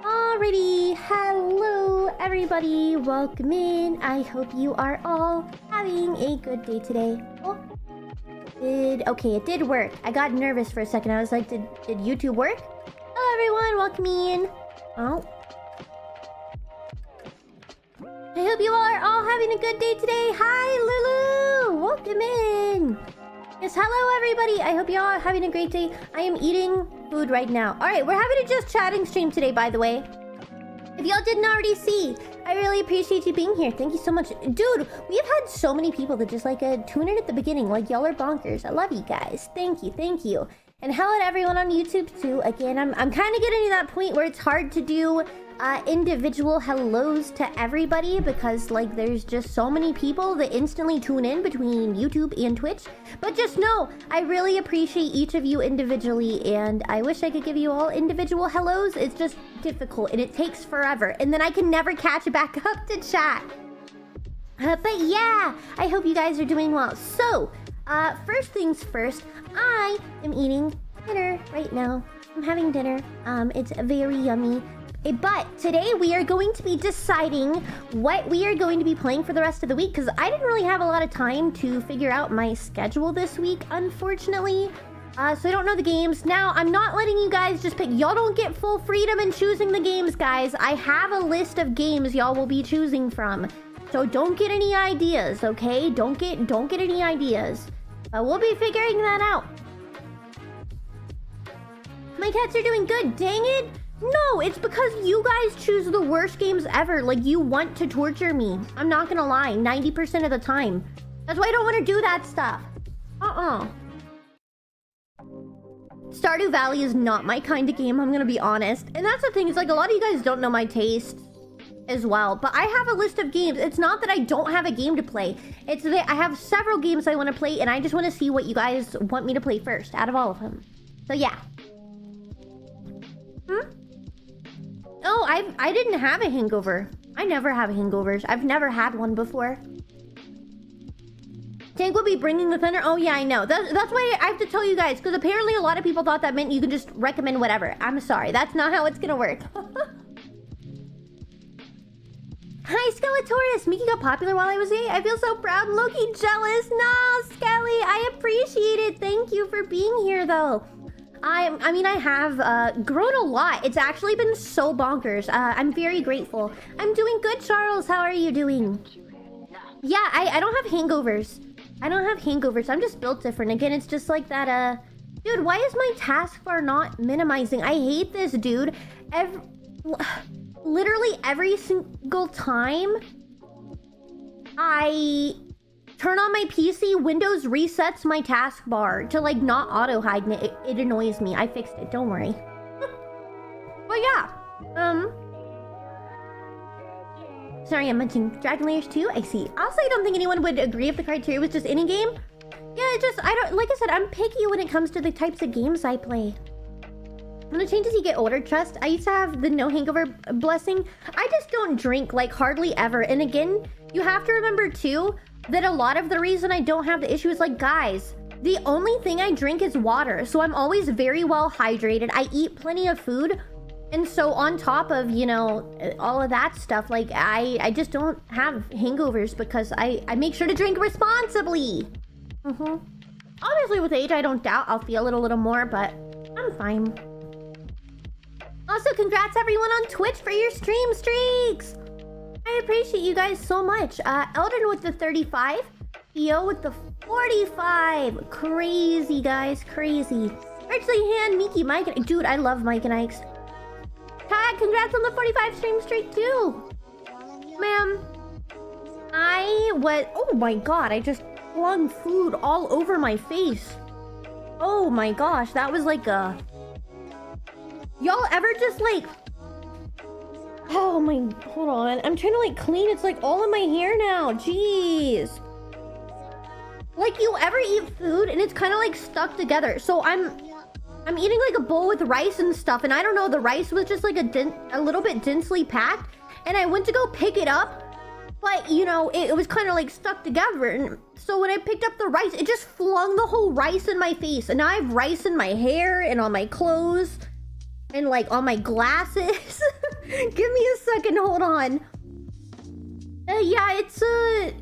Alrighty, hello everybody, welcome in. I hope you are all having a good day today. Oh, okay, it did work. I got nervous for a second. I was like, did YouTube work? Hello everyone, welcome in. Oh. I hope you are all having a good day today. Hi Lulu, welcome in. Yes, hello everybody. I hope you all are having a great day. I am eating food right now. Alright, we're having a just chatting stream today, by the way. If y'all didn't already see, I really appreciate you being here. Thank you so much. Dude, we've had so many people that just like tune in at the beginning. Like, y'all are bonkers. I love you guys. Thank you, thank you. And hello to everyone on YouTube too. Again, I'm kind of getting to that point where it's hard to do individual hellos to everybody because like there's just so many people that instantly tune in between YouTube and Twitch. But just know, I really appreciate each of you individually, and I wish I could give you all individual hellos. It's just difficult and it takes forever, and then I can never catch back up to chat. But yeah, I hope you guys are doing well. So, first things first, I am eating dinner right now. I'm having dinner. It's very yummy. But today we are going to be deciding what we are going to be playing for the rest of the week, because I didn't really have a lot of time to figure out my schedule this week, unfortunately. So I don't know the games. Now, I'm not letting you guys just pick. Y'all don't get full freedom in choosing the games, guys. I have a list of games y'all will be choosing from. So don't get any ideas, okay? Don't get any ideas. We'll be figuring that out. My cats are doing good, dang it! No, it's because you guys choose the worst games ever. Like, you want to torture me. I'm not gonna lie, 90% of the time. That's why I don't want to do that stuff. Stardew Valley is not my kind of game, I'm gonna be honest. And that's the thing, it's like a lot of you guys don't know my taste as well. But I have a list of games. It's not that I don't have a game to play. It's that I have several games I want to play, and I just want to see what you guys want me to play first out of all of them. So yeah. Oh, I didn't have a hangover. I never have hangovers. I've never had one before. Tank will be bringing the thunder. Oh yeah, I know. That's why I have to tell you guys, because apparently a lot of people thought that meant you can just recommend whatever. I'm sorry, that's not how it's gonna work. Hi, Skeletorus. Miki got popular while I was away. I feel so proud. Low-key jealous. No, Skelly, I appreciate it. Thank you for being here, though. I mean, I have grown a lot. It's actually been so bonkers. I'm very grateful. I'm doing good, Charles. How are you doing? Yeah, I don't have hangovers. I don't have hangovers. I'm just built different. Again, it's just like that, Dude, why is my taskbar not minimizing? I hate this, dude. Literally every single time I turn on my PC, Windows resets my taskbar to like not auto hide, and it annoys me. I fixed it, don't worry. But yeah, sorry, I'm mentioning Dragon Layers 2. I see. Also, I don't think anyone would agree if the criteria was just any game. Yeah, like I said, I'm picky when it comes to the types of games I play. When it changes, you get older, trust. I used to have the no hangover blessing. I just don't drink like hardly ever. And again, you have to remember too that a lot of the reason I don't have the issue is like, guys, the only thing I drink is water. So I'm always very well hydrated. I eat plenty of food. And so on top of, you know, all of that stuff, like I just don't have hangovers because I make sure to drink responsibly. Obviously with age, I don't doubt I'll feel it a little more, but I'm fine. Also, congrats everyone on Twitch for your stream streaks! I appreciate you guys so much. Eldon with the 35. Theo with the 45. Crazy, guys. Crazy. Virtually hand, Miki, Mike, and... Dude, I love Mike and Ike's. Tag, congrats on the 45 stream streak, too. Ma'am. Oh my god, I just flung food all over my face. Oh my gosh, that was like a... Y'all ever just like Oh my, hold on. I'm trying to like clean. It's like all in my hair now. Jeez. Like, you ever eat food and it's kind of like stuck together? So I'm eating like a bowl with rice and stuff, and I don't know, the rice was just like a little bit densely packed, and I went to go pick it up, but you know, it was kind of like stuck together, and so when I picked up the rice, it just flung the whole rice in my face, and now I have rice in my hair and on my clothes and like on my glasses. Give me a second, hold on. Yeah, it's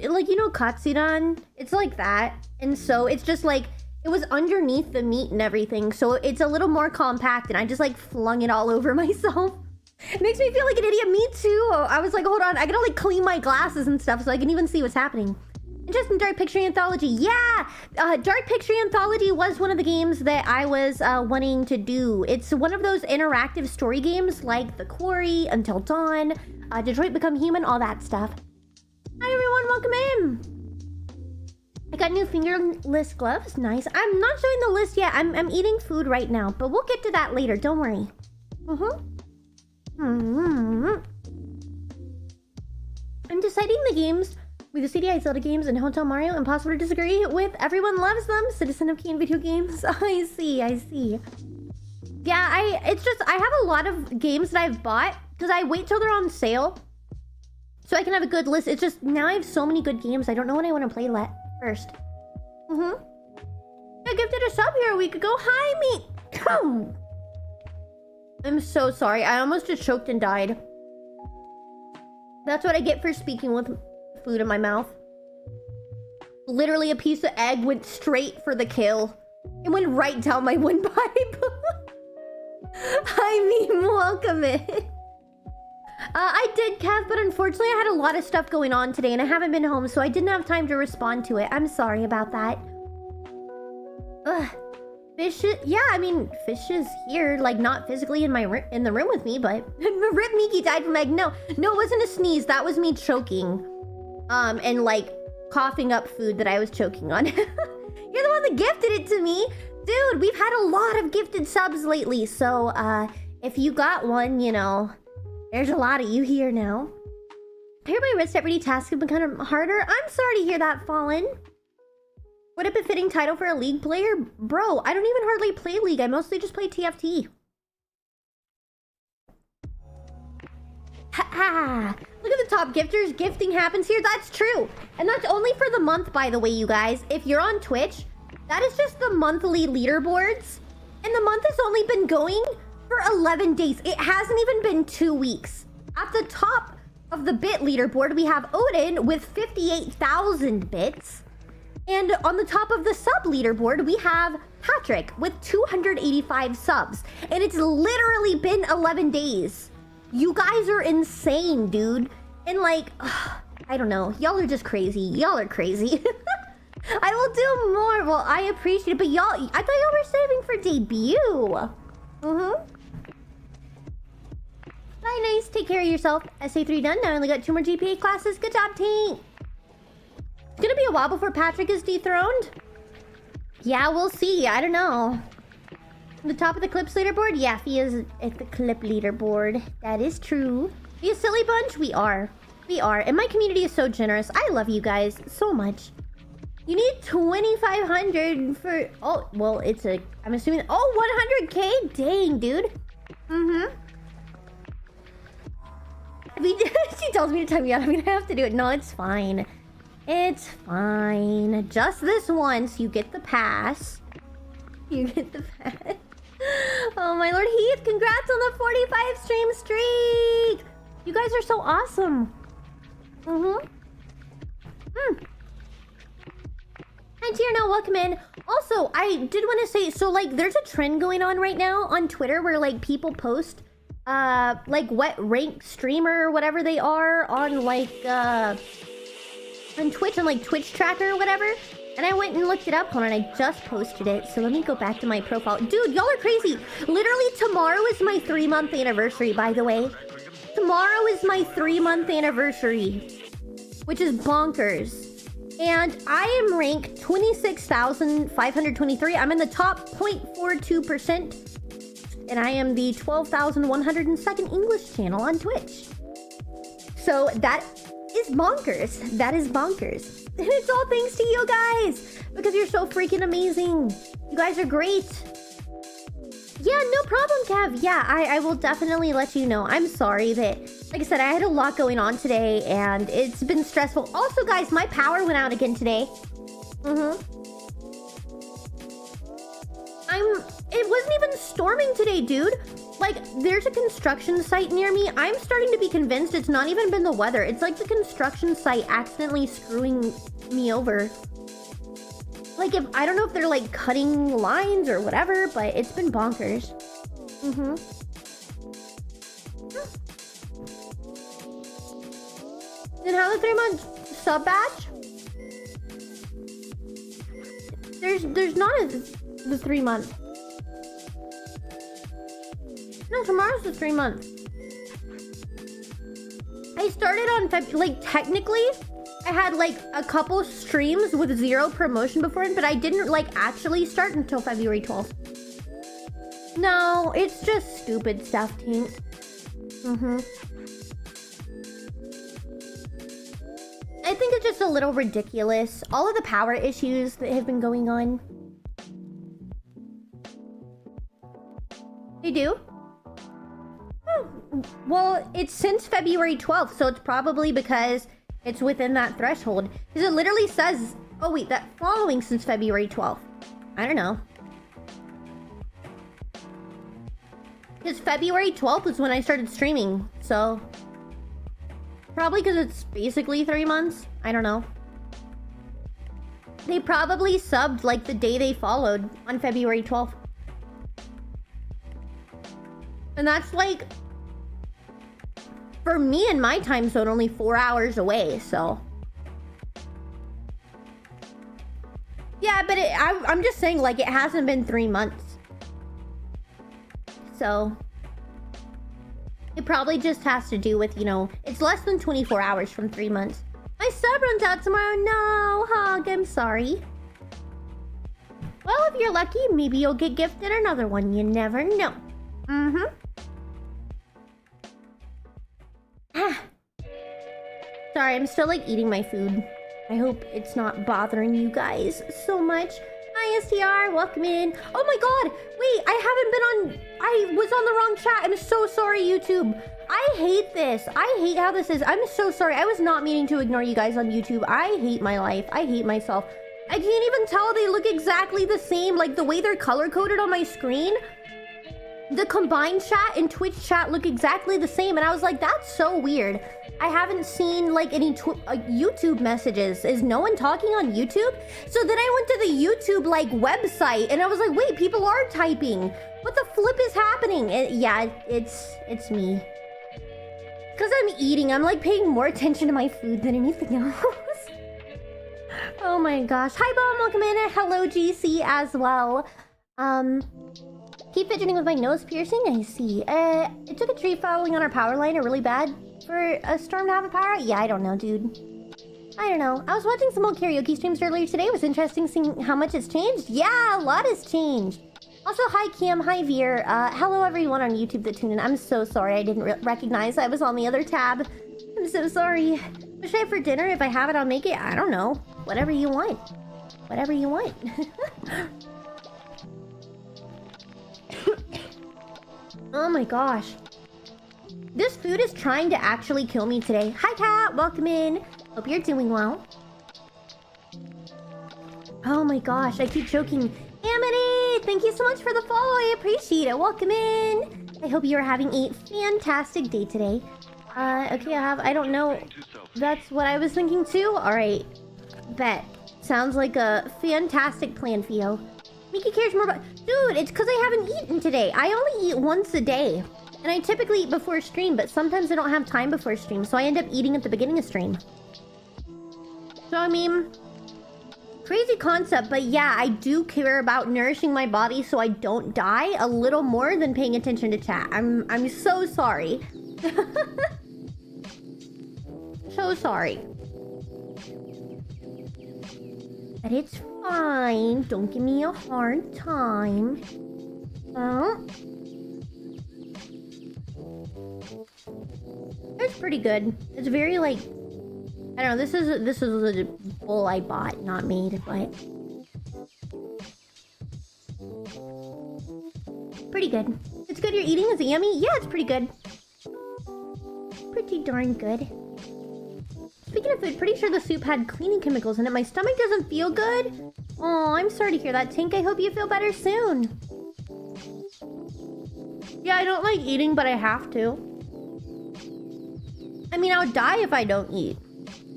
like, you know, katsuran, it's like that, and so it's just like, it was underneath the meat and everything, so it's a little more compact, and I just like flung it all over myself. It makes me feel like an idiot. Me too. I was like, hold on, I gotta like clean my glasses and stuff so I can even see what's happening. Interesting. Dark Picture Anthology. Yeah! Dark Picture Anthology was one of the games that I was wanting to do. It's one of those interactive story games like The Quarry, Until Dawn, Detroit Become Human, all that stuff. Hi everyone, welcome in! I got new fingerless gloves, nice. I'm not showing the list yet, I'm eating food right now, but we'll get to that later, don't worry. I'm deciding the games with the CDI Zelda games and Hotel Mario. Impossible to disagree with. Everyone loves them. Citizen of Keen video games. I see. Yeah, it's just, I have a lot of games that I've bought because I wait till they're on sale so I can have a good list. It's just, now I have so many good games, I don't know what I want to play first. I gifted a sub here a week ago. Hi, me. I'm so sorry. I almost just choked and died. That's what I get for speaking with food in my mouth. Literally, a piece of egg went straight for the kill. It went right down my windpipe. Hi, meme. Welcome in. I did, Kev, but unfortunately I had a lot of stuff going on today and I haven't been home, so I didn't have time to respond to it. I'm sorry about that. Ugh. Fish, yeah, I mean, Fish is here, like, not physically in the room with me, but... Rip Miki died from egg. No, it wasn't a sneeze. That was me choking. And, like, coughing up food that I was choking on. You're the one that gifted it to me. Dude, we've had a lot of gifted subs lately, so, if you got one, you know, there's a lot of you here now. I hear my wrist every task has been kind of harder. I'm sorry to hear that, Fallen. What a befitting title for a League player? Bro, I don't even hardly play League. I mostly just play TFT. Ha! Look at the top gifters. Gifting happens here. That's true. And that's only for the month, by the way, you guys. If you're on Twitch, that is just the monthly leaderboards. And the month has only been going for 11 days. It hasn't even been 2 weeks. At the top of the bit leaderboard, we have Odin with 58,000 bits. And on the top of the sub leaderboard, we have Patrick with 285 subs. And it's literally been 11 days. You guys are insane, dude. And like, I don't know. Y'all are just crazy. Y'all are crazy. I will do more. Well, I appreciate it. But y'all, I thought y'all were saving for debut. Bye, nice. Take care of yourself. SA3 done. Now I only got 2 more GPA classes. Good job, Tank. It's gonna be a while before Patrick is dethroned. Yeah, we'll see. I don't know. The top of the clips leaderboard? Yeah, he is at the clip leaderboard. That is true. Be a silly bunch? We are. We are. And my community is so generous. I love you guys so much. You need 2,500 for... Oh, well, it's a... I'm assuming... Oh, 100k? Dang, dude. She tells me to time you out. I'm gonna have to do it. No, it's fine. It's fine. Just this once, you get the pass. You get the pass. Oh my lord, Heath, congrats on the 45 stream streak! You guys are so awesome. Hi Tierno, welcome in. Also, I did want to say, so like there's a trend going on right now on Twitter where like people post like what rank streamer or whatever they are on like on Twitch, on like Twitch tracker or whatever. And I went and looked it up. Hold on, I just posted it. So let me go back to my profile. Dude, y'all are crazy. Literally tomorrow is my 3-month anniversary, by the way. Tomorrow is my 3-month anniversary, which is bonkers. And I am ranked 26,523. I'm in the top 0.42%. And I am the 12,102nd English channel on Twitch. So that is bonkers. That is bonkers. And it's all thanks to you guys, because you're so freaking amazing. You guys are great. Yeah, no problem, Kev. Yeah, I will definitely let you know. I'm sorry that, like I said, I had a lot going on today and it's been stressful. Also, guys, my power went out again today. It wasn't even storming today, dude. Like, there's a construction site near me. I'm starting to be convinced it's not even been the weather. It's like the construction site accidentally screwing me over. Like, if I don't know if they're like cutting lines or whatever, but it's been bonkers. Then how the 3-month sub batch? There's not the 3-month. No, tomorrow's the 3-month. I started on like technically I had like a couple streams with 0 promotion before it, but I didn't like actually start until February 12th. No, it's just stupid stuff, Tink. I think it's just a little ridiculous. All of the power issues that have been going on. They do? Oh, well, it's since February 12th, so it's probably because it's within that threshold. Because it literally says, oh wait, that following since February 12th. I don't know. Because February 12th was when I started streaming, so... Probably because it's basically 3 months. I don't know. They probably subbed like the day they followed on February 12th. And that's like... For me in my time zone, only 4 hours away, so... Yeah, but I'm just saying, like, it hasn't been 3 months. So... It probably just has to do with, you know... It's less than 24 hours from 3 months. My sub runs out tomorrow. No, Hog, I'm sorry. Well, if you're lucky, maybe you'll get gifted another one. You never know. Sorry, I'm still like eating my food. I hope it's not bothering you guys so much. Hi, STR, welcome in. Oh my god, wait, I was on the wrong chat. I'm so sorry, YouTube. I hate this. I hate how this is. I'm so sorry. I was not meaning to ignore you guys on YouTube. I hate my life. I hate myself. I can't even tell they look exactly the same. Like the way they're color-coded on my screen. The combined chat and Twitch chat look exactly the same. And I was like, that's so weird. I haven't seen like any YouTube messages. Is no one talking on YouTube? So then I went to the YouTube like website and I was like, wait, people are typing. What the flip is happening? Yeah, it's me. Because I'm eating. I'm like paying more attention to my food than anything else. Oh my gosh. Hi, Bomb. Welcome in. Hello, GC as well. Keep fidgeting with my nose piercing. I see. It took a tree falling on our power line really bad for a storm to have a power out. Yeah, I don't know, dude. I don't know. I was watching some old karaoke streams earlier today. It was interesting seeing how much it's changed. Yeah, a lot has changed. Also, hi, Kim. Hi, Veer. Hello, everyone on YouTube that tuned in. I'm so sorry I didn't recognize I was on the other tab. I'm so sorry. What should I have for dinner? If I have it, I'll make it. I don't know. Whatever you want. Whatever you want. Oh my gosh. This food is trying to actually kill me today. Hi, Kat. Welcome in. Hope you're doing well. Oh my gosh. I keep choking. Amity! Thank you so much for the follow. I appreciate it. Welcome in. I hope you're having a fantastic day today. Okay, I don't know. That's what I was thinking too. Alright. Bet. Sounds like a fantastic plan, Theo. Miki cares more about... Dude, it's because I haven't eaten today. I only eat once a day. And I typically eat before stream, but sometimes I don't have time before stream, so I end up eating at the beginning of stream. So, I mean... Crazy concept, but yeah, I do care about nourishing my body so I don't die a little more than paying attention to chat. I'm so sorry. So sorry. But it's fine. Don't give me a hard time. It's pretty good. It's very like, I don't know. This is a bowl I bought, not made, but pretty good. It's good. You're eating. Is it yummy? Yeah, it's pretty good. Pretty darn good. Speaking of food, pretty sure the soup had cleaning chemicals in it. My stomach doesn't feel good. Oh, I'm sorry to hear that, Tink. I hope you feel better soon. Yeah, I don't like eating, but I have to. I mean, I would die if I don't eat.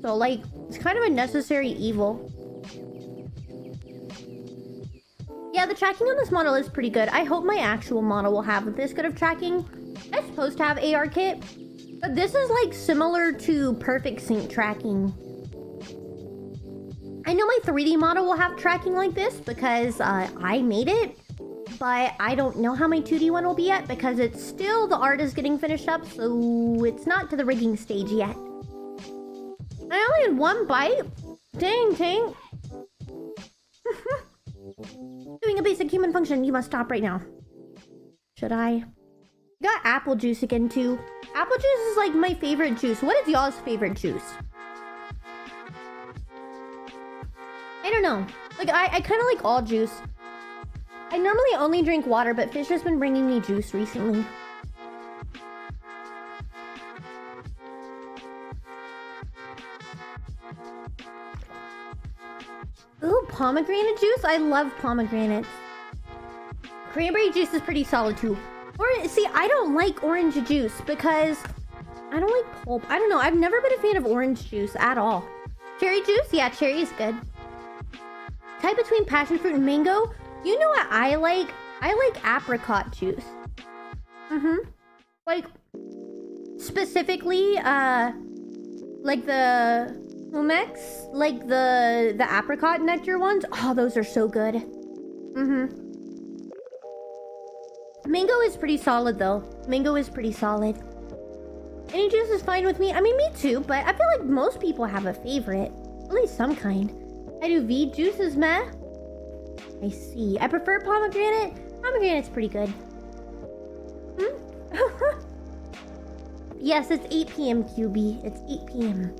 So, like, it's kind of a necessary evil. Yeah, the tracking on this model is pretty good. I hope my actual model will have this good of tracking. It's supposed to have AR kit. But this is, like, similar to Perfect Sync tracking. I know my 3D model will have tracking like this because I made it. But I don't know how my 2D one will be yet because it's still, the art is getting finished up. So it's not to the rigging stage yet. I only had one bite. Dang, Tink. Doing a basic human function. You must stop right now. Should I? Got apple juice again too. Apple juice is like my favorite juice. What is y'all's favorite juice? I don't know. Like I kind of like all juice. I normally only drink water, but Fish has been bringing me juice recently. Ooh, pomegranate juice? I love pomegranates. Cranberry juice is pretty solid too. Or see, I don't like orange juice because I don't like pulp. I don't know. I've never been a fan of orange juice at all. Cherry juice? Yeah, cherry is good. Type between passion fruit and mango? You know what I like? I like apricot juice. Like, specifically, like the Umex, like the apricot nectar ones. Oh, those are so good. Mango is pretty solid though. Mango is pretty solid. Any juice is fine with me. I mean, me too, but I feel like most people have a favorite. At least some kind. I do V juices, meh. I see. I prefer pomegranate. Pomegranate's pretty good. Yes, it's 8 p.m. QB. It's 8 p.m.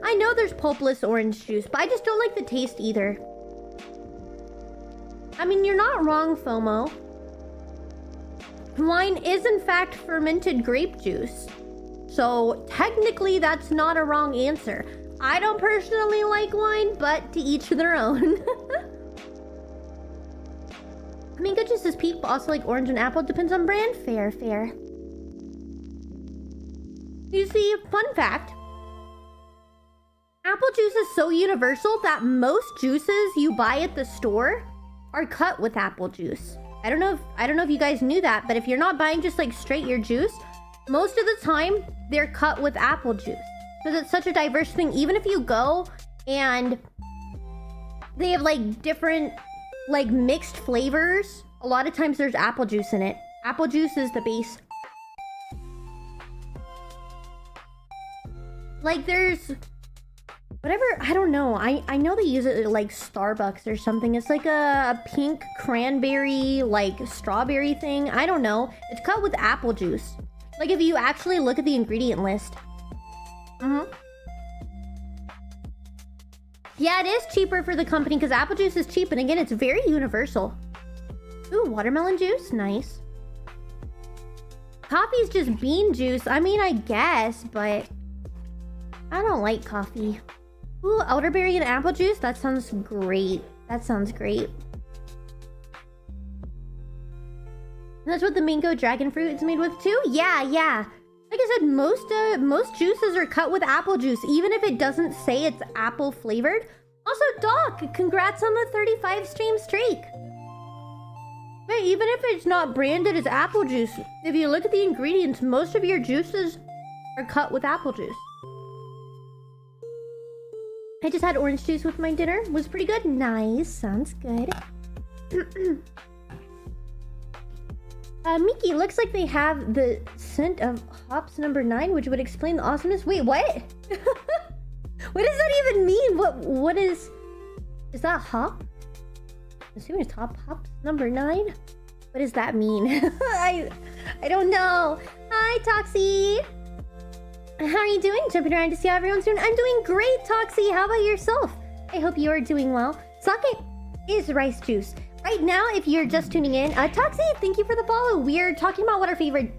I know there's pulpless orange juice, but I just don't like the taste either. I mean, you're not wrong, FOMO. Wine is in fact fermented grape juice. So technically that's not a wrong answer. I don't personally like wine, but to each their own. Mango juice is peak, but also like orange and apple. Depends on brand. Fair. You see, fun fact. Apple juice is so universal that most juices you buy at the store are cut with apple juice. I don't know if you guys knew that, but if you're not buying just like straight your juice, most of the time they're cut with apple juice. Because it's such a diverse thing. Even if you go and they have like different like mixed flavors, a lot of times there's apple juice in it. Apple juice is the base. Like there's whatever, I don't know. I know they use it at like Starbucks or something. It's like a pink cranberry, like strawberry thing. I don't know. It's cut with apple juice. Like if you actually look at the ingredient list. Yeah, it is cheaper for the company because apple juice is cheap. And again, it's very universal. Ooh, watermelon juice. Nice. Coffee's just bean juice. I mean, I guess, but I don't like coffee. Ooh, elderberry and apple juice? That sounds great. That sounds great. And that's what the mango dragon fruit is made with too? Yeah. Like I said, most juices are cut with apple juice, even if it doesn't say it's apple flavored. Also, Doc, congrats on the 35 stream streak. Wait, even if it's not branded as apple juice, if you look at the ingredients, most of your juices are cut with apple juice. I just had orange juice with my dinner. Was pretty good. Nice. Sounds good. Miki, looks like they have the scent of hops number 9, which would explain the awesomeness. Wait, what? What does that even mean? What is that hop? I'm assuming it's hops number 9. What does that mean? I don't know. Hi, Toxie. How are you doing? Jumping around to see how everyone's doing. I'm doing great, Toxie. How about yourself? I hope you are doing well. Sake is rice juice. Right now, if you're just tuning in, Toxie, thank you for the follow. We're talking about what our favorite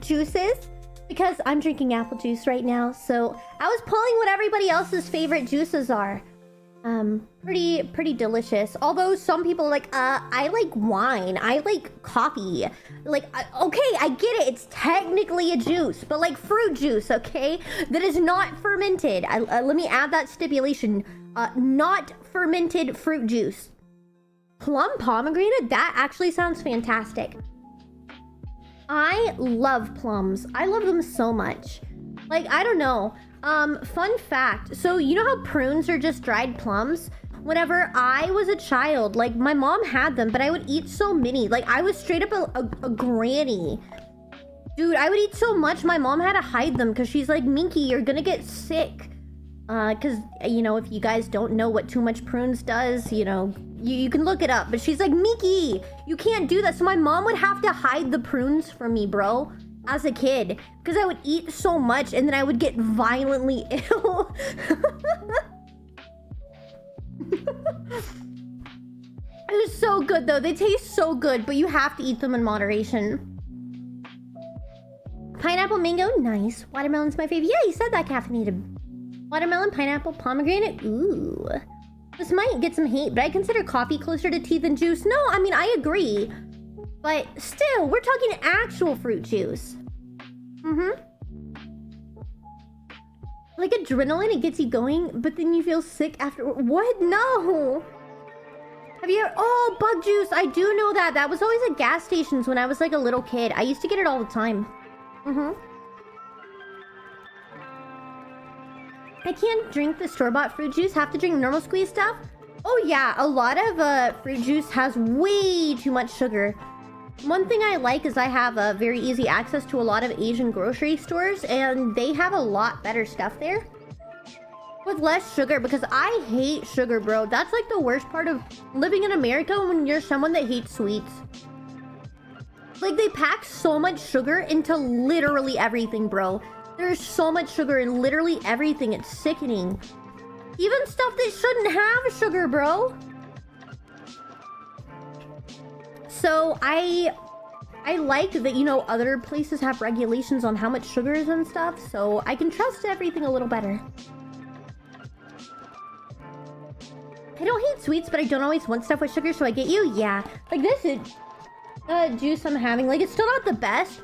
juice is because I'm drinking apple juice right now. So I was pulling what everybody else's favorite juices are. Pretty delicious. Although some people are like, I like wine. I like coffee. Like, okay, I get it. It's technically a juice, but like fruit juice, okay? That is not fermented. Let me add that stipulation. Not fermented fruit juice. Plum pomegranate? That actually sounds fantastic. I love plums. I love them so much. Like, I don't know. Fun fact. So, you know how prunes are just dried plums? Whenever I was a child, like, my mom had them, but I would eat so many. Like, I was straight up a granny. Dude, I would eat so much, my mom had to hide them because she's like, Miki, you're gonna get sick. Because, you know, if you guys don't know what too much prunes does, you know, you can look it up. But she's like, Miki, you can't do that. So my mom would have to hide the prunes from me, bro. As a kid, because I would eat so much and then I would get violently ill. It was so good though. They taste so good, but you have to eat them in moderation. Pineapple, mango, nice. Watermelon's my favorite. Yeah, you said that, caffeinated. Watermelon, pineapple, pomegranate. Ooh. This might get some hate, but I consider coffee closer to tea than juice. No, I mean, I agree. But still, we're talking actual fruit juice. Like adrenaline, it gets you going, but then you feel sick after. What? No. Have you? Oh, bug juice. I do know that. That was always at gas stations when I was like a little kid. I used to get it all the time. I can't drink the store-bought fruit juice. Have to drink normal squeeze stuff. Oh yeah, a lot of fruit juice has way too much sugar. One thing I like is I have very easy access to a lot of Asian grocery stores, and they have a lot better stuff there with less sugar, because I hate sugar, bro. That's like the worst part of living in America when you're someone that hates sweets. Like, they pack so much sugar into literally everything, bro. There's so much sugar in literally everything. It's sickening. Even stuff that shouldn't have sugar, bro. So I like that, you know, other places have regulations on how much sugar is and stuff, so I can trust everything a little better. I don't hate sweets, but I don't always want stuff with sugar, so I get you. Yeah, like this is juice I'm having. Like, it's still not the best,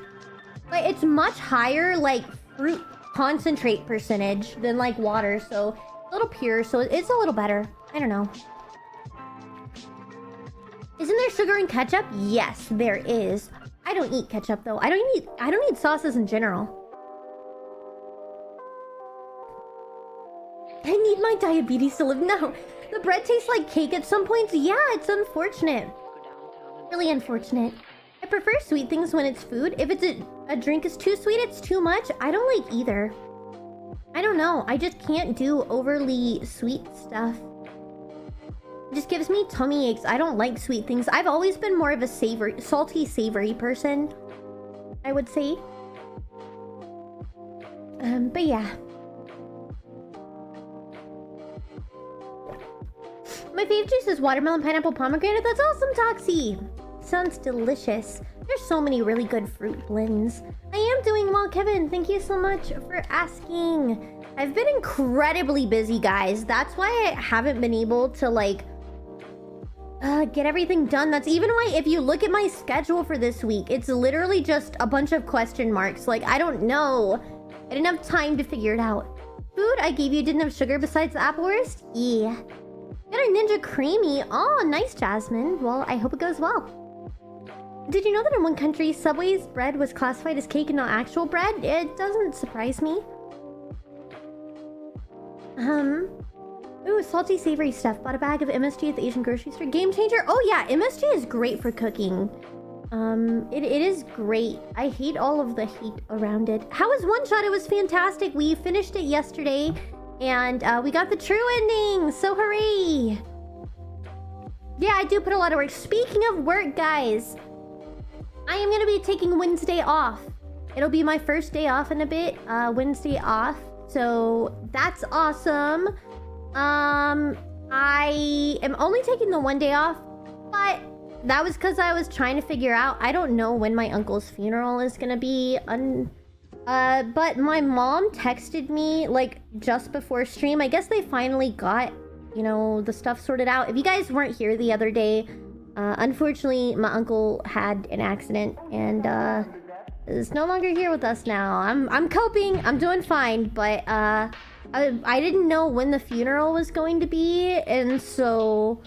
but it's much higher like fruit concentrate percentage than like water, so a little pure, so it's a little better. I don't know. Isn't there sugar in ketchup? Yes, there is. I don't eat ketchup though. I don't eat sauces in general. I need my diabetes to live. No, the bread tastes like cake at some points. Yeah, it's unfortunate. Really unfortunate. I prefer sweet things when it's food. If it's a drink is too sweet, it's too much. I don't like either. I don't know. I just can't do overly sweet stuff. It just gives me tummy aches. I don't like sweet things. I've always been more of a savory, salty, savory person, I would say. But yeah. My fave juice is watermelon, pineapple, pomegranate. That's awesome, Toxie. Sounds delicious. There's so many really good fruit blends. I am doing well, Kevin. Thank you so much for asking. I've been incredibly busy, guys. That's why I haven't been able to, like, get everything done. That's even why if you look at my schedule for this week, it's literally just a bunch of question marks. Like, I don't know. I didn't have time to figure it out. Food I gave you didn't have sugar besides the apple wurst? Yeah. Got a Ninja Creamy. Oh, nice, Jasmine. Well, I hope it goes well. Did you know that in one country, Subway's bread was classified as cake and not actual bread? It doesn't surprise me. Ooh, salty savory stuff. Bought a bag of MSG at the Asian grocery store. Game changer. Oh yeah, MSG is great for cooking. It is great. I hate all of the heat around it. How was One Shot? It was fantastic. We finished it yesterday, and we got the true ending. So hooray! Yeah, I do put a lot of work. Speaking of work, guys, I am gonna be taking Wednesday off. It'll be my first day off in a bit, Wednesday off. So that's awesome. I am only taking the one day off, but that was because I was trying to figure out, I don't know when my uncle's funeral is gonna be. But my mom texted me like just before stream. I guess they finally got, you know, the stuff sorted out. If you guys weren't here the other day, unfortunately my uncle had an accident and is no longer here with us now. I'm coping, I'm doing fine, but I didn't know when the funeral was going to be, and so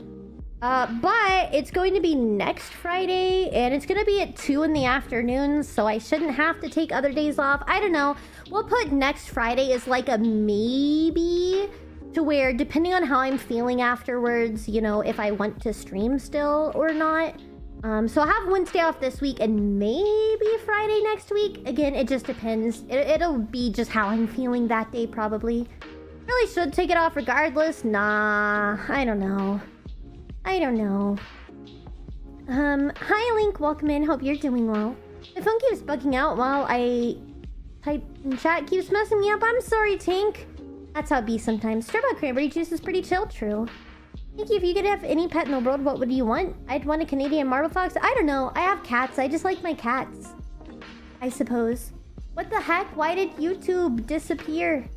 but it's going to be next Friday, and it's gonna be at 2 in the afternoon, so I shouldn't have to take other days off. I don't know. We'll put next Friday as like a maybe, to where depending on how I'm feeling afterwards, you know, if I want to stream still or not. So I'll have Wednesday off this week and maybe Friday next week. Again, it just depends. It'll be just how I'm feeling that day, probably. Really should take it off regardless. Nah, I don't know. I don't know. Hi Link, welcome in. Hope you're doing well. My phone keeps bugging out while I type in chat. Keeps messing me up. I'm sorry, Tink. That's how it be sometimes. Store-bought cranberry juice is pretty chill, true. Thank you. If you could have any pet in the world, what would you want? I'd want a Canadian marble fox. I don't know. I have cats. I just like my cats, I suppose. What the heck? Why did YouTube disappear?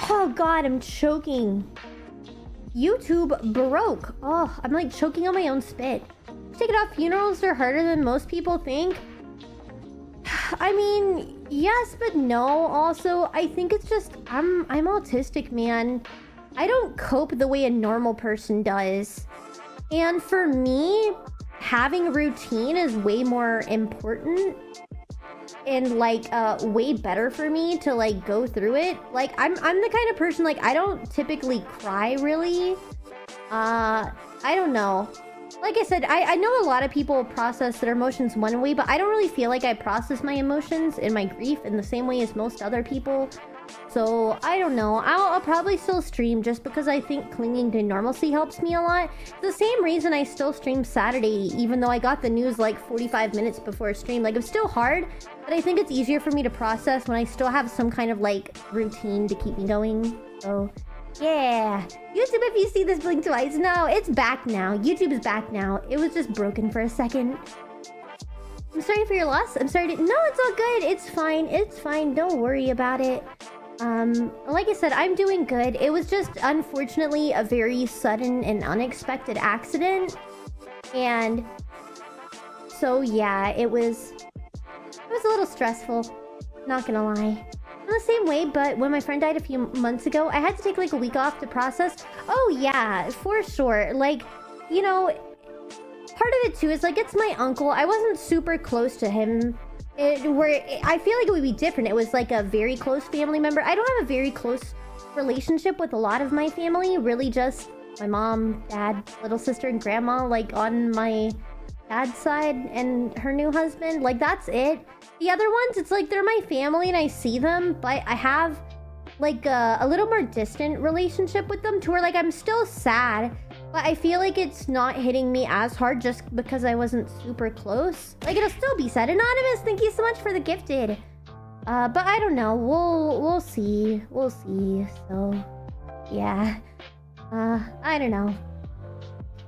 Oh god, I'm choking. YouTube broke. Oh, I'm like choking on my own spit. Take it off. Funerals are harder than most people think. I mean, yes, but no. Also, I think it's just I'm autistic, man. I don't cope the way a normal person does. And for me, having a routine is way more important and like way better for me to like go through it. Like I'm the kind of person, like I don't typically cry really. I don't know. Like I said, I know a lot of people process their emotions one way, but I don't really feel like I process my emotions and my grief in the same way as most other people. So I don't know. I'll probably still stream just because I think clinging to normalcy helps me a lot. It's the same reason I still stream Saturday, even though I got the news like 45 minutes before stream. Like, it's still hard, but I think it's easier for me to process when I still have some kind of like routine to keep me going. So yeah. YouTube, if you see this blink twice, no, it's back now. YouTube is back now. It was just broken for a second. I'm sorry for your loss. I'm sorry to... No, it's all good. It's fine. It's fine. Don't worry about it. Like I said, I'm doing good. It was just, unfortunately, a very sudden and unexpected accident. And so, yeah, it was a little stressful. Not gonna lie. In the same way, but when my friend died a few months ago, I had to take like a week off to process. Oh, yeah, for sure. Like, you know, part of it too is like, it's my uncle. I wasn't super close to him. I feel like it would be different. It was like a very close family member. I don't have a very close relationship with a lot of my family. Really just my mom, dad, little sister, and grandma, like on my dad's side, and her new husband. Like, that's it. The other ones, it's like they're my family and I see them, but I have like a little more distant relationship with them to where like I'm still sad, but I feel like it's not hitting me as hard just because I wasn't super close. Like, it'll still be sad. Anonymous, thank you so much for the gifted. But I don't know. We'll see. We'll see. So, yeah. I don't know.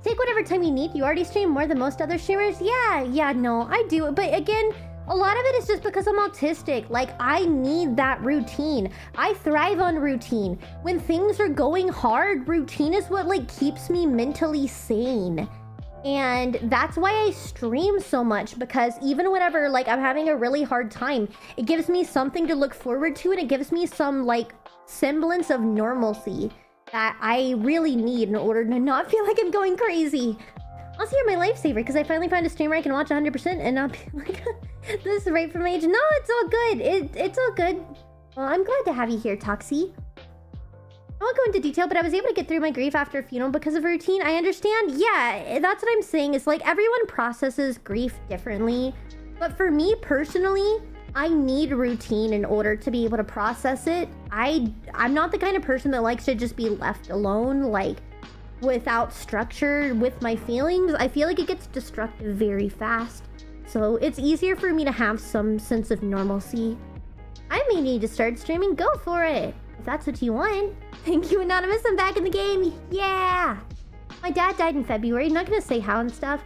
Take whatever time you need. You already stream more than most other streamers? Yeah, no, I do. But again, a lot of it is just because I'm autistic. Like, I need that routine. I thrive on routine. When things are going hard, routine is what like keeps me mentally sane. And that's why I stream so much, because even whenever like I'm having a really hard time, it gives me something to look forward to, and it gives me some like semblance of normalcy that I really need in order to not feel like I'm going crazy. Also, you're my lifesaver because I finally found a streamer I can watch 100% and not be like, this is right for my age. No, it's all good. It's all good. Well, I'm glad to have you here, Toxie. I won't go into detail, but I was able to get through my grief after a funeral because of routine. I understand. Yeah, that's what I'm saying. Is like everyone processes grief differently. But for me personally, I need routine in order to be able to process it. I'm not the kind of person that likes to just be left alone, like without structure with my feelings. I feel like it gets destructive very fast. so it's easier for me to have some sense of normalcy. I may need to start streaming. Go for it, if that's what you want. Thank you, Anonymous. I'm back in the game. Yeah! My dad died in February. I'm not gonna say how and stuff.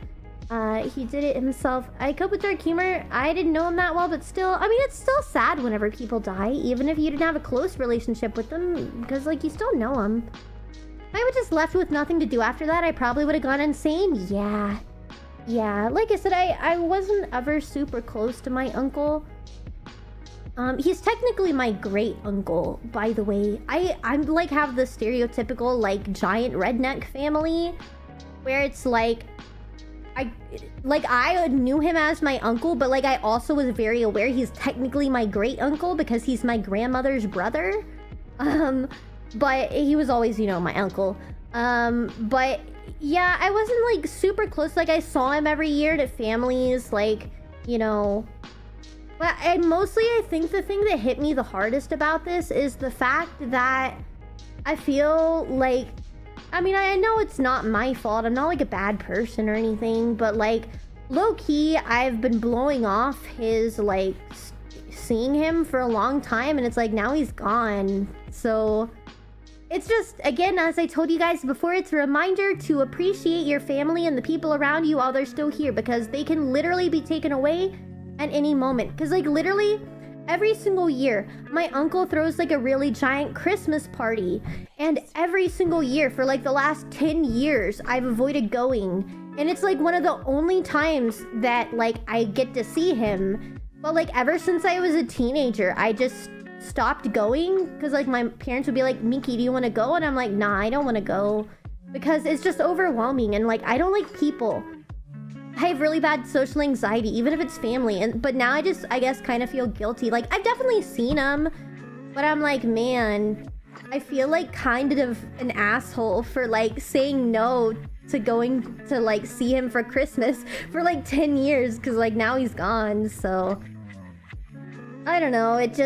He did it himself. I cope with dark humor. I didn't know him that well, but still, I mean, it's still sad whenever people die, even if you didn't have a close relationship with them, because, like, you still know them. If I was just left with nothing to do after that, I probably would have gone insane. Yeah. Yeah, like I said, I wasn't ever super close to my uncle. He's technically my great uncle, by the way. I'm like have the stereotypical like giant redneck family where it's like I knew him as my uncle, but like I also was very aware he's technically my great uncle because he's my grandmother's brother. But he was always, you know, my uncle. But yeah, I wasn't like super close. Like I saw him every year to families, like, you know. But I think the thing that hit me the hardest about this is the fact that I feel like, I mean, I know it's not my fault. I'm not like a bad person or anything, but like low-key, I've been blowing off his like seeing him for a long time, and it's like now he's gone. So it's just, again, as I told you guys before, it's a reminder to appreciate your family and the people around you while they're still here, because they can literally be taken away at any moment. Because like literally every single year my uncle throws like a really giant Christmas party, and every single year for like the last 10 years I've avoided going, and it's like one of the only times that like I get to see him. But like ever since I was a teenager, I just stopped going because like my parents would be like, Miki, do you want to go? And I'm like, nah, I don't want to go, because it's just overwhelming, and like I don't like people. I have really bad social anxiety, even if it's family. But now I guess kind of feel guilty. Like I've definitely seen him, but I'm like, man, I feel like kind of an asshole for like saying no to going to like see him for Christmas for like 10 years, because like now he's gone. So I don't know, it's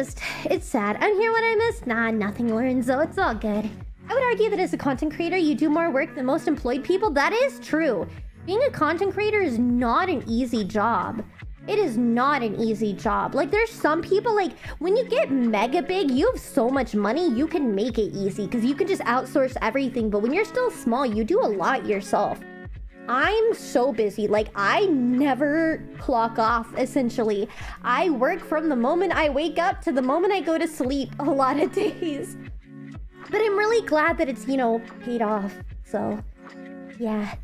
sad. I'm here when I miss. Nah, nothing, Lorenzo, it's all good. I would argue that as a content creator, you do more work than most employed people. That is true. Being a content creator is not an easy job. It is not an easy job. Like, there's some people, like, when you get mega big, you have so much money, you can make it easy because you can just outsource everything. But when you're still small, you do a lot yourself. I'm so busy. Like, I never clock off, essentially. I work from the moment I wake up to the moment I go to sleep a lot of days. But I'm really glad that it's, you know, paid off. So, yeah.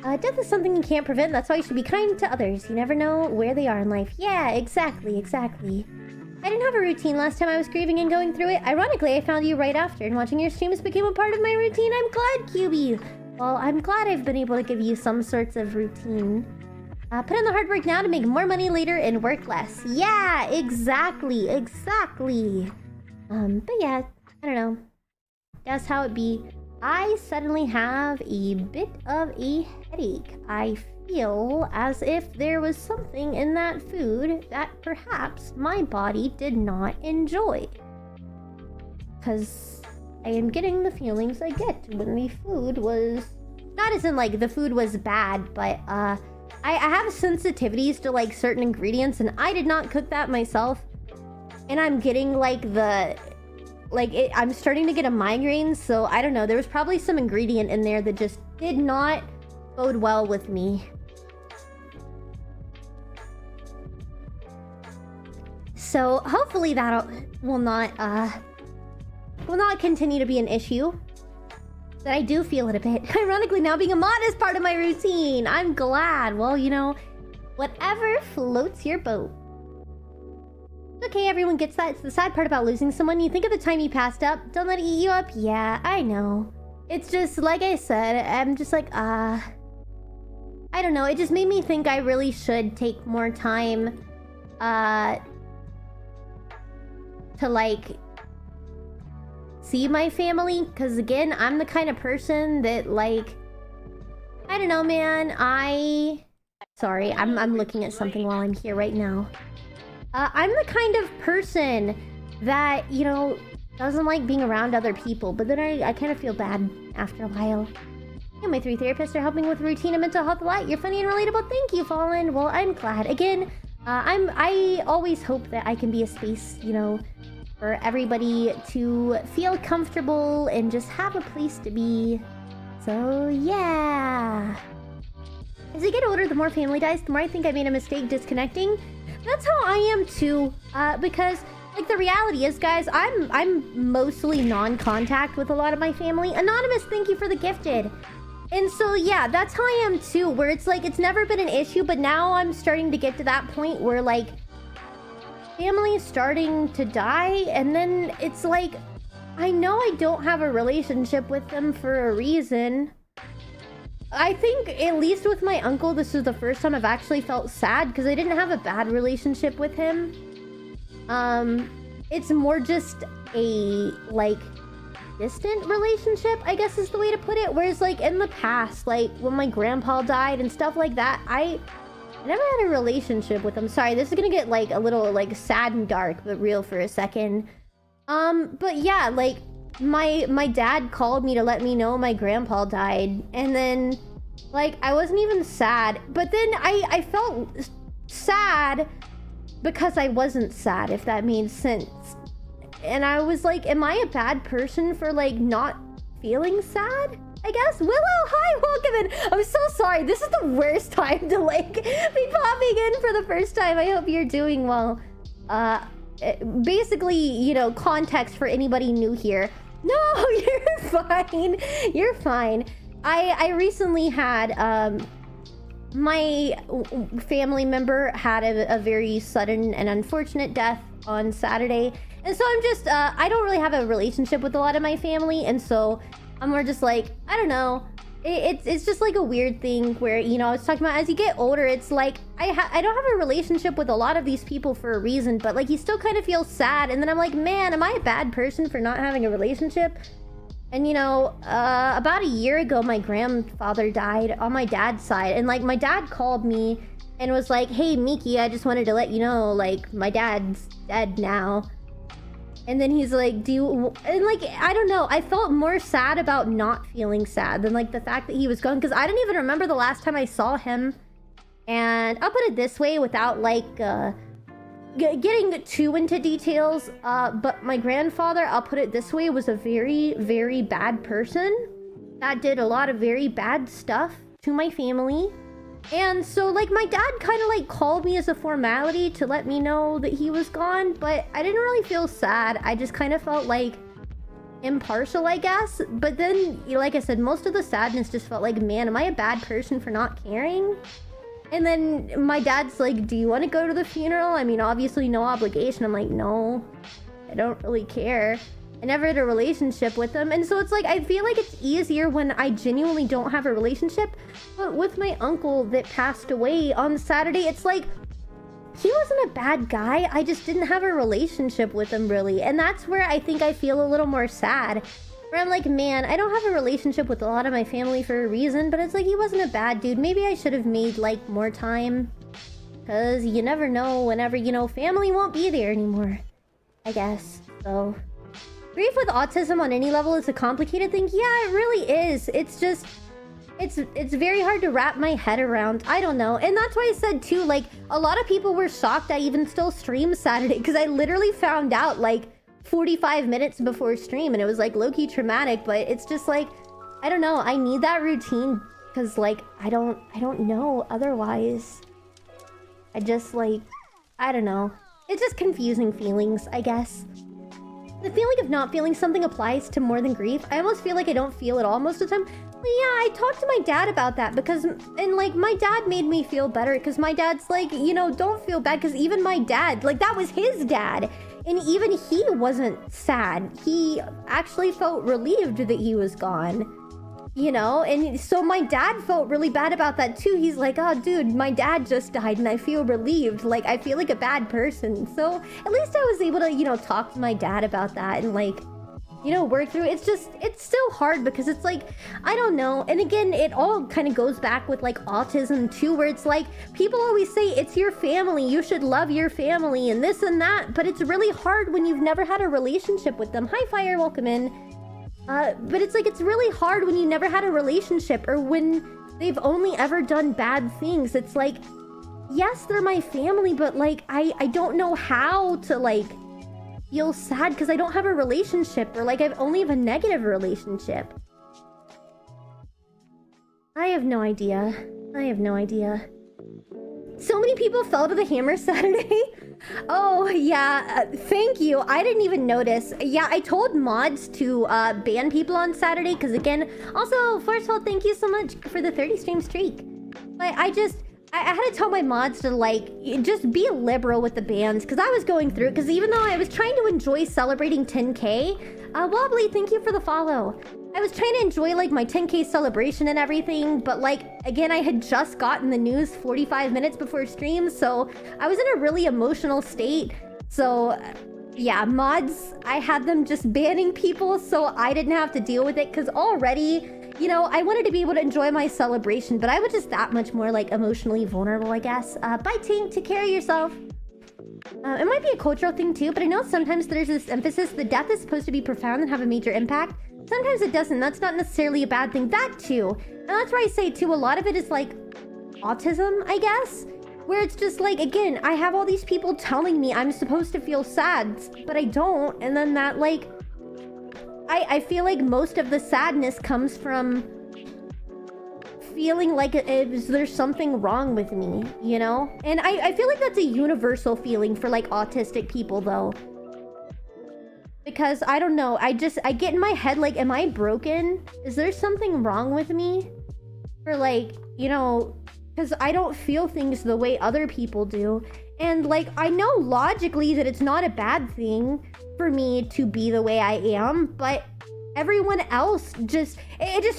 Death is something you can't prevent. That's why you should be kind to others. You never know where they are in life. Yeah, exactly. I didn't have a routine last time I was grieving and going through it. Ironically, I found you right after, and watching your streams became a part of my routine. I'm glad, QB. Well, I'm glad I've been able to give you some sorts of routine. Put in the hard work now to make more money later and work less. Yeah, exactly. But yeah, I don't know. That's how it be. I suddenly have a bit of a headache. I feel as if there was something in that food that perhaps my body did not enjoy. Because I am getting the feelings I get when the food was... Not as in like the food was bad, but I have sensitivities to like certain ingredients, and I did not cook that myself. And I'm getting like I'm starting to get a migraine, so I don't know. There was probably some ingredient in there that just did not bode well with me. So hopefully that will not continue to be an issue. But I do feel it a bit. Ironically, now being a mod is part of my routine. I'm glad. Well, you know, whatever floats your boat. Okay, everyone gets that. It's the sad part about losing someone. You think of the time you passed up. Don't let it eat you up. Yeah, I know. It's just, like I said, I'm just like, I don't know. It just made me think I really should take more time, to, like, see my family. Because, again, I'm the kind of person that, like, I don't know, man. Sorry, I'm looking at something while I'm here right now. I'm the kind of person that, you know, doesn't like being around other people, but then I kind of feel bad after a while. And my 3 therapists are helping with routine and mental health a lot. You're funny and relatable. Thank you, Fallen. Well, I'm glad. Again, I always hope that I can be a space, you know, for everybody to feel comfortable and just have a place to be. So, yeah. As I get older, the more family dies, the more I think I made a mistake disconnecting. That's how I am too, because like the reality is, guys, I'm mostly non-contact with a lot of my family. Anonymous, thank you for the gifted. And so yeah, that's how I am too, where it's like it's never been an issue, but now I'm starting to get to that point where like family is starting to die, and then it's like I know I don't have a relationship with them for a reason. I think, at least with my uncle, this is the first time I've actually felt sad because I didn't have a bad relationship with him. It's more just a, like, distant relationship, I guess is the way to put it. Whereas, like, in the past, like, when my grandpa died and stuff like that, I never had a relationship with him. Sorry, this is gonna get, like, a little, like, sad and dark, but real for a second. But yeah, like, my dad called me to let me know my grandpa died, and then like I wasn't even sad, but then I felt sad because I wasn't sad, if that made sense. And I was like, am I a bad person for like not feeling sad, I guess? Willow, hi, welcome in. I'm so sorry, this is the worst time to like be popping in for the first time. I hope you're doing well. Basically, you know, context for anybody new here. No, you're fine. You're fine. I recently had, my family member had a very sudden and unfortunate death on Saturday. And so I'm just, I don't really have a relationship with a lot of my family. And so I'm more just like, I don't know. It's just like a weird thing where, you know, I was talking about as you get older, it's like I don't have a relationship with a lot of these people for a reason, but like you still kind of feel sad. And then I'm like, man, am I a bad person for not having a relationship? And you know, about a year ago, my grandfather died on my dad's side, and like my dad called me and was like, hey Miki, I just wanted to let you know, like, my dad's dead now. And then he's like, do you... And like, I don't know. I felt more sad about not feeling sad than like the fact that he was gone. Because I didn't even remember the last time I saw him. And I'll put it this way without like getting too into details. But my grandfather, I'll put it this way, was a very, very bad person. That did a lot of very bad stuff to my family. And so, like, my dad kind of, like, called me as a formality to let me know that he was gone, but I didn't really feel sad. I just kind of felt, like, impartial, I guess. But then, like I said, most of the sadness just felt like, man, am I a bad person for not caring? And then my dad's like, do you want to go to the funeral? I mean, obviously no obligation. I'm like, no, I don't really care. I never had a relationship with them. And so it's like, I feel like it's easier when I genuinely don't have a relationship. But with my uncle that passed away on Saturday, it's like, he wasn't a bad guy. I just didn't have a relationship with him, really. And that's where I think I feel a little more sad. Where I'm like, man, I don't have a relationship with a lot of my family for a reason. But it's like, he wasn't a bad dude. Maybe I should have made, like, more time. Because you never know whenever, you know, family won't be there anymore, I guess. So... grief with autism on any level is a complicated thing. Yeah, it really is. It's just, it's very hard to wrap my head around. I don't know. And that's why I said too, like, a lot of people were shocked I even still streamed Saturday, because I literally found out like 45 minutes before stream, and it was like low-key traumatic. But it's just like, I don't know. I need that routine because like I don't know otherwise. I just like, I don't know. It's just confusing feelings, I guess. The feeling of not feeling something applies to more than grief. I almost feel like I don't feel it all most of the time. But yeah, I talked to my dad about that because, and like, my dad made me feel better because my dad's like, you know, don't feel bad, because even my dad, like, that was his dad. And even he wasn't sad. He actually felt relieved that he was gone. You know, and so my dad felt really bad about that too. He's like, oh dude, my dad just died and I feel relieved. Like, I feel like a bad person. So at least I was able to, you know, talk to my dad about that and like, you know, work through it. It's just, it's still hard because it's like, I don't know. And again, it all kind of goes back with like autism too, where it's like, people always say it's your family, you should love your family and this and that. But it's really hard when you've never had a relationship with them. Hi Fire, welcome in. But it's like, it's really hard when you never had a relationship or when they've only ever done bad things. It's like, yes, they're my family, but like, I don't know how to like feel sad because I don't have a relationship, or like I've only have a negative relationship. I have no idea. I have no idea. So many people fell to the hammer Saturday. Oh, yeah. Thank you. I didn't even notice. Yeah, I told mods to ban people on Saturday because, again, also, first of all, thank you so much for the 30 stream streak. But I had to tell my mods to, like, just be liberal with the bans because I was going through it. Because even though I was trying to enjoy celebrating 10K, Wobbly, thank you for the follow. I was trying to enjoy, like, my 10K celebration and everything, but, like, again, I had just gotten the news 45 minutes before stream, so I was in a really emotional state. So, yeah, mods, I had them just banning people so I didn't have to deal with it, because already, you know, I wanted to be able to enjoy my celebration, but I was just that much more, like, emotionally vulnerable, I guess. Bye, Tink. Take care of yourself. It might be a cultural thing, too, but I know sometimes there's this emphasis the death is supposed to be profound and have a major impact. Sometimes it doesn't. That's not necessarily a bad thing. That too. And that's why I say too, a lot of it is like autism, I guess. Where it's just like, again, I have all these people telling me I'm supposed to feel sad, but I don't. And then that like, I feel like most of the sadness comes from feeling like there's something wrong with me, you know? And I feel like that's a universal feeling for like autistic people though. Because, I don't know, I get in my head, like, am I broken? Is there something wrong with me? Or, like, you know, because I don't feel things the way other people do. And, like, I know logically that it's not a bad thing for me to be the way I am, but everyone else it just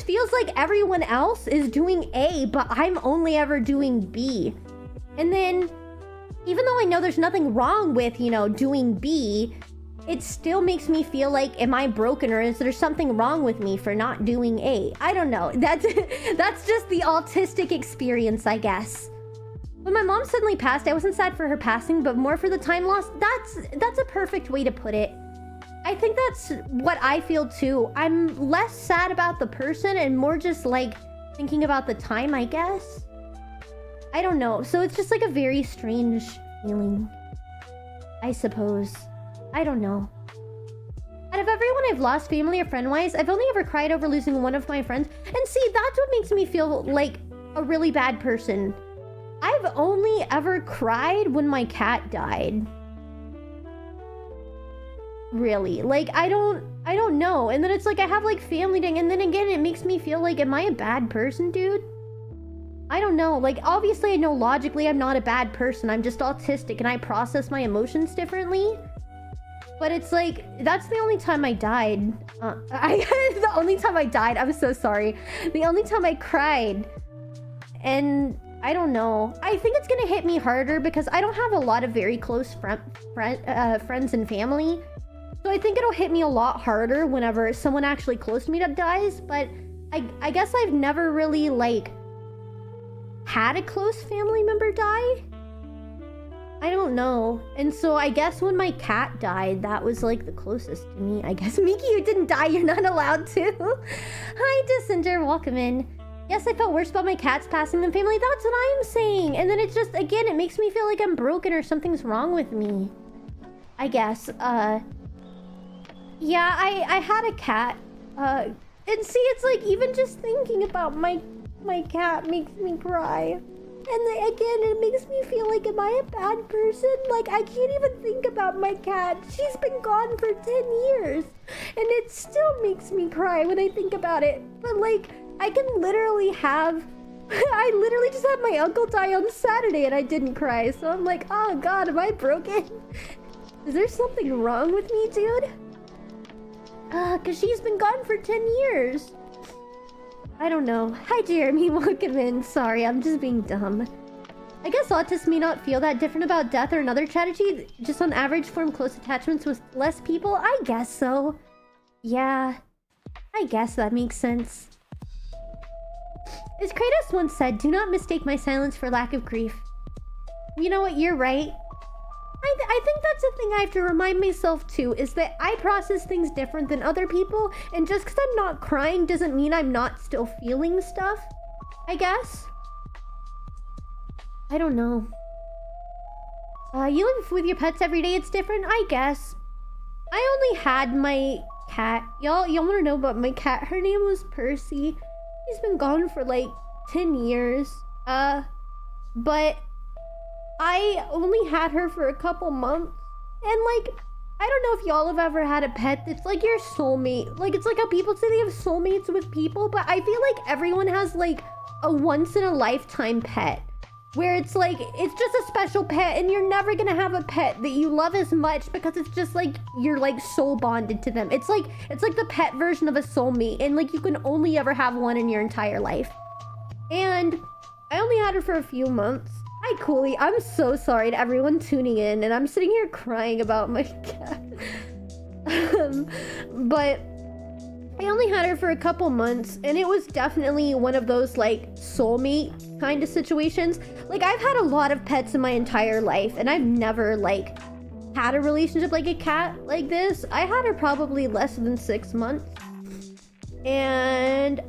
feels like everyone else is doing A, but I'm only ever doing B. And then, even though I know there's nothing wrong with, you know, doing B, it still makes me feel like, am I broken or is there something wrong with me for not doing A? I don't know. That's just the autistic experience, I guess. When my mom suddenly passed, I wasn't sad for her passing, but more for the time lost. That's a perfect way to put it. I think that's what I feel too. I'm less sad about the person and more just like thinking about the time, I guess. I don't know. So it's just like a very strange feeling, I suppose. I don't know. Out of everyone I've lost, family or friend-wise, I've only ever cried over losing one of my friends. And see, that's what makes me feel like a really bad person. I've only ever cried when my cat died. Really. Like, I don't know. And then it's like I have like family thing, and then again it makes me feel like, am I a bad person, dude? I don't know. Like, obviously I know logically I'm not a bad person. I'm just autistic and I process my emotions differently. But it's like, that's the only time I died. The only time I died, I'm so sorry. The only time I cried. And I don't know. I think it's gonna hit me harder because I don't have a lot of very close friends and family. So I think it'll hit me a lot harder whenever someone actually close to me dies. But I guess I've never really, like, had a close family member die. I don't know. And so I guess when my cat died, that was like the closest to me. I guess Miki, you didn't die. You're not allowed to. Hi, Dissenter. Welcome in. Yes, I felt worse about my cats passing than family. That's what I'm saying. And then it's just, again, it makes me feel like I'm broken or something's wrong with me. I guess. Yeah, I had a cat. And see, it's like even just thinking about my cat makes me cry. And then, again, it makes me feel like, am I a bad person? Like, I can't even think about my cat. She's been gone for 10 years. And it still makes me cry when I think about it. But, like, I can literally have... I literally just had my uncle die on Saturday and I didn't cry. So I'm like, oh god, am I broken? Is there something wrong with me, dude? Cause she's been gone for 10 years. I don't know. Hi, Jeremy. Welcome in. Sorry, I'm just being dumb. I guess autists may not feel that different about death or another tragedy. Just on average form close attachments with less people. I guess so. Yeah. I guess that makes sense. As Kratos once said, do not mistake my silence for lack of grief. You know what? You're right. I think that's the thing I have to remind myself too, is that I process things different than other people, and just because I'm not crying doesn't mean I'm not still feeling stuff, I guess. I don't know. You live with your pets every day, it's different? I guess. I only had my cat. Y'all want to know about my cat? Her name was Percy. He's been gone for like 10 years. But I only had her for a couple months. And like, I don't know if y'all have ever had a pet that's like your soulmate. Like, it's like how people say they have soulmates with people, but I feel like everyone has like a once in a lifetime pet. Where it's like, it's just a special pet and you're never gonna have a pet that you love as much because it's just like, you're like soul bonded to them. It's like the pet version of a soulmate, and like you can only ever have one in your entire life. And I only had her for a few months. Hi Cooley, I'm so sorry to everyone tuning in, and I'm sitting here crying about my cat. But I only had her for a couple months, and it was definitely one of those like soulmate kind of situations. Like, I've had a lot of pets in my entire life, and I've never like had a relationship like a cat like this. I had her probably less than 6 months, and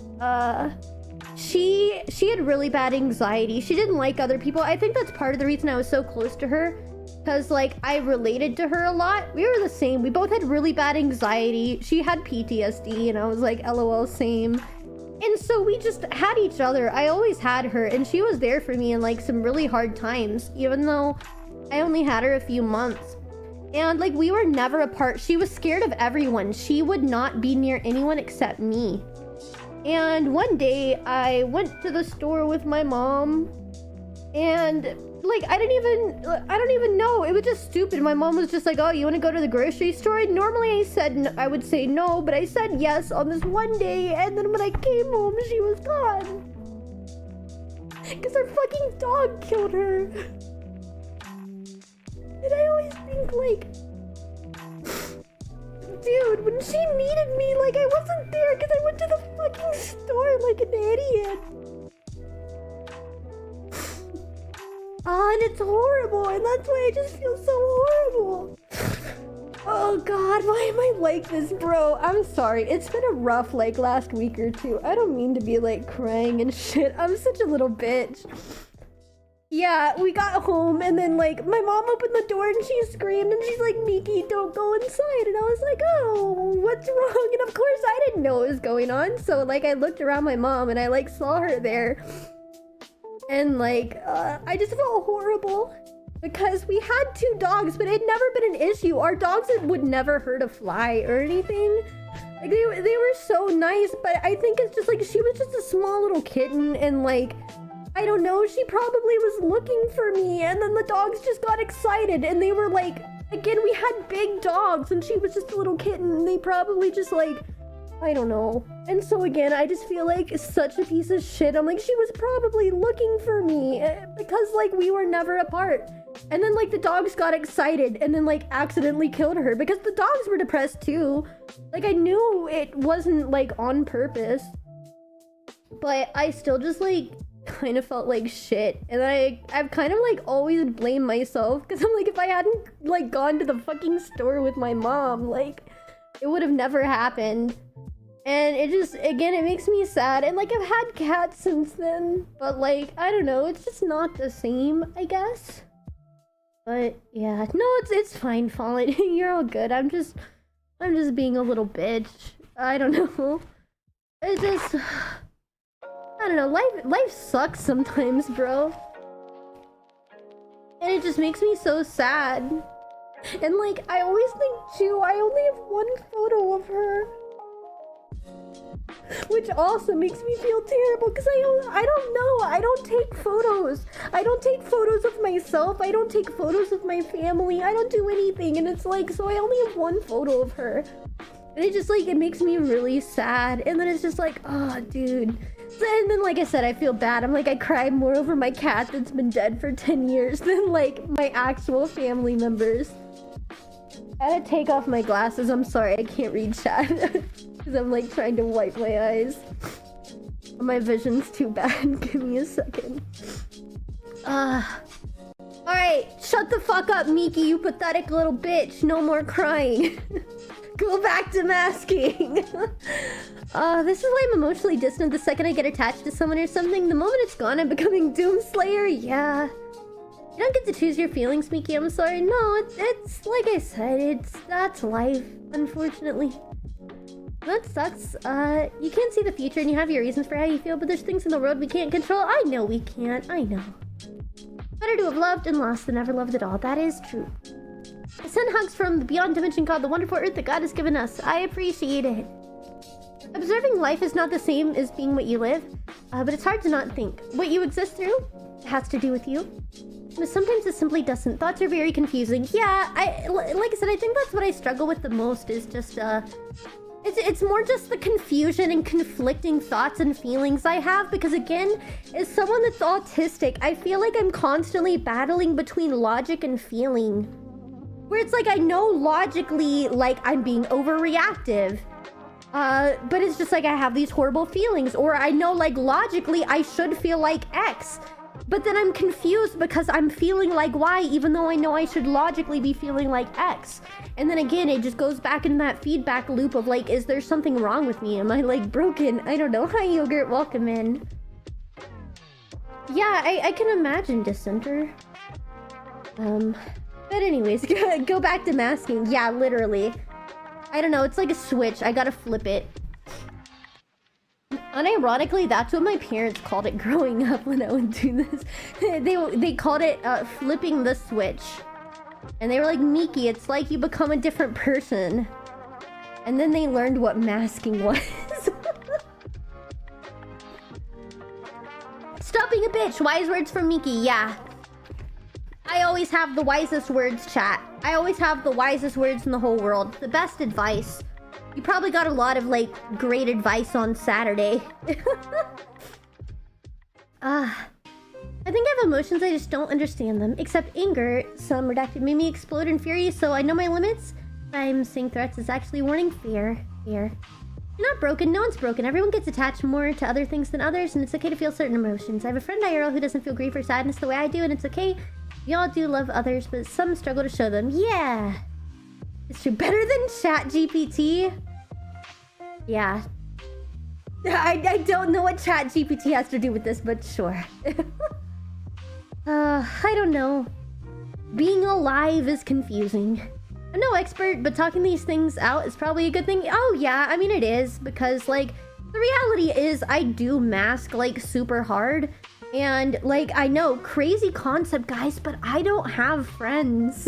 she had really bad anxiety. She didn't like other people. I think that's part of the reason I was so close to her, because like I related to her a lot. We were the same. We both had really bad anxiety. She had PTSD, and I was like, LOL, same. And so we just had each other. I always had her, and she was there for me in like some really hard times, even though I only had her a few months. And like, we were never apart. She was scared of everyone. She would not be near anyone except me. And one day I went to the store with my mom, and like, I don't even know. It was just stupid. My mom was just like, oh, you want to go to the grocery store? And normally I would say no, but I said yes on this one day. And then when I came home, she was gone. Because her fucking dog killed her. And I always think like, dude, when she needed me, like I wasn't there because I went to the fucking store like an idiot. And it's horrible, and that's why I just feel so horrible. Oh god, why am I like this, bro? I'm sorry. It's been a rough like last week or two. I don't mean to be like crying and shit. I'm such a little bitch. Yeah, we got home, and then like my mom opened the door and she screamed, and she's like, Miki, don't go inside. And I was like, oh, what's wrong? And of course I didn't know what was going on, so like I looked around my mom and I like saw her there. And like, I just felt horrible because we had 2 dogs, but it had never been an issue. Our dogs would never hurt a fly or anything. Like, they were so nice, but I think it's just like, she was just a small little kitten, and like, I don't know, she probably was looking for me, and then the dogs just got excited, and they were like, again, we had big dogs, and she was just a little kitten, and they probably just like, I don't know. And so again, I just feel like such a piece of shit. I'm like, she was probably looking for me because like we were never apart. And then like the dogs got excited and then like accidentally killed her because the dogs were depressed too. Like, I knew it wasn't like on purpose, but I still just like kind of felt like shit. And I've kind of like always blamed myself because I'm like, if I hadn't like gone to the fucking store with my mom, like it would have never happened. And it just, again, it makes me sad. And like, I've had cats since then, but like, I don't know, it's just not the same, I guess. But yeah, no, it's fine, Fallen. You're all good. I'm just being a little bitch. I don't know. It just, I don't know, life sucks sometimes, bro. And it just makes me so sad. And like, I always think too, I only have 1 photo of her. Which also makes me feel terrible because I don't know. I don't take photos. I don't take photos of myself. I don't take photos of my family. I don't do anything. And it's like, so I only have 1 photo of her. And it just like, it makes me really sad. And then it's just like, oh, dude. And then like I said, I feel bad. I'm like, I cry more over my cat that's been dead for 10 years than like my actual family members. I had to take off my glasses. I'm sorry, I can't read chat. Because I'm like trying to wipe my eyes. My vision's too bad. Give me a second. Alright, Alright, shut the fuck up, Miki, you pathetic little bitch. No more crying. Go back to masking. This is why I'm emotionally distant the second I get attached to someone or something. The moment it's gone, I'm becoming Doomslayer. Yeah. You don't get to choose your feelings, Miki. I'm sorry. No, it's like I said, that's life, unfortunately. That sucks. You can't see the future and you have your reasons for how you feel, but there's things in the world we can't control. I know we can't. I know. Better to have loved and lost than never loved at all. That is true. I send hugs from the beyond dimension called the wonderful earth that God has given us. I appreciate it. Observing life is not the same as being what you live, but it's hard to not think. What you exist through has to do with you. But sometimes it simply doesn't. Thoughts are very confusing. Yeah, like I said, I think that's what I struggle with the most is just, it's more just the confusion and conflicting thoughts and feelings I have because again, as someone that's autistic, I feel like I'm constantly battling between logic and feeling. Where it's like I know logically like I'm being overreactive. But it's just like I have these horrible feelings. Or I know like logically I should feel like X. But then I'm confused because I'm feeling like Y even though I know I should logically be feeling like X. And then again, it just goes back in that feedback loop of like, is there something wrong with me? Am I like broken? I don't know. Hi Yogurt, welcome in. Yeah, I can imagine dissenter. But anyways, go back to masking. Yeah, literally. I don't know, it's like a switch. I gotta flip it. Unironically, that's what my parents called it growing up when I would do this. They called it flipping the switch. And they were like, Miki, it's like you become a different person. And then they learned what masking was. Stop being a bitch! Wise words from Miki, yeah. I always have the wisest words, chat. I always have the wisest words in the whole world. The best advice. You probably got a lot of, like, great advice on Saturday. I think I have emotions, I just don't understand them. Except anger, some redacted, made me explode in fury, so I know my limits. I'm seeing threats is actually warning fear. Fear. You're not broken, no one's broken. Everyone gets attached more to other things than others, and it's okay to feel certain emotions. I have a friend IRL who doesn't feel grief or sadness the way I do, and it's okay. We all do love others, but some struggle to show them. Yeah. It's true. Better than ChatGPT? Yeah. I don't know what ChatGPT has to do with this, but sure. I don't know. Being alive is confusing. I'm no expert, but talking these things out is probably a good thing. Oh yeah, I mean it is, because like, the reality is I do mask like super hard. And like, I know, crazy concept guys, but I don't have friends.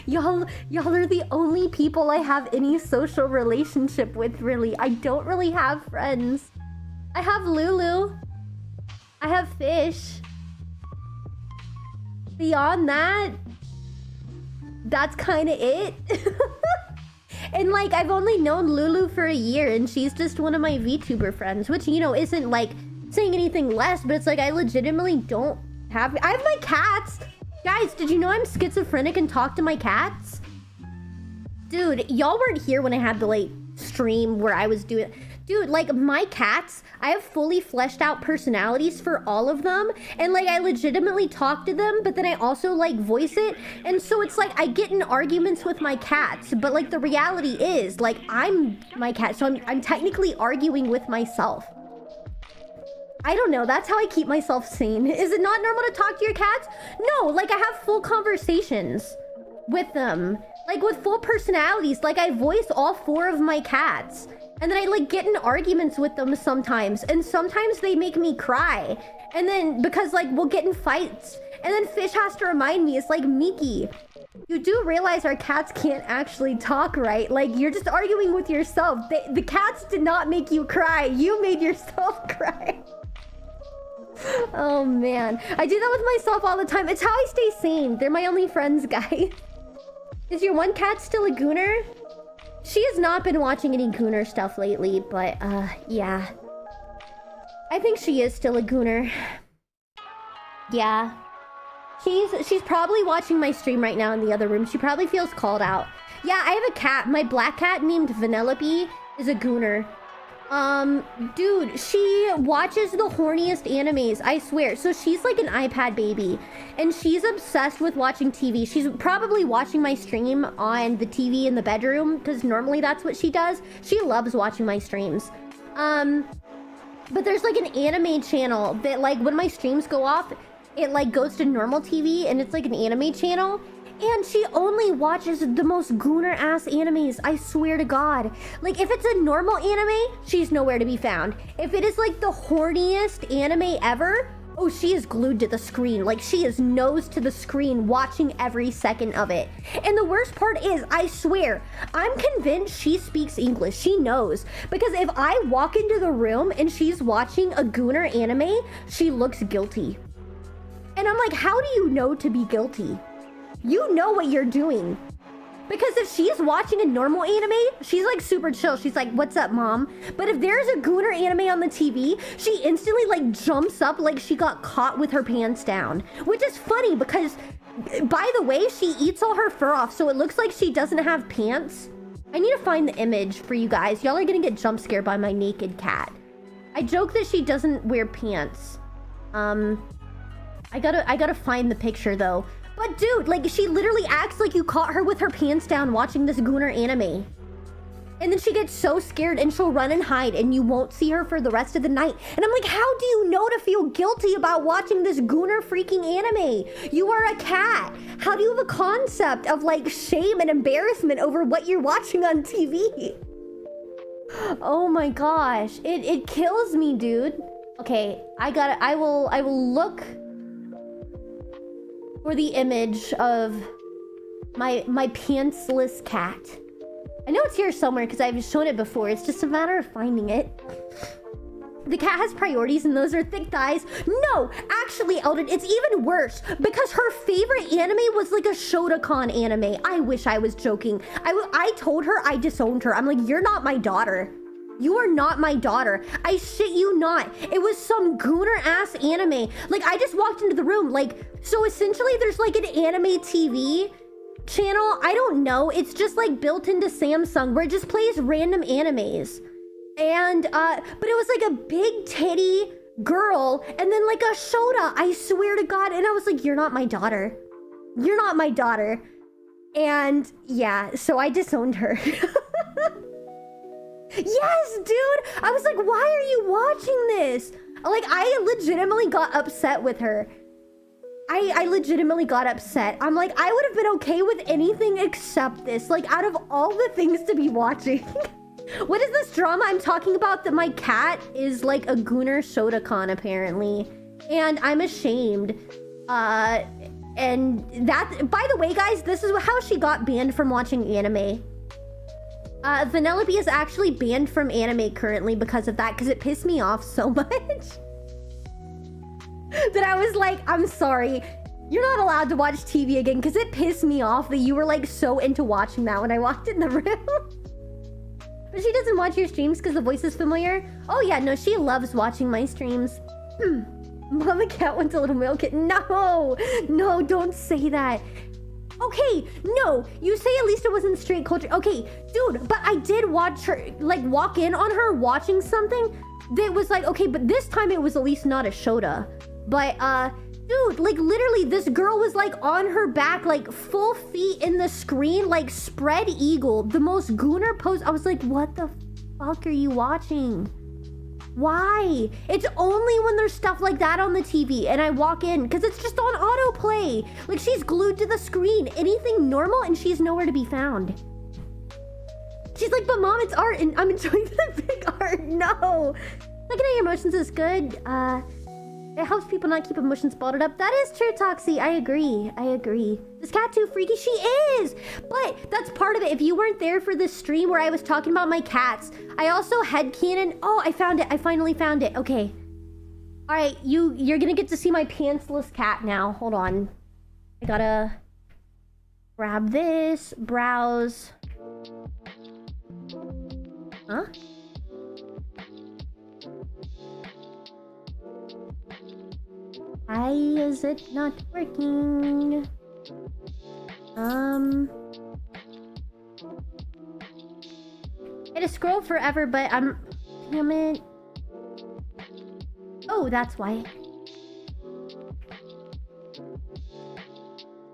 Y'all are the only people I have any social relationship with, really. I don't really have friends. I have Lulu. I have Fish. Beyond that, that's kind of it. And like, I've only known Lulu for a year and she's just one of my VTuber friends, which, you know, isn't like saying anything less, but it's like I legitimately don't have... I have my cats! Guys, did you know I'm schizophrenic and talk to my cats? Dude, y'all weren't here when I had the, like, stream where I was doing... Dude, like, my cats, I have fully fleshed out personalities for all of them. And, like, I legitimately talk to them, but then I also, like, voice it. And so it's like, I get in arguments with my cats. But, like, the reality is, like, I'm my cat. So I'm technically arguing with myself. I don't know. That's how I keep myself sane. Is it not normal to talk to your cats? No, like, I have full conversations with them. Like, with full personalities. Like, I voice all 4 of my cats. And then I, like, get in arguments with them sometimes. And sometimes they make me cry. And then, because, like, we'll get in fights. And then Fish has to remind me, it's like, Miki, you do realize our cats can't actually talk, right? Like, you're just arguing with yourself. The cats did not make you cry. You made yourself cry. Oh, man. I do that with myself all the time. It's how I stay sane. They're my only friends, guys. Is your one cat still a gooner? She has not been watching any gooner stuff lately, but, yeah. I think she is still a gooner. Yeah. She's probably watching my stream right now in the other room. She probably feels called out. Yeah, I have a cat. My black cat named Vanellope is a gooner. Dude, she watches the horniest animes, I swear. So she's like an iPad baby, and she's obsessed with watching TV. She's probably watching my stream on the TV in the bedroom, because normally that's what she does. She loves watching my streams. But there's like an anime channel that, like, when my streams go off, it like goes to normal TV, and it's like an anime channel. And she only watches the most gooner ass animes, I swear to God. Like, if it's a normal anime, she's nowhere to be found. If it is like the horniest anime ever, oh, she is glued to the screen. Like, she is nose to the screen watching every second of it. And the worst part is, I swear, I'm convinced she speaks English. She knows. Because if I walk into the room and she's watching a gooner anime, she looks guilty. And I'm like, how do you know to be guilty? You know what you're doing. Because if she's watching a normal anime, she's like super chill. She's like, what's up, mom? But if there's a gooner anime on the TV, she instantly like jumps up like she got caught with her pants down. Which is funny because, by the way, she eats all her fur off, so it looks like she doesn't have pants. I need to find the image for you guys. Y'all are gonna get jump scared by my naked cat. I joke that she doesn't wear pants. I gotta find the picture though. But dude, like, she literally acts like you caught her with her pants down watching this gooner anime. And then she gets so scared and she'll run and hide and you won't see her for the rest of the night. And I'm like, how do you know to feel guilty about watching this gooner freaking anime? You are a cat. How do you have a concept of like shame and embarrassment over what you're watching on TV? Oh my gosh, it kills me, dude. Okay, I will look for the image of my pantsless cat. I know it's here somewhere because I've shown it before. It's just a matter of finding it. The cat has priorities and those are thick thighs. No, actually, Eldon, it's even worse because her favorite anime was like a Shotokan anime. I wish I was joking. I told her I disowned her. I'm like, you're not my daughter. You are not my daughter. I shit you not. It was some gooner ass anime. Like, I just walked into the room. Like, so essentially there's like an anime TV channel. I don't know. It's just like built into Samsung where it just plays random animes. And, but it was like a big titty girl and then like a Shota. I swear to God. And I was like, you're not my daughter. You're not my daughter. And yeah, so I disowned her. Yes, dude! I was like, why are you watching this? Like, I legitimately got upset with her. I legitimately got upset. I'm like, I would have been okay with anything except this. Like, out of all the things to be watching. What is this drama I'm talking about? That my cat is like a gooner Shotokan, apparently. And I'm ashamed. And that, by the way, guys, this is how she got banned from watching anime. Vanellope is actually banned from anime currently because of that, because it pissed me off so much that I was like, I'm sorry, you're not allowed to watch TV again, because it pissed me off that you were like so into watching that when I walked in the room. But she doesn't watch your streams because the voice is familiar. Oh yeah, no, she loves watching my streams. Mama cat wants a little male kitten. No, no, don't say that. Okay, no, you say at least it wasn't straight culture. Okay, dude, but I did watch her, like, walk in on her watching something that was like, okay, but this time it was at least not a Shota. But, dude, like, literally, this girl was, like, on her back, like, full feet in the screen, like, spread eagle, the most gooner pose. I was like, what the fuck are you watching? Why? It's only when there's stuff like that on the TV and I walk in because it's just on autoplay. Like, she's glued to the screen. Anything normal and she's nowhere to be found. She's like, but mom, it's art and I'm enjoying the big art. No. Looking at your emotions is good. It helps people not keep emotions bottled up. That is true, Toxie. I agree. I agree. This cat too freaky? She is! But that's part of it. If you weren't there for the stream where I was talking about my cats, I also headcanon. Oh, I found it. I finally found it. Okay. All right, you're gonna get to see my pantsless cat now. Hold on. I gotta grab this. Browse. Huh? Why is it not working? It is scroll forever, but Damn it. Oh, that's why.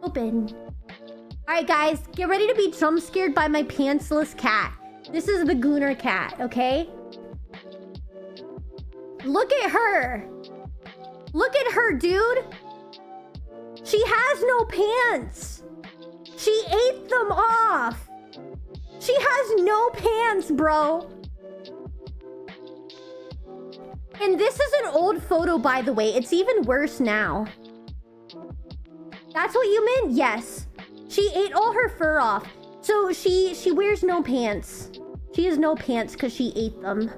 Open. Alright guys, get ready to be jump scared by my pantsless cat. This is the Gooner cat, okay? Look at her. Look at her, dude. She has no pants. She ate them off. She has no pants, bro. And this is an old photo, by the way. It's even worse now. That's what you meant? Yes. She ate all her fur off. So she wears no pants. She has no pants because she ate them.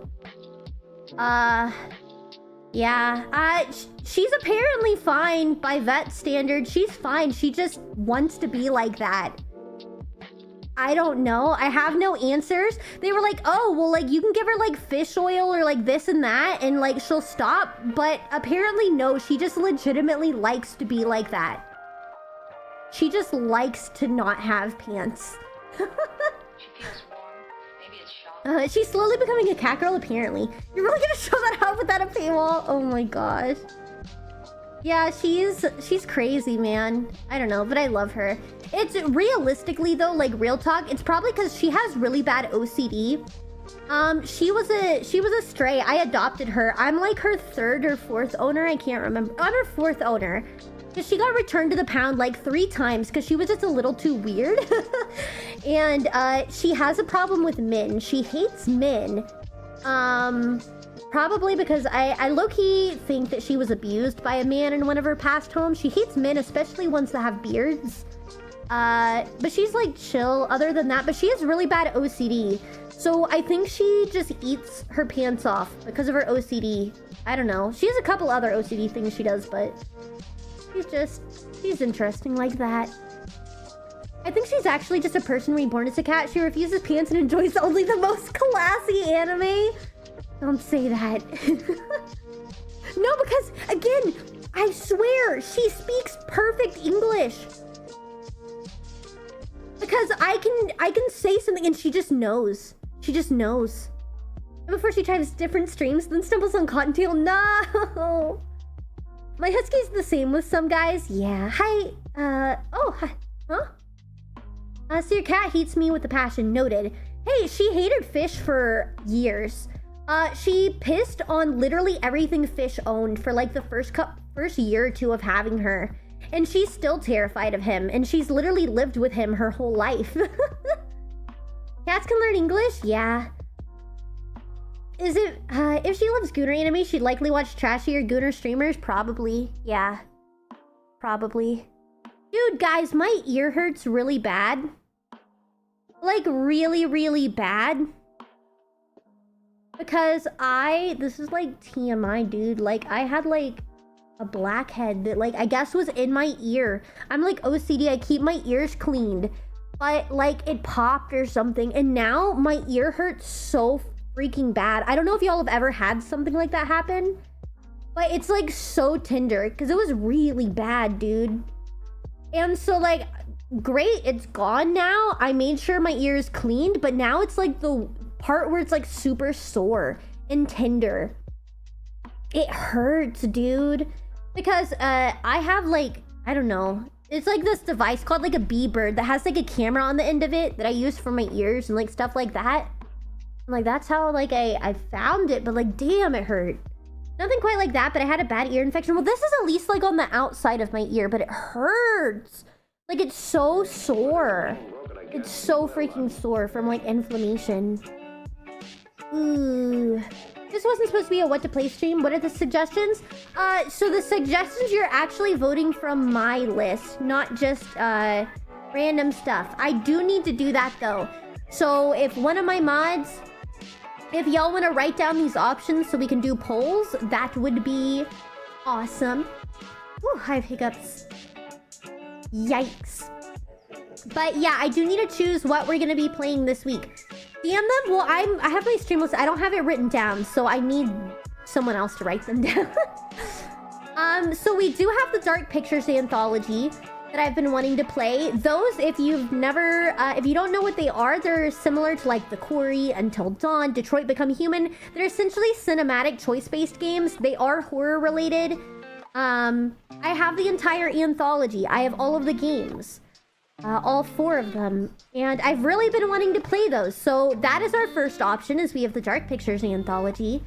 Yeah. She's apparently fine by vet standards. She's fine. She just wants to be like that. I don't know. I have no answers. They were like, oh, well, like, you can give her, like, fish oil or, like, this and that, and, like, she'll stop. But apparently, no. She just legitimately likes to be like that. She just likes to not have pants. She's slowly becoming a cat girl, apparently. You're really gonna show that out without a paywall? Oh my gosh. Yeah, she's crazy, man. I don't know, but I love her. It's realistically though, like real talk, it's probably because she has really bad OCD. She was a stray. I adopted her. I'm like her third or fourth owner. I can't remember. I'm her fourth owner. Because she got returned to the pound like 3 times because she was just a little too weird. And she has a problem with men. She hates men. Probably because I low-key think that she was abused by a man in one of her past homes. She hates men, especially ones that have beards. But she's like chill other than that. But she has really bad OCD. So I think she just eats her pants off because of her OCD. I don't know. She has a couple other OCD things she does, but... she's interesting like that. I think she's actually just a person reborn as a cat. She refuses pants and enjoys only the most classy anime. Don't say that. No, because, again, I swear, she speaks perfect English. Because I can say something and she just knows. She just knows. And before she tries different streams, then stumbles on Cottontail. No! My husky's the same with some guys. Yeah. Hi. Oh, hi. Huh? So your cat hates me with a passion. Noted. Hey, she hated fish for years. She pissed on literally everything fish owned for like the first year or 2 of having her. And she's still terrified of him. And she's literally lived with him her whole life. Cats can learn English? Yeah. Is it, if she loves Gooner anime, she'd likely watch trashier Gooner streamers? Probably. Yeah. Probably. Dude, guys, my ear hurts really bad. Like, really, really bad. Because this is like TMI, dude. Like, I had like a blackhead that like, I guess was in my ear. I'm like OCD, I keep my ears cleaned. But like, it popped or something. And now my ear hurts so freaking bad. I don't know if y'all have ever had something like that happen, but it's like so tender because it was really bad, dude. And so like, great, it's gone now. I made sure my ear is cleaned, but now it's like the part where it's like super sore and tender. It hurts, dude, because I have like, I don't know, it's like this device called like a bee bird that has like a camera on the end of it that I use for my ears and like stuff like that. Like, that's how, like, I found it. But, like, damn, it hurt. Nothing quite like that, but I had a bad ear infection. Well, this is at least, like, on the outside of my ear, but it hurts. Like, it's so sore. It's so freaking sore from, like, inflammation. Ooh. This wasn't supposed to be a what to play stream. What are the suggestions? So the suggestions, you're actually voting from my list, not just, random stuff. I do need to do that, though. So if one of my mods... If y'all want to write down these options so we can do polls, that would be awesome. Ooh, I have hiccups. Yikes. But yeah, I do need to choose what we're going to be playing this week. DM them? Well, I have my stream list. I don't have it written down, so I need someone else to write them down. So we do have the Dark Pictures anthology. that I've been wanting to play. Those, if you've never, if you don't know what they are, they're similar to like The Quarry, Until Dawn, Detroit Become Human. They're essentially cinematic choice-based games. They are horror related. I have the entire anthology. I have all of the games. All 4 of them. And I've really been wanting to play those. So that is our first option, is we have the Dark Pictures anthology.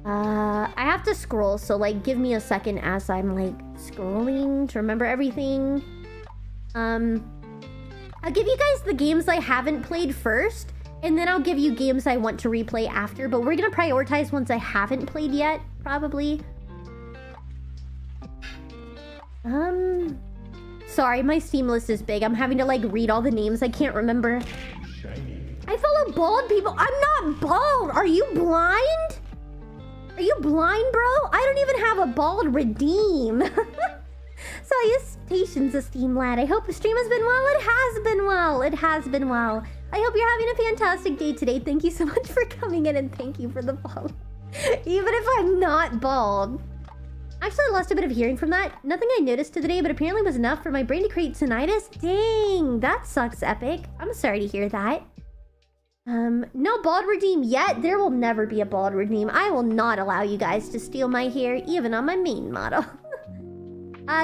I have to scroll, so like give me a second as I'm like scrolling to remember everything. I'll give you guys the games I haven't played first, and then I'll give you games I want to replay after, but we're gonna prioritize ones I haven't played yet, probably. Sorry, my Steam list is big. I'm having to like read all the names. I can't remember. I follow bald people. I'm not bald. Are you blind? Are you blind, bro? I don't even have a bald redeem. Salutations, esteemed lad. I hope the stream has been well. It has been well. It has been well. I hope you're having a fantastic day today. Thank you so much for coming in, and thank you for the follow. Even if I'm not bald. Actually, I lost a bit of hearing from that. Nothing I noticed today, but apparently was enough for my brain to create tinnitus. Dang, that sucks, Epic. I'm sorry to hear that. No bald redeem yet. There will never be a bald redeem. I will not allow you guys to steal my hair, even on my main model.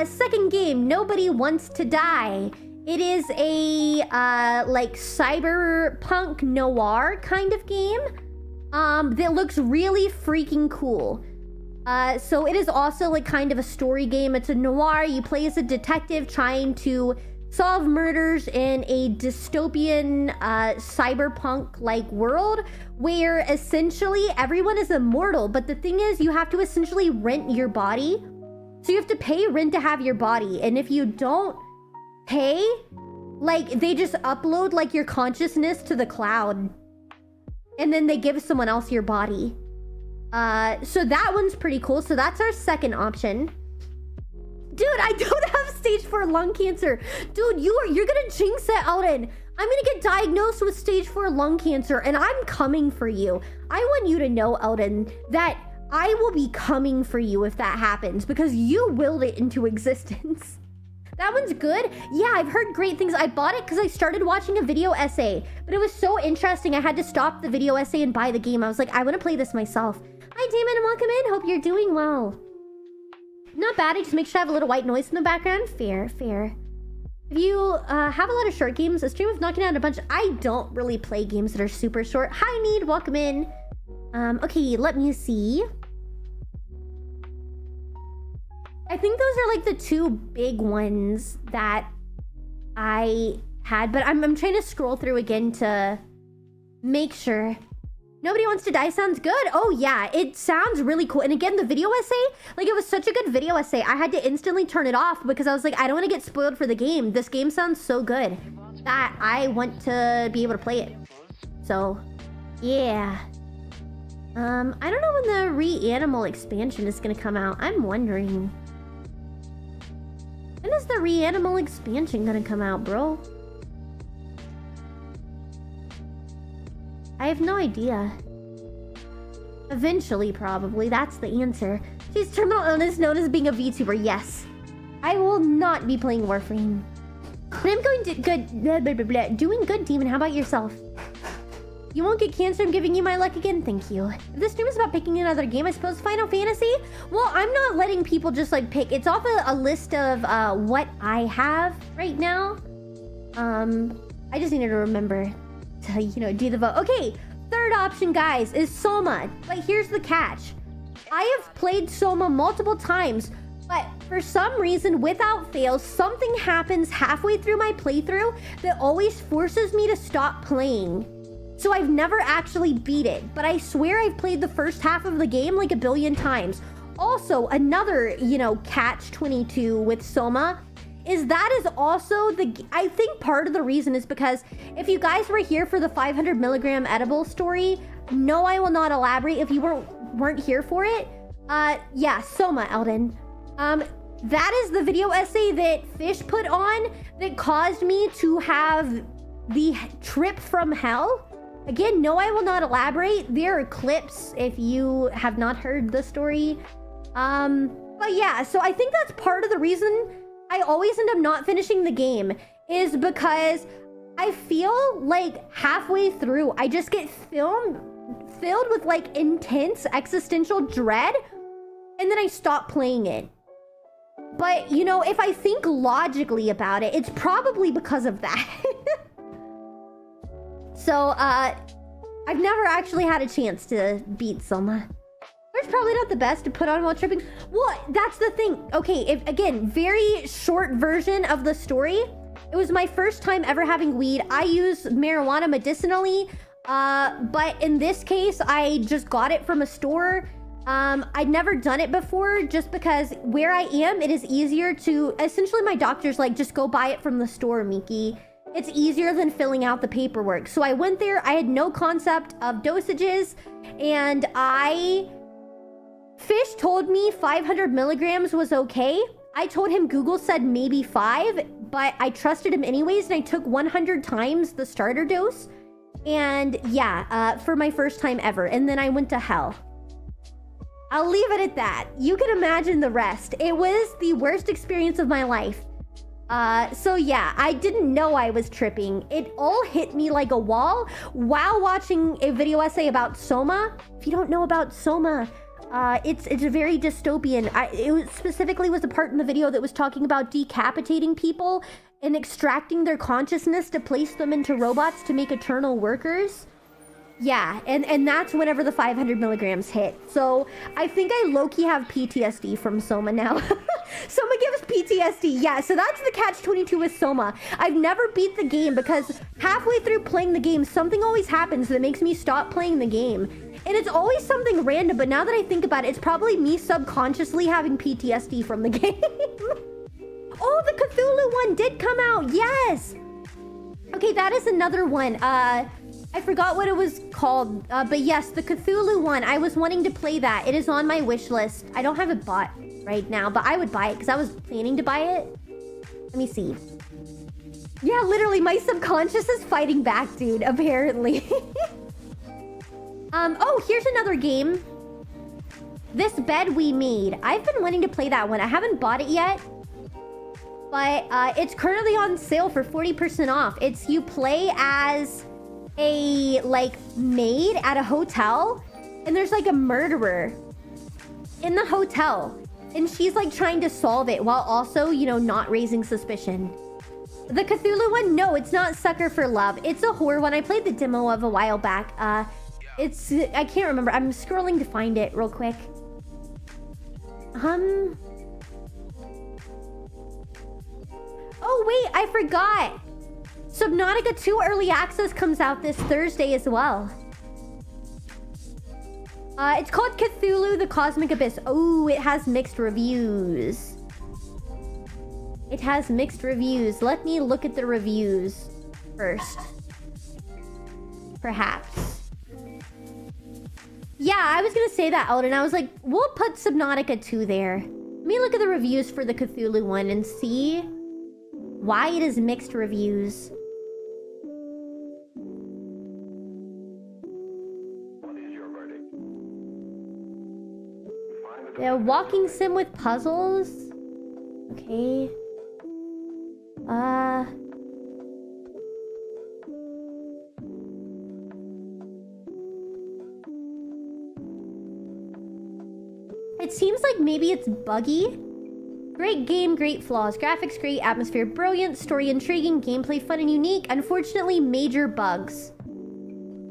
Second game, Nobody Wants to Die. It is a, like, cyberpunk noir kind of game, that looks really freaking cool. So it is also, like, kind of a story game. It's a noir. You play as a detective trying to solve murders in a dystopian, cyberpunk-like world where essentially everyone is immortal. But the thing is, you have to essentially rent your body. So you have to pay rent to have your body. And if you don't pay, like, they just upload, like, your consciousness to the cloud. And then they give someone else your body. So that one's pretty cool. So that's our second option. Dude, I don't have stage 4 lung cancer. Dude, you're gonna jinx it, Alden. I'm gonna get diagnosed with stage 4 lung cancer, and I'm coming for you. I want you to know, Alden, that I will be coming for you if that happens, because you willed it into existence. That one's good. Yeah, I've heard great things. I bought it because I started watching a video essay, but it was so interesting. I had to stop the video essay and buy the game. I was like, I want to play this myself. Hi, Damon, and welcome in. Hope you're doing well. Not bad. I just make sure I have a little white noise in the background. Fair, fair. If you have a lot of short games, a stream of knocking out a bunch. I don't really play games that are super short. Hi, Need. Welcome in. Okay, let me see. I think those are like the 2 big ones that I had, but I'm trying to scroll through again to make sure. Nobody Wants to Die sounds good. Oh yeah, it sounds really cool. And again, the video essay, like, it was such a good video essay. I had to instantly turn it off because I was like, I don't want to get spoiled for the game. This game sounds so good that I want to be able to play it. So, yeah. I don't know when the Reanimal expansion is gonna come out. I'm wondering. When is the Reanimal expansion gonna come out, bro? I have no idea. Eventually, probably. That's the answer. She's terminal illness known as being a VTuber. Yes. I will not be playing Warframe. But I'm going to good. Blah, blah, blah, blah. Doing good, Demon. How about yourself? You won't get cancer. I'm giving you my luck again. Thank you. If this stream is about picking another game, I suppose Final Fantasy? Well, I'm not letting people just like pick. It's off a list of what I have right now. I just needed to remember to, you know, do the vote. Okay, third option, guys, is Soma. But here's the catch. I have played Soma multiple times, but for some reason, without fail, something happens halfway through my playthrough that always forces me to stop playing. So I've never actually beat it, but I swear I've played the first half of the game like a billion times. Also, another, you know, catch-22 with Soma is that is also I think part of the reason is because if you guys were here for the 500 milligram edible story, no, I will not elaborate if you weren't here for it. Yeah, Soma, Eldon. That is the video essay that Fish put on that caused me to have the trip from hell. Again, no, I will not elaborate. There are clips if you have not heard the story. But yeah, so I think that's part of the reason I always end up not finishing the game is because I feel like halfway through, I just get filled with like intense existential dread, and then I stop playing it. But, you know, if I think logically about it, it's probably because of that. So, I've never actually had a chance to beat Soma. It's probably not the best to put on while tripping. Well, that's the thing. Okay, again, very short version of the story. It was my first time ever having weed. I use marijuana medicinally, but in this case, I just got it from a store. I'd never done it before just because where I am, it is easier to... Essentially, my doctor's like, just go buy it from the store, Miki. It's easier than filling out the paperwork. So I went there. I had no concept of dosages, and Fish told me 500 milligrams was okay. I told him Google said maybe 5, but I trusted him anyways, and I took 100 times the starter dose. And yeah, for my first time ever. And then I went to hell. I'll leave it at that. You can imagine the rest. It was the worst experience of my life. So yeah, I didn't know I was tripping. It all hit me like a wall while watching a video essay about Soma. If you don't know about Soma, it's a very dystopian. It specifically was a part in the video that was talking about decapitating people and extracting their consciousness to place them into robots to make eternal workers. Yeah, and that's whenever the 500 milligrams hit. So I think I low-key have PTSD from Soma now. Soma gives PTSD. Yeah, so that's the catch-22 with Soma. I've never beat the game because halfway through playing the game, something always happens that makes me stop playing the game. And it's always something random, but now that I think about it, it's probably me subconsciously having PTSD from the game. Oh, the Cthulhu one did come out. Yes. Okay, that is another one. I forgot what it was called, but yes, the Cthulhu one. I was wanting to play that. It is on my wish list. I don't have it bought right now, but I would buy it because I was planning to buy it. Let me see. Yeah, literally, my subconscious is fighting back, dude, apparently. Oh, here's another game. This Bed We Made. I've been wanting to play that one. I haven't bought it yet, but it's currently on sale for 40% off. It's you play as a like maid at a hotel, and there's like a murderer in the hotel, and she's like trying to solve it while also, you know, not raising suspicion. The Cthulhu one, no, it's not Sucker for Love. It's a horror one. I played the demo of a while back. It's I can't remember. I'm scrolling to find it real quick. Oh wait, I forgot. Subnautica 2 Early Access comes out this Thursday as well. It's called Cthulhu: The Cosmic Abyss. Oh, it has mixed reviews. It has mixed reviews. Let me look at the reviews first. Perhaps. Yeah, I was gonna say that, Eldon. I was like, we'll put Subnautica 2 there. Let me look at the reviews for the Cthulhu one and see why it is mixed reviews. Yeah, walking sim with puzzles. Okay. It seems like maybe it's buggy. Great game, great flaws. Graphics great, atmosphere brilliant, story intriguing, gameplay fun and unique. Unfortunately, major bugs.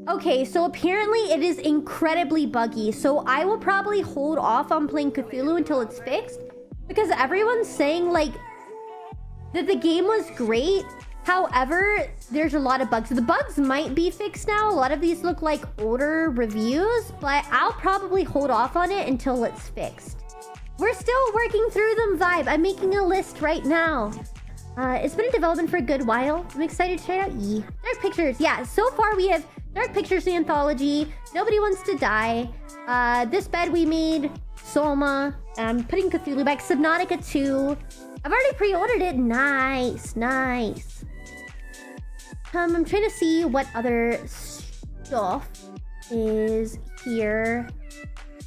Okay, so apparently it is incredibly buggy. So I will probably hold off on playing Cthulhu until it's fixed, because everyone's saying like that the game was great. However, there's a lot of bugs. The bugs might be fixed now. A lot of these look like older reviews, but I'll probably hold off on it until it's fixed. We're still working through them, Vibe. I'm making a list right now. It's been in development for a good while. I'm excited to try it out. Dark Pictures. Yeah, so far we have Dark Pictures the Anthology, Nobody Wants to Die, This Bed We Made, Soma, I'm putting Cthulhu back, Subnautica 2. I've already pre-ordered it. Nice, nice. I'm trying to see what other stuff is here.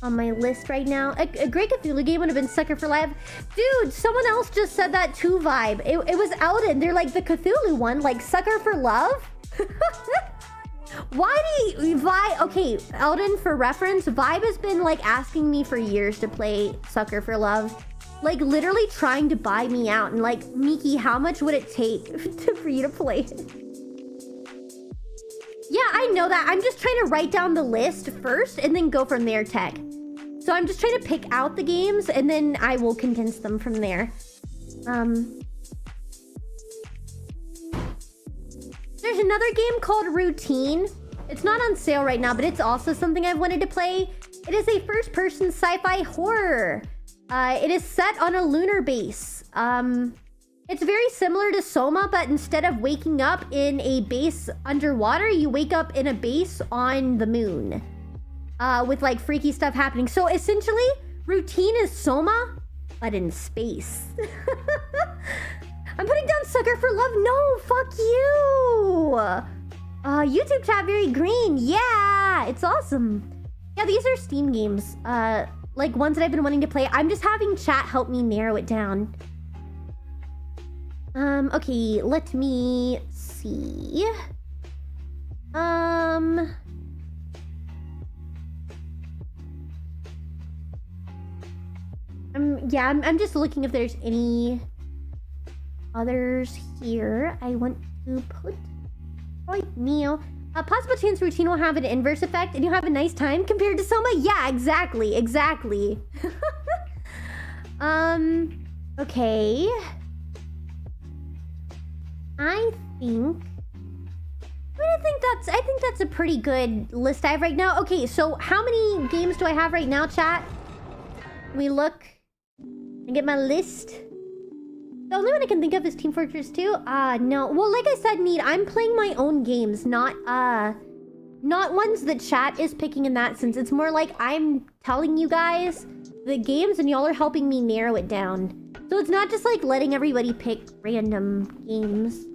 on my list right now. A great Cthulhu game would have been Sucker for Life. Dude, someone else just said that too, Vibe. It was Elden. They're like the Cthulhu one, like Sucker for Love. Why do you... Vibe... Okay, Elden, for reference, Vibe has been like asking me for years to play Sucker for Love. Like literally trying to buy me out. And like, Miki, how much would it take for you to play it? Yeah, I know that. I'm just trying to write down the list first and then go from there, Tech. So I'm just trying to pick out the games and then I will condense them from there. There's another game called Routine. It's not on sale right now, but it's also something I've wanted to play. It is a first-person sci-fi horror. It is set on a lunar base. It's very similar to Soma, but instead of waking up in a base underwater, you wake up in a base on the moon. With like freaky stuff happening. So essentially, Routine is Soma, but in space. I'm putting down Sucker for Love. No, fuck you. YouTube chat very green. Yeah, it's awesome. Yeah, these are Steam games. Like ones that I've been wanting to play. I'm just having chat help me narrow it down. Okay, let me see. Yeah, I'm just looking if there's any others here I want to put. Right, Neo. Possible chance Routine will have an inverse effect and you'll have a nice time compared to Soma? Yeah, exactly. Okay. I think that's a pretty good list I have right now. Okay, so how many games do I have right now, chat? Let me look and get my list. The only one I can think of is Team Fortress 2. No. Well, like I said, Need, I'm playing my own games, not ones that chat is picking in that sense. It's more like I'm telling you guys the games and y'all are helping me narrow it down. So it's not just like letting everybody pick random games.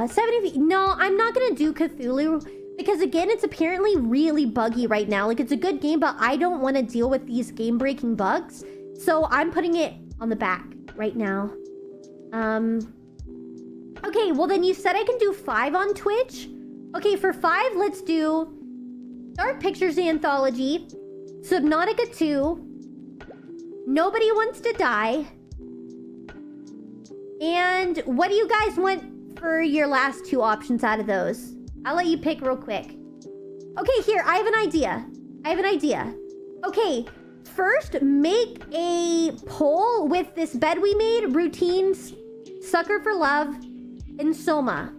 70... No, I'm not gonna do Cthulhu because again, it's apparently really buggy right now. Like, it's a good game, but I don't want to deal with these game-breaking bugs. So I'm putting it on the back right now. Okay, well then you said I can do 5 on Twitch. Okay, for 5, let's do Dark Pictures Anthology, Subnautica 2, Nobody Wants to Die, and what do you guys want for your last 2 options out of those? I'll let you pick real quick. Okay, here, I have an idea. Okay, first, make a poll with this bed we made, Routines, Sucker for Love, and Soma.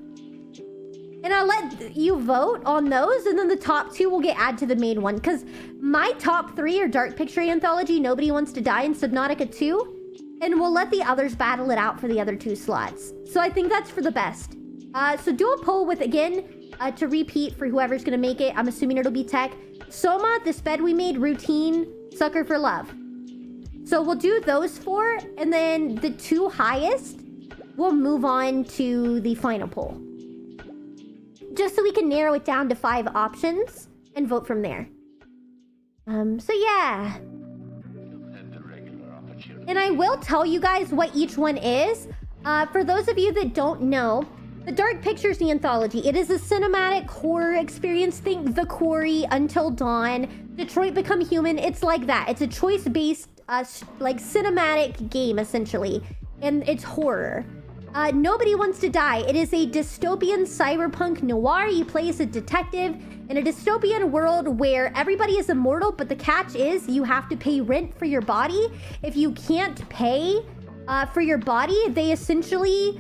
And I'll let you vote on those, and then the top 2 will get added to the main one. Because my top 3 are Dark Picture Anthology, Nobody Wants to Die, and Subnautica 2. And we'll let the others battle it out for the other 2 slots. So I think that's for the best. So do a poll with, again, to repeat for whoever's going to make it. I'm assuming it'll be Tech. Soma, this bed we made, Routine, Sucker for Love. So we'll do those 4, and then the 2 highest, we'll move on to the final poll. Just so we can narrow it down to 5 options and vote from there. So yeah. And I will tell you guys what each one is. For those of you that don't know, the Dark Pictures Anthology, it is a cinematic horror experience. Think The Quarry, Until Dawn, Detroit Become Human. It's like that. It's a choice-based, like, cinematic game, essentially. And it's horror. Nobody Wants to Die. It is a dystopian cyberpunk noir. You play as a detective in a dystopian world where everybody is immortal, but the catch is you have to pay rent for your body. If you can't pay for your body, they essentially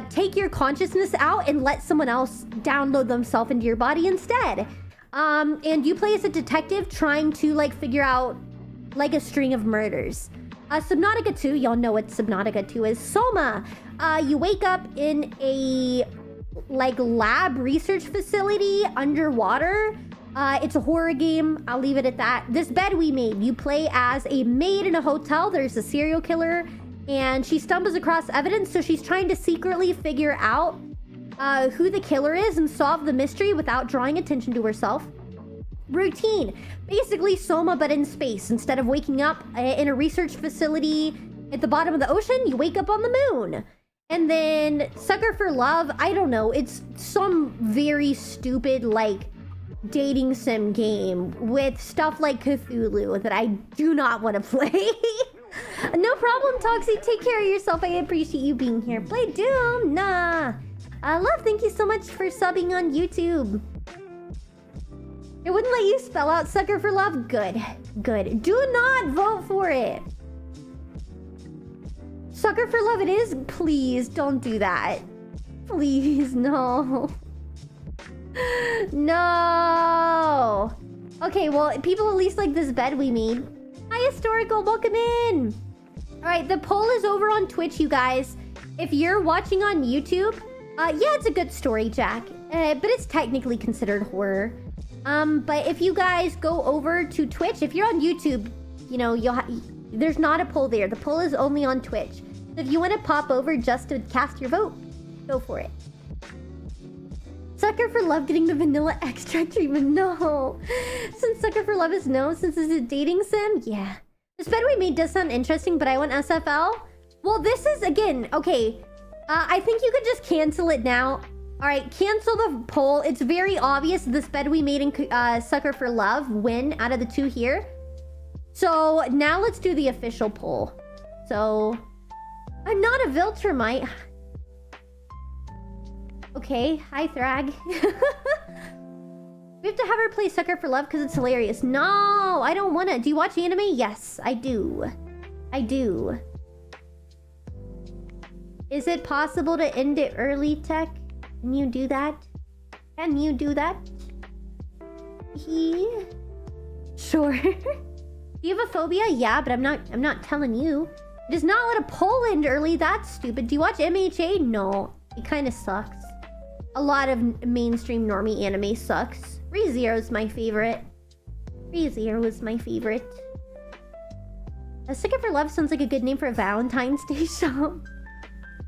take your consciousness out and let someone else download themselves into your body instead. And you play as a detective trying to, like, figure out, like, a string of murders. Subnautica 2, y'all know what Subnautica 2 is. Soma, you wake up in a, like, lab research facility underwater. It's a horror game. I'll leave it at that. This bed we made, you play as a maid in a hotel. There's a serial killer, and she stumbles across evidence, so she's trying to secretly figure out who the killer is and solve the mystery without drawing attention to herself. routine. Basically Soma, but in space. Instead of waking up in a research facility at the bottom of the ocean, you wake up on the moon. And then Sucker for Love, I don't know. It's some very stupid, like, dating sim game with stuff like Cthulhu that I do not want to play. No problem, Toxie. Take care of yourself. I appreciate you being here. Play Doom? Nah. Love, thank you so much for subbing on YouTube. It wouldn't let you spell out Sucker for Love? Good. Good. Do not vote for it. Sucker for Love it is? Please, don't do that. Please, no. No. Okay, well, people at least like this bed we made. Hi, Historical. Welcome in. All right, the poll is over on Twitch, you guys. If you're watching on YouTube, yeah, it's a good story, Jack. But it's technically considered horror. But if you guys go over to Twitch, if you're on YouTube, you know, there's not a poll there. The poll is only on Twitch. So if you want to pop over just to cast your vote, go for it. Sucker for Love getting the vanilla extract treatment. No. Since Sucker for Love is no, since it's a dating sim, yeah. This bed we made does sound interesting, but I want SFL. Well, this is, again, okay. I think you could just cancel it now. All right, cancel the poll. It's very obvious this bed we made in Sucker for Love win out of the two here. So now let's do the official poll. So I'm not a Viltrumite. Okay, hi Thrag. We have to have her play Sucker for Love because it's hilarious. No, I don't want to. Do you watch anime? Yes, I do. I do. Is it possible to end it early, Tech? Can you do that? Can you do that? Sure. Do you have a phobia? Yeah, but I'm not telling you. It does not let a poll end early. That's stupid. Do you watch MHA? No. It kind of sucks. A lot of mainstream normie anime sucks. ReZero is my favorite. ReZero is my favorite. A Sucker for Love sounds like a good name for a Valentine's Day shop.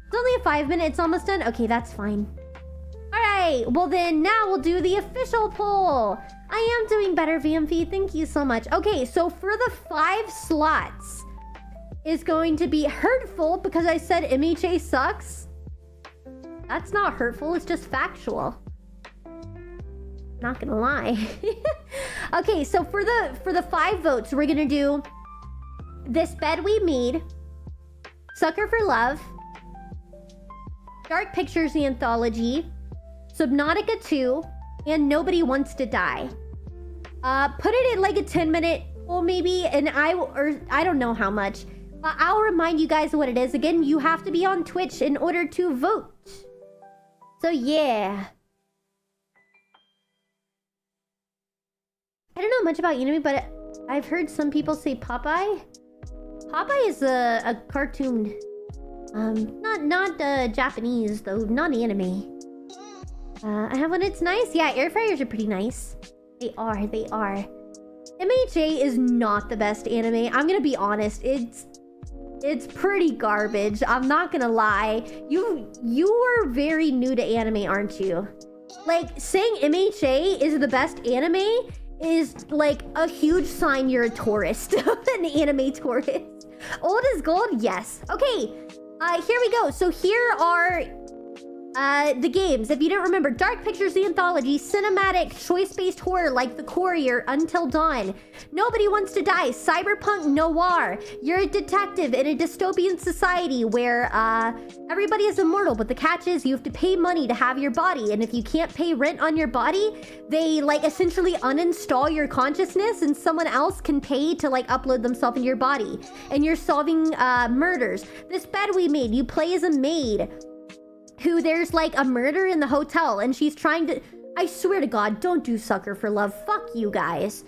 It's only a 5 minute. It's almost done. Okay, that's fine. Alright, well then now we'll do the official poll. I am doing better, VMV. Thank you so much. Okay, so for the 5 slots is going to be hurtful because I said MHA sucks. That's not hurtful, it's just factual. Not gonna lie. Okay, so for the 5 votes, we're gonna do This Bed We Made, Sucker for Love, Dark Pictures the Anthology, Subnautica 2, and Nobody Wants to Die. Put it in like a 10 minute poll maybe, and I don't know how much. I'll remind you guys what it is. Again, you have to be on Twitch in order to vote. So yeah. I don't know much about anime, but I've heard some people say Popeye. Popeye is a cartoon. Not Japanese though, not anime. I have one. It's nice. Yeah, air fryers are pretty nice. They are. MHA is not the best anime. I'm gonna be honest. It's pretty garbage. I'm not gonna lie. You are very new to anime, aren't you? Like, saying MHA is the best anime is like a huge sign you're a tourist. An anime tourist. Old as gold? Yes. Okay. Here we go. So here are the games. If you don't remember, Dark Pictures the Anthology, cinematic, choice-based horror like The Courier, Until Dawn. Nobody Wants to Die, cyberpunk noir. You're a detective in a dystopian society where everybody is immortal, but the catch is you have to pay money to have your body, and if you can't pay rent on your body, they like essentially uninstall your consciousness and someone else can pay to like upload themselves into your body. And you're solving murders. This Bed We Made, you play as a maid who there's like a murder in the hotel and she's trying to... I swear to God, don't do Sucker for Love. Fuck you guys.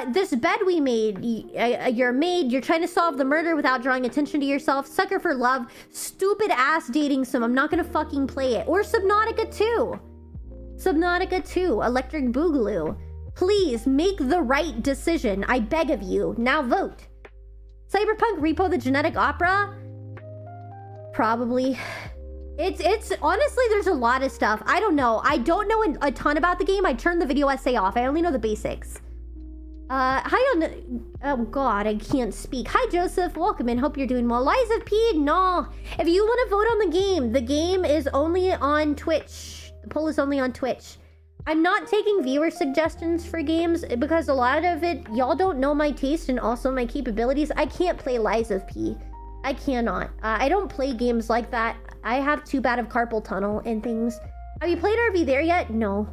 This Bed We Made, you're a maid, you're trying to solve the murder without drawing attention to yourself. Sucker for Love, stupid ass dating sim. I'm not gonna fucking play it. Or Subnautica 2. Subnautica 2, Electric Boogaloo. Please make the right decision. I beg of you. Now vote. Cyberpunk Repo the Genetic Opera? Probably. It's honestly, there's a lot of stuff. I don't know. I don't know a ton about the game. I turned the video essay off. I only know the basics. Hi on... Oh god, I can't speak. Hi Joseph, welcome in. Hope you're doing well. Liza P, no. If you want to vote on the game is only on Twitch. The poll is only on Twitch. I'm not taking viewer suggestions for games because a lot of it, y'all don't know my taste and also my capabilities. I can't play Liza P. I cannot. I don't play games like that. I have too bad of carpal tunnel and things. Have you played RV there yet? No.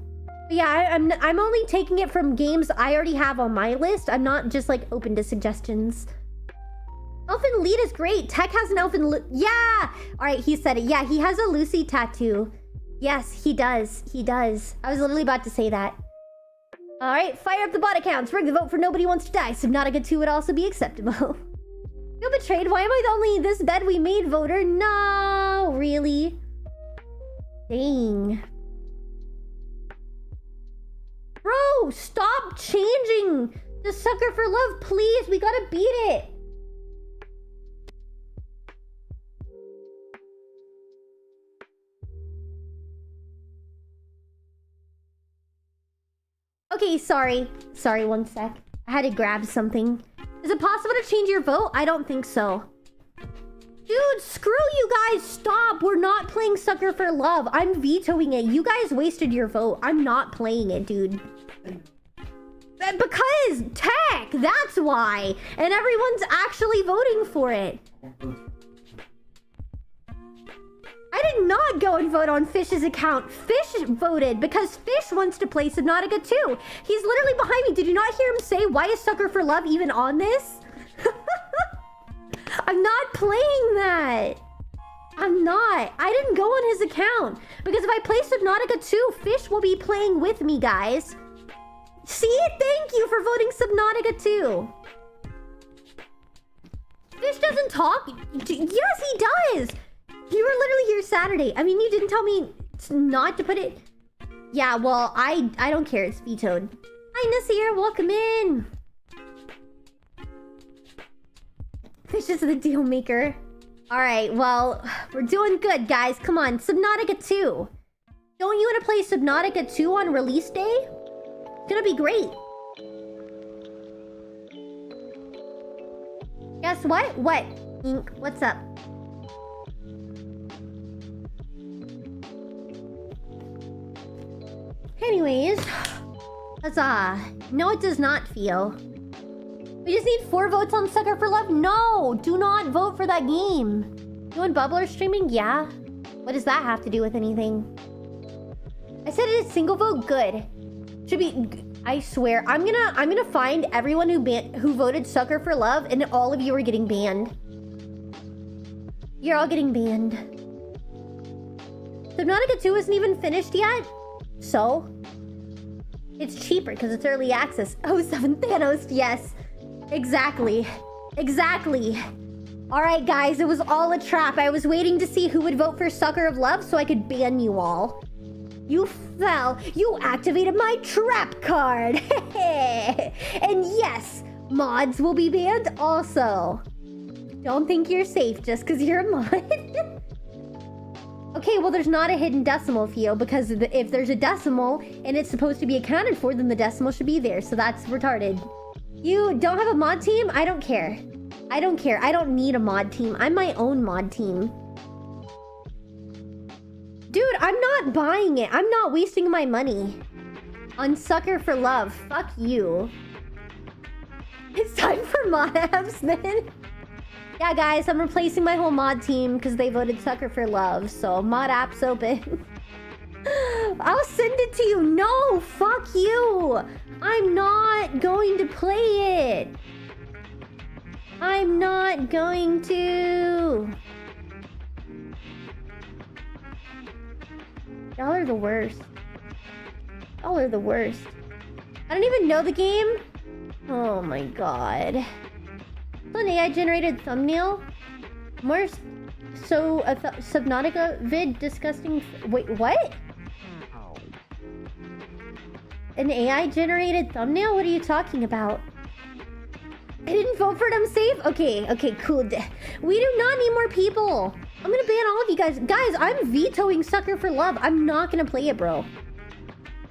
But yeah, I'm only taking it from games I already have on my list. I'm not just like open to suggestions. Elfin Lead is great. Tech has an elfin... Yeah! Alright, he said it. Yeah, he has a Lucy tattoo. Yes, he does. He does. I was literally about to say that. Alright, fire up the bot accounts. Rig the vote for Nobody Wants to Die. Subnautica 2 would also be acceptable. Feel betrayed? Why am I the only this bed we made voter? No, really? Dang. Bro, stop changing the sucker for love, please. We gotta beat it. Okay, sorry. Sorry, one sec. I had to grab something. Is it possible to change your vote? I don't think so. Dude, screw you guys. Stop. We're not playing Sucker for Love. I'm vetoing it. You guys wasted your vote. I'm not playing it, dude. Because tech. That's why. And everyone's actually voting for it. I did not go and vote on Fish's account. Fish voted because Fish wants to play Subnautica 2. He's literally behind me. Did you not hear him say, why is Sucker for Love even on this? I'm not playing that. I'm not. I didn't go on his account. Because if I play Subnautica 2, Fish will be playing with me, guys. See? Thank you for voting Subnautica 2. Fish doesn't talk. Yes, he does. You were literally here Saturday. I mean, you didn't tell me not to put it... Yeah, well, I don't care. It's vetoed. Hi, Nasir. Welcome in. Fish is the deal maker. Alright, well, we're doing good, guys. Come on, Subnautica 2. Don't you want to play Subnautica 2 on release day? It's gonna be great. Guess what? What? Ink, what's up? Anyways, huzzah. No, it does not feel. We just need 4 votes on Sucker for Love. No, do not vote for that game. You and Bubbler streaming? Yeah. What does that have to do with anything? I said it is single vote. Good. Should be. I swear, I'm gonna find everyone who voted Sucker for Love, and all of you are getting banned. You're all getting banned. Subnautica 2 isn't even finished yet. So, it's cheaper because it's early access. Oh, 7 Thanos, yes. Exactly. Exactly. Alright, guys, it was all a trap. I was waiting to see who would vote for Sucker of Love so I could ban you all. You fell. You activated my trap card. And yes, mods will be banned also. Don't think you're safe just because you're a mod. Okay, well, there's not a hidden decimal, Theo, because if there's a decimal and it's supposed to be accounted for, then the decimal should be there. So that's retarded. You don't have a mod team? I don't care. I don't care. I don't need a mod team. I'm my own mod team. Dude, I'm not buying it. I'm not wasting my money on Sucker for Love. Fuck you. It's time for mod apps, then. Yeah, guys, I'm replacing my whole mod team because they voted Sucker for Love. So, mod apps open. I'll send it to you. No, fuck you. I'm not going to play it. I'm not going to. Y'all are the worst. Y'all are the worst. I don't even know the game. Oh my god. It's an AI-generated thumbnail. More so a Subnautica vid disgusting. Wait, what? An AI-generated thumbnail? What are you talking about? I didn't vote for it. I'm safe? Okay, cool. We do not need more people. I'm gonna ban all of you guys. Guys, I'm vetoing Sucker for Love. I'm not gonna play it, bro.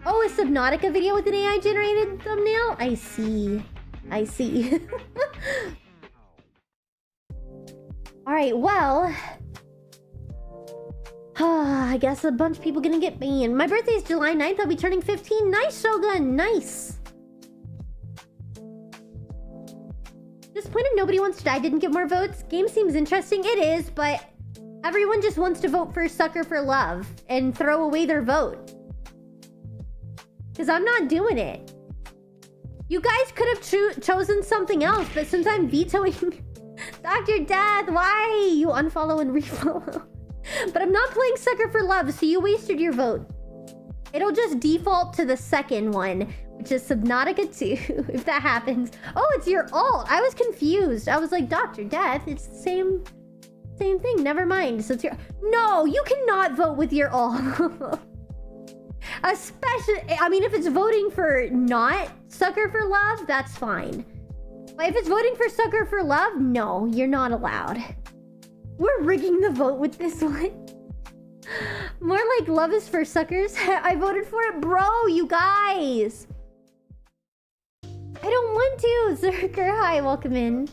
Oh, a Subnautica video with an AI-generated thumbnail? I see. I see. Alright, well... I guess a bunch of people gonna get banned. My birthday is July 9th. I'll be turning 15. Nice, Shogun. Nice. Disappointed nobody wants to die. Didn't get more votes. Game seems interesting. It is, but everyone just wants to vote for Sucker for Love and throw away their vote. Because I'm not doing it. You guys could have chosen something else, but since I'm vetoing Dr. Death, why? You unfollow and refollow. But I'm not playing Sucker for Love, so you wasted your vote. It'll just default to the second one, which is Subnautica 2, if that happens. Oh, it's your alt. I was confused. I was like, Dr. Death, it's the same thing. Never mind. So it's your... No, you cannot vote with your alt. Especially, I mean, if it's voting for not Sucker for Love, that's fine. But if it's voting for Sucker for Love, no, you're not allowed. We're rigging the vote with this one. More like Love is for Suckers. I voted for it. Bro, you guys. I don't want to. Zerker, hi, welcome in.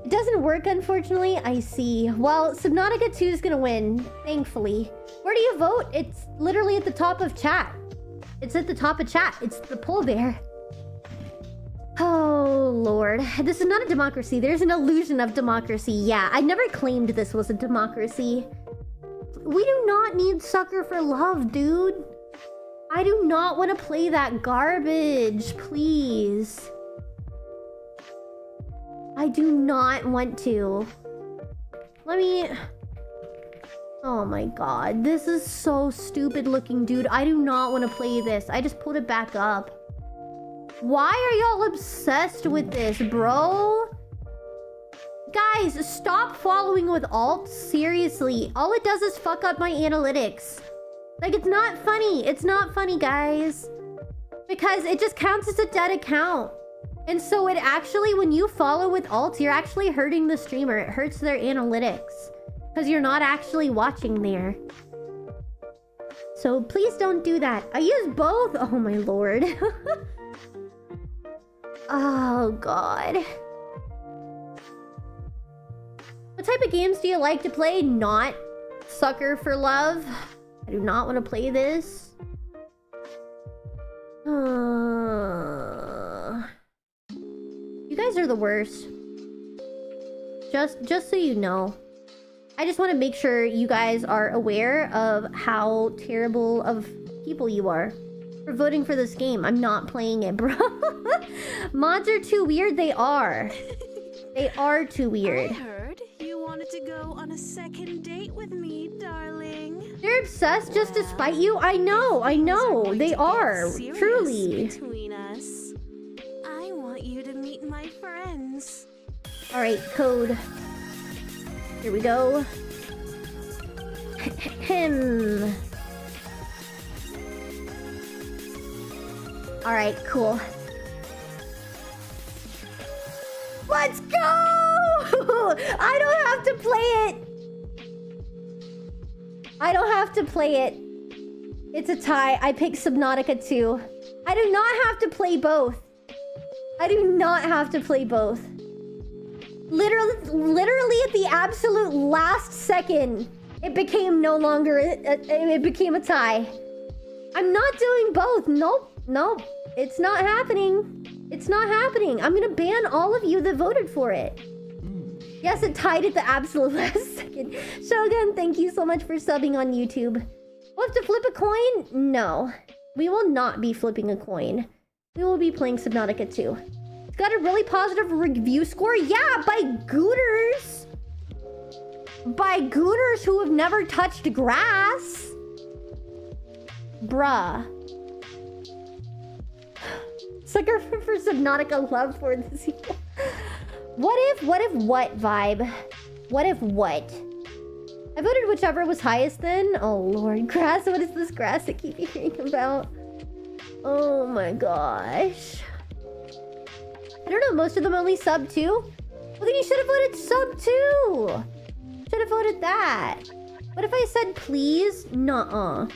It doesn't work, unfortunately. I see. Well, Subnautica 2 is gonna win, thankfully. Where do you vote? It's literally at the top of chat. It's at the top of chat. It's the poll there. Oh, Lord. This is not a democracy. There's an illusion of democracy. Yeah, I never claimed this was a democracy. We do not need Sucker for Love, dude. I do not want to play that garbage, please. I do not want to. Let me... Oh my god. This is so stupid looking, dude. I do not want to play this. I just pulled it back up. Why are y'all obsessed with this, bro? Guys, stop following with alt. Seriously. All it does is fuck up my analytics. Like, it's not funny. It's not funny, guys. Because it just counts as a dead account. And so it actually, when you follow with alt, you're actually hurting the streamer. It hurts their analytics. Because you're not actually watching there. So please don't do that. I use both. Oh my lord. Oh god. What type of games do you like to play? Not Sucker for Love. I do not want to play this. You guys are the worst. Just so you know. I just want to make sure you guys are aware of how terrible of people you are for voting for this game. I'm not playing it, bro. Mods are too weird. They are. They are too weird. I heard you wanted to go on a second date with me, darling. They're obsessed just to spite you? I know. They are. Truly. Between us. I want you to meet my friends. Alright, code. Here we go. Alright, cool. Let's go! I don't have to play it! I don't have to play it. It's a tie. I picked Subnautica 2. I do not have to play both. I do not have to play both. Literally at the absolute last second, it became no longer... It became a tie. I'm not doing both. Nope. It's not happening. It's not happening. I'm gonna ban all of you that voted for it. Yes, it tied at the absolute last second. Shogun, thank you so much for subbing on YouTube. We'll have to flip a coin? No. We will not be flipping a coin. We will be playing Subnautica 2. It's got a really positive review score. Yeah, by Gooters. By Gooters who have never touched grass. Bruh. Sucker for Subnautica love for the sequel. What if what vibe? What if what? I voted whichever was highest then. Oh lord, grass, what is this grass I keep hearing about? Oh my gosh. I don't know, most of them only sub 2? Well then you should have voted sub 2! Should have voted that. What if I said please? Nuh-uh.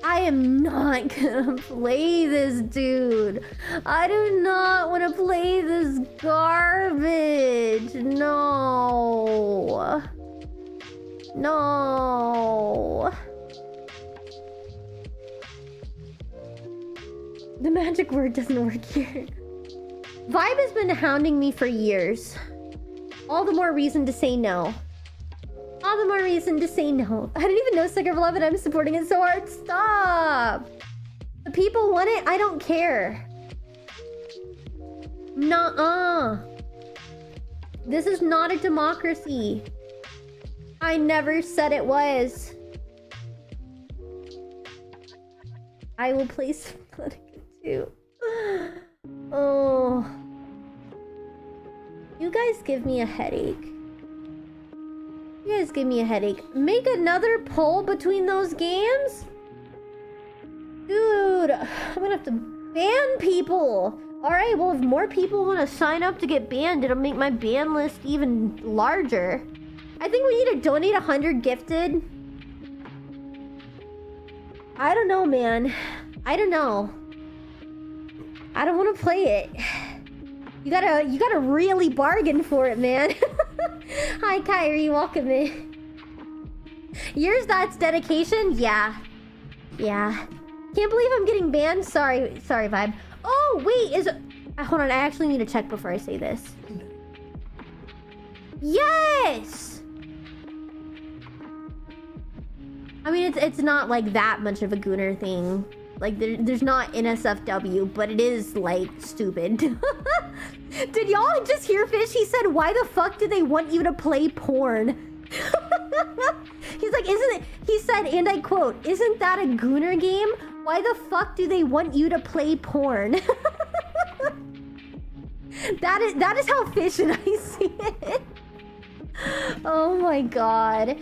I am not gonna play this, dude. I do not want to play this garbage. No. No. The magic word doesn't work here. Vibe has been hounding me for years. All the more reason to say no. All the more reason to say no. I didn't even know Sucker for Love and I'm supporting it so hard. Stop! The people want it, I don't care. Nuh-uh. This is not a democracy. I never said it was. I will play Subnautica too. Oh. You guys give me a headache. You guys give me a headache. Make another poll between those games? Dude, I'm gonna have to ban people. Alright, well if more people want to sign up to get banned, it'll make my ban list even larger. I think we need to donate 100 gifted. I don't know, man. I don't know. I don't want to play it. You gotta really bargain for it, man. Hi, Kyrie. Welcome in. Yours, that's dedication? Yeah. Yeah. Can't believe I'm getting banned. Sorry, Vibe. Oh, wait, hold on, I actually need to check before I say this. Yes! I mean, it's not like that much of a gooner thing. Like, there's not NSFW, but it is, like, stupid. Did y'all just hear Fish? He said, why the fuck do they want you to play porn? He's like, he said, and I quote, isn't that a gooner game? Why the fuck do they want you to play porn? That is how Fish and I see it. Oh my god.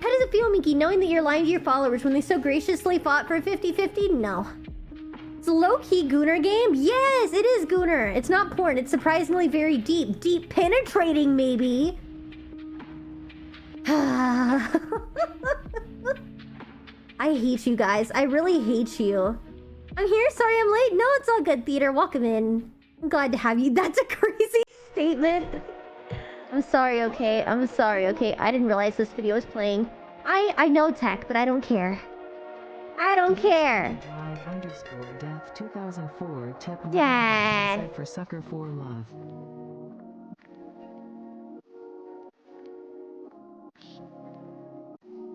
How does it feel, Miki, knowing that you're lying to your followers when they so graciously fought for a 50-50? No. It's a low-key gooner game? Yes, it is gooner. It's not porn. It's surprisingly very deep. Deep penetrating, maybe. I hate you guys. I really hate you. I'm here. Sorry I'm late. No, it's all good, Theater. Welcome in. I'm glad to have you. That's a crazy statement. I'm sorry, okay? I'm sorry, okay? I didn't realize this video was playing. I know tech, but I don't care. I don't care. _death 2004 Dad. for Sucker for Love.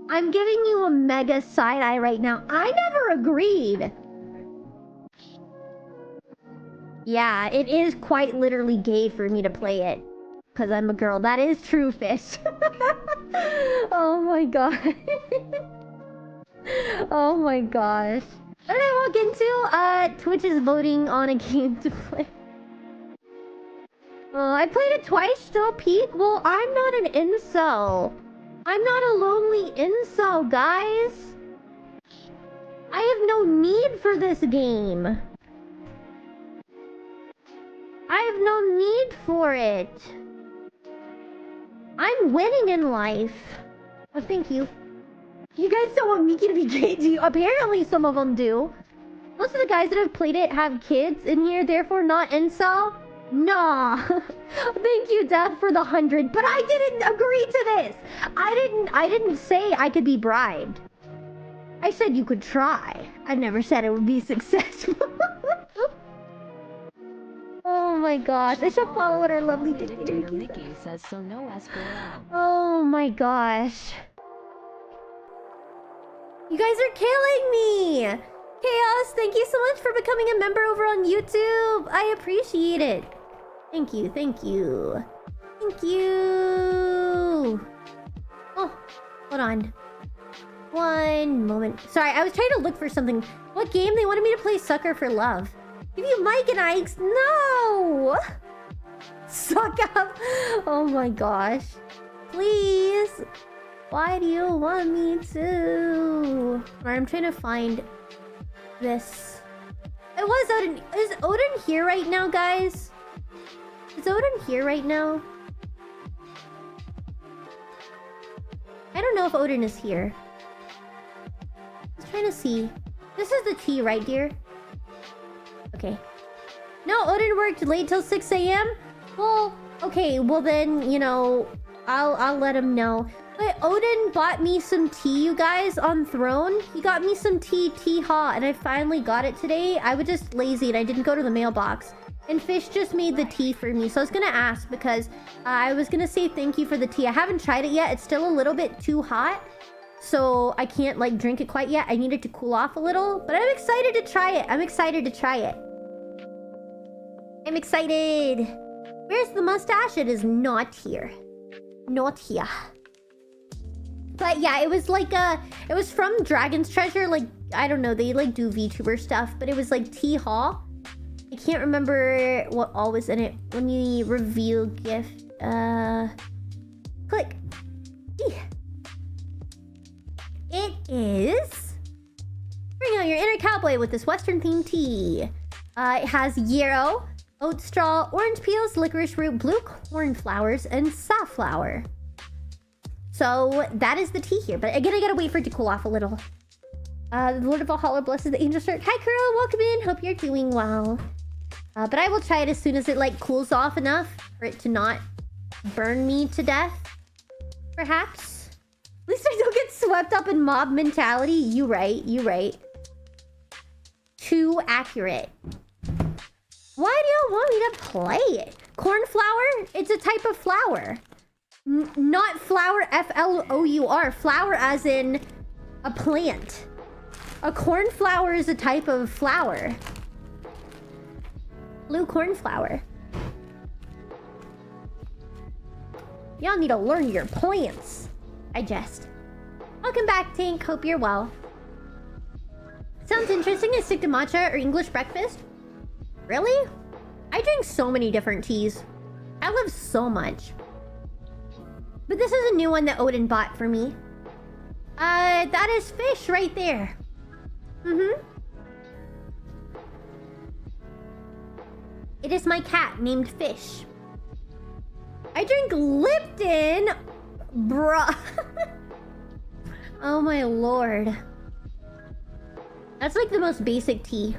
I'm giving you a mega side eye right now. I never agreed. Yeah, it is quite literally gay for me to play it. Because I'm a girl. That is true, Fish. Oh my god. Oh my gosh. What did I walk into? Twitch is voting on a game to play. I played it twice still, Pete. Well, I'm not an incel. I'm not a lonely incel, guys. I have no need for this game. I have no need for it. I'm winning in life. Oh, thank you. You guys don't want Miki to be gay, do you? Apparently some of them do. Most of the guys that have played it have kids in here, therefore not incel. Nah. Thank you, Death, for the 100. But I didn't agree to this. I didn't say I could be bribed. I said you could try. I never said it would be successful. Oh my gosh. I should follow what our lovely dictator Miki says so no SPL. Oh my gosh. You guys are killing me! Chaos, thank you so much for becoming a member over on YouTube. I appreciate it. Thank you, thank you. Thank you. Oh, hold on. One moment. Sorry, I was trying to look for something. What game? They wanted me to play Sucker for Love. Give you Mike and Ike's. No! Suck up. Oh my gosh. Please. Why do you want me to? Alright, I'm trying to find this. It was Odin. Is Odin here right now, guys? Is Odin here right now? I don't know if Odin is here. trying to see. This is the tea, right, dear? Okay. No, Odin worked late till 6 a.m.? Well, okay, well then, you know, I'll let him know. But Odin bought me some tea, you guys, on Throne. He got me some tea hot, and I finally got it today. I was just lazy and I didn't go to the mailbox. And Fish just made the tea for me. So I was gonna ask because I was gonna say thank you for the tea. I haven't tried it yet. It's still a little bit too hot. So I can't like drink it quite yet. I need it to cool off a little. But I'm excited to try it. I'm excited to try it. I'm excited. Where's the mustache? It is not here. Not here. But yeah, it was like it was from Dragon's Treasure. Like, I don't know, they like do VTuber stuff. But it was like tea haul. I can't remember what all was in it. Let me reveal gift. Click. It is... Bring out your inner cowboy with this Western themed tea. It has yarrow, oat straw, orange peels, licorice root, blue cornflowers, and safflower. So that is the tea here. But again, I gotta wait for it to cool off a little. The Lord of Valhalla blesses the angel shirt. Hi, Kuro. Welcome in. Hope you're doing well. But I will try it as soon as it like cools off enough for it to not burn me to death. Perhaps. At least I don't get swept up in mob mentality. You right. You right. Too accurate. Why do y'all want me to play it? Cornflower? It's a type of flower. Not flower, F-L-O-U-R. Flower as in a plant. A cornflower is a type of flower. Blue cornflower. Y'all need to learn your plants. I jest. Welcome back, Tank. Hope you're well. Sounds interesting. I stick to matcha or English breakfast. Really? I drink so many different teas. I love so much. But this is a new one that Odin bought for me. That is Fish right there. Mm-hmm. It is my cat named Fish. I drink Lipton. Bruh. Oh my lord. That's like the most basic tea.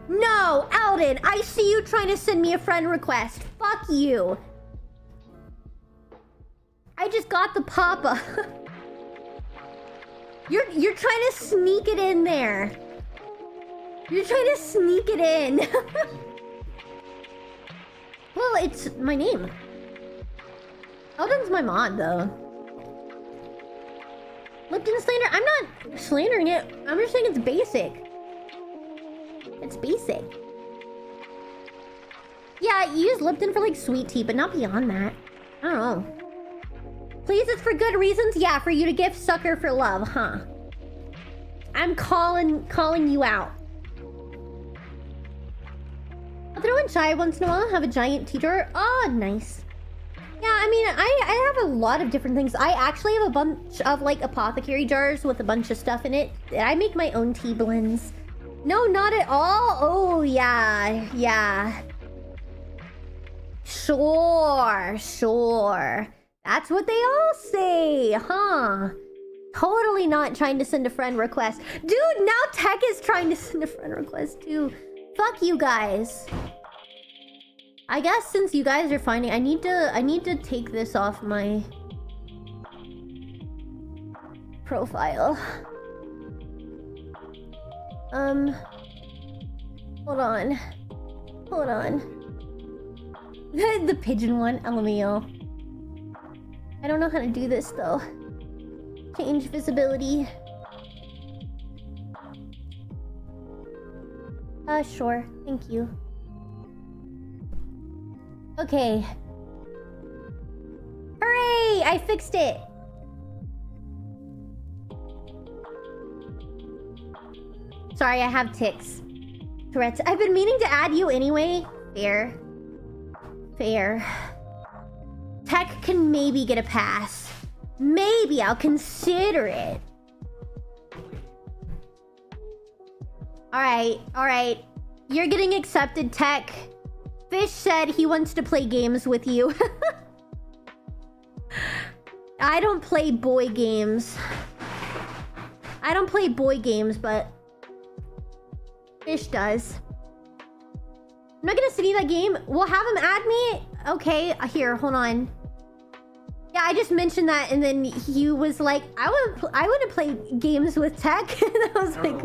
No, Alden, I see you trying to send me a friend request. Fuck you. I just got the papa. You're trying to sneak it in there. You're trying to sneak it in. Well, it's my name. Alden's my mod, though. Lipton slander? I'm not slandering it. I'm just saying it's basic. It's basic. Yeah, you use Lipton for like sweet tea, but not beyond that. I don't know. Please, it's for good reasons? Yeah, for you to gift sucker for love, huh? I'm calling you out. I'll throw in chai once in a while. Have a giant tea drawer. Oh, nice. Yeah, I mean, I have a lot of different things. I actually have a bunch of like apothecary jars with a bunch of stuff in it. I make my own tea blends. No, not at all. Oh, yeah, yeah. Sure. That's what they all say, huh? Totally not trying to send a friend request. Dude, now Tech is trying to send a friend request too. Fuck you guys. I guess since you guys are finding, I need to take this off my profile. Hold on. The pigeon one, LMAO. I don't know how to do this though. Change visibility. Sure. Thank you. Okay. Hooray! I fixed it! Sorry, I have tics. Tourette's. I've been meaning to add you anyway. Fair. Tech can maybe get a pass. Maybe I'll consider it. Alright. You're getting accepted, Tech. Fish said he wants to play games with you. I don't play boy games. I don't play boy games, but Fish does. I'm not gonna send you that game. We'll have him add me. Okay, here, hold on. Yeah, I just mentioned that, and then he was like, I want to play games with tech. And I was like,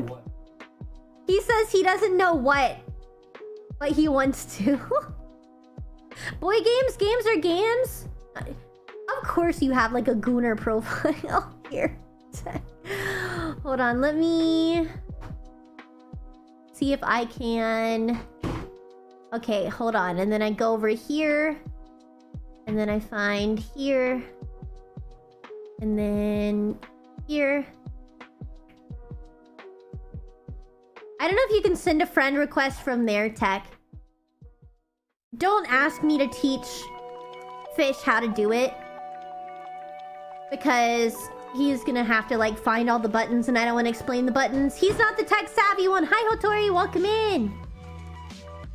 he says he doesn't know what, but he wants to. Boy games? Games are games? Of course you have like a gooner profile here. Hold on, let me see if I can... Okay, hold on. And then I go over here. And then I find here. And then here. I don't know if you can send a friend request from there, Tech. Don't ask me to teach Fish how to do it. Because he's gonna have to like find all the buttons and I don't want to explain the buttons. He's not the tech savvy one. Hi Hotori, welcome in.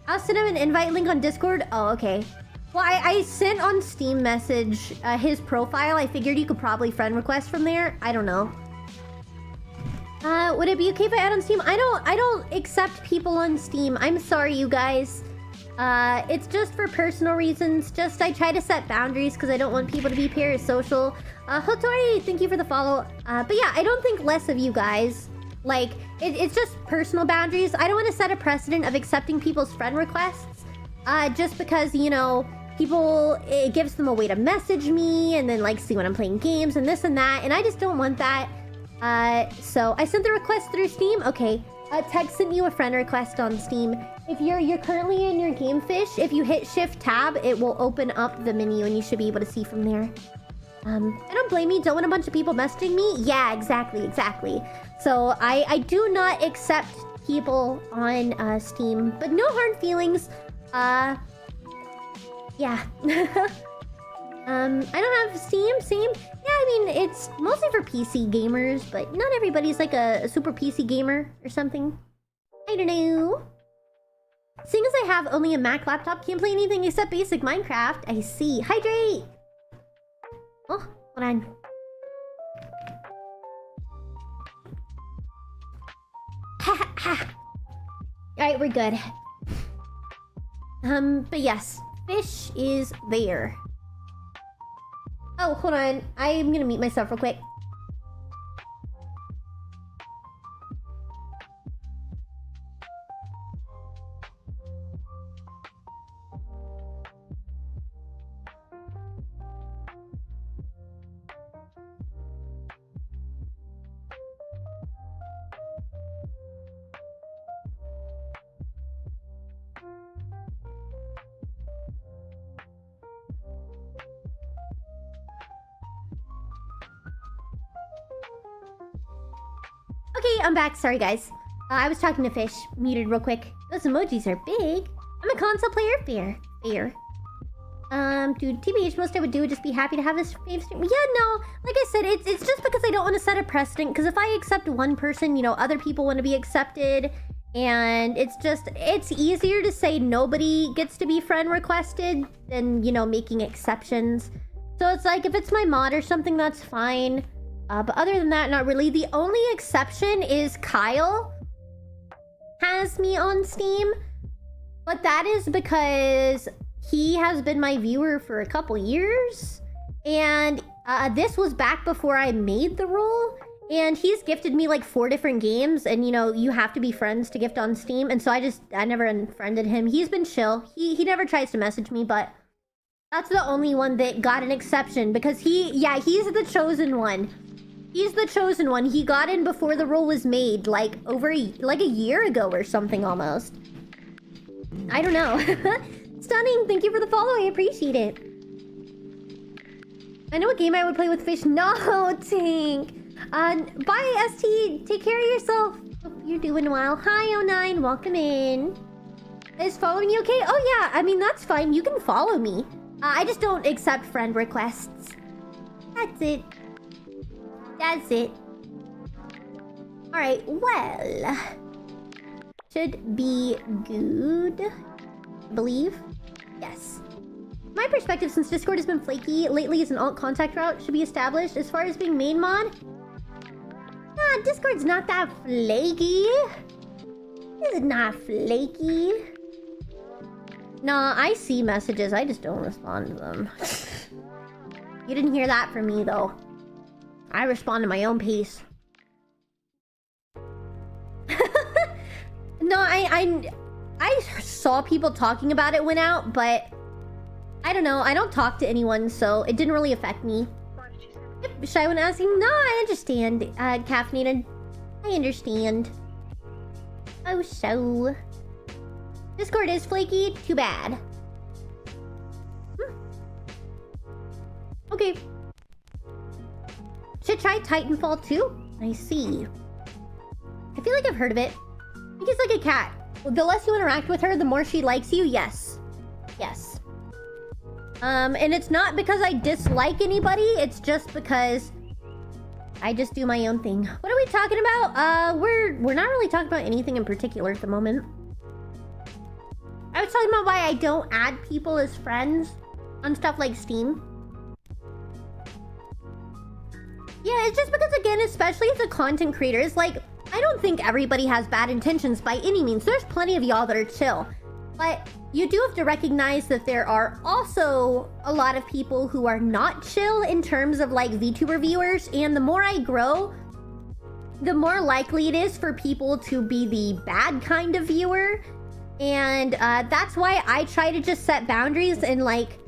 I'll send him an invite link on Discord. Oh, okay. Well, I sent on Steam message his profile. I figured you could probably friend request from there. I don't know. Would it be okay if I add on Steam? I don't accept people on Steam. I'm sorry, you guys. It's just for personal reasons. Just I try to set boundaries because I don't want people to be parasocial. Hotori, thank you for the follow. But yeah, I don't think less of you guys. Like, it's just personal boundaries. I don't want to set a precedent of accepting people's friend requests. Just because, you know, people, it gives them a way to message me and then like see when I'm playing games and this and that. And I just don't want that. So I sent the request through Steam. Okay. Tech sent you a friend request on Steam. If you're currently in your game, Fish, if you hit Shift Tab, it will open up the menu and you should be able to see from there. I don't blame you. Don't want a bunch of people messaging me? Yeah, exactly. So I do not accept people on Steam, but no hard feelings. Yeah. I don't have Steam. Same. Yeah, I mean, it's mostly for PC gamers, but not everybody's like a super PC gamer or something. I don't know. Seeing as I have only a Mac laptop, can't play anything except basic Minecraft. I see. Hydrate! Oh, hold on. Ha ha! Alright, we're good. But yes, Fish is there. Oh, hold on. I'm gonna mute myself real quick. Okay, I'm back. Sorry, guys. I was talking to Fish. Muted real quick. Those emojis are big. I'm a console player. Fair. Dude, TBH, most I would do would just be happy to have this fave stream. Yeah, no. Like I said, it's just because I don't want to set a precedent. Because if I accept one person, you know, other people want to be accepted. And it's easier to say nobody gets to be friend requested than, you know, making exceptions. So it's like, if it's my mod or something, that's fine. But other than that, not really. The only exception is Kyle has me on Steam. But that is because he has been my viewer for a couple years. And this was back before I made the rule. And he's gifted me like 4 different games. And, you know, you have to be friends to gift on Steam. And so I never unfriended him. He's been chill. He never tries to message me, but that's the only one that got an exception. Because he's the chosen one. He's the chosen one. He got in before the rule was made, like a year ago or something almost. I don't know. Stunning, thank you for the follow. I appreciate it. I know what game I would play with Fish. No, Tank. Bye, ST. Take care of yourself. Hope you're doing well. Hi, 09. Welcome in. Is following you okay? Oh yeah, I mean, that's fine. You can follow me. I just don't accept friend requests. That's it. That's it. Alright, well. Should be good. I believe. Yes. My perspective, since Discord has been flaky lately, is an alt contact route should be established. As far as being main mod, no, Nah, Discord's not that flaky. It's not flaky. Nah, I see messages. I just don't respond to them. You didn't hear that from me, though. I respond at my own pace. No, I saw people talking about it went out, but I don't know. I don't talk to anyone, so it didn't really affect me. Yep, Shy one asking. No, I understand. Caffeinated. I understand. Oh, so. Discord is flaky. Too bad. Okay. Should try Titanfall 2? I see. I feel like I've heard of it. I think it's like a cat. The less you interact with her, the more she likes you. Yes. Yes. And it's not because I dislike anybody. It's just because I just do my own thing. What are we talking about? We're not really talking about anything in particular at the moment. I was talking about why I don't add people as friends on stuff like Steam. Yeah, it's just because, again, especially as a content creator, it's like, I don't think everybody has bad intentions by any means. There's plenty of y'all that are chill. But you do have to recognize that there are also a lot of people who are not chill in terms of, like, VTuber viewers. And the more I grow, the more likely it is for people to be the bad kind of viewer. And that's why I try to just set boundaries and, like,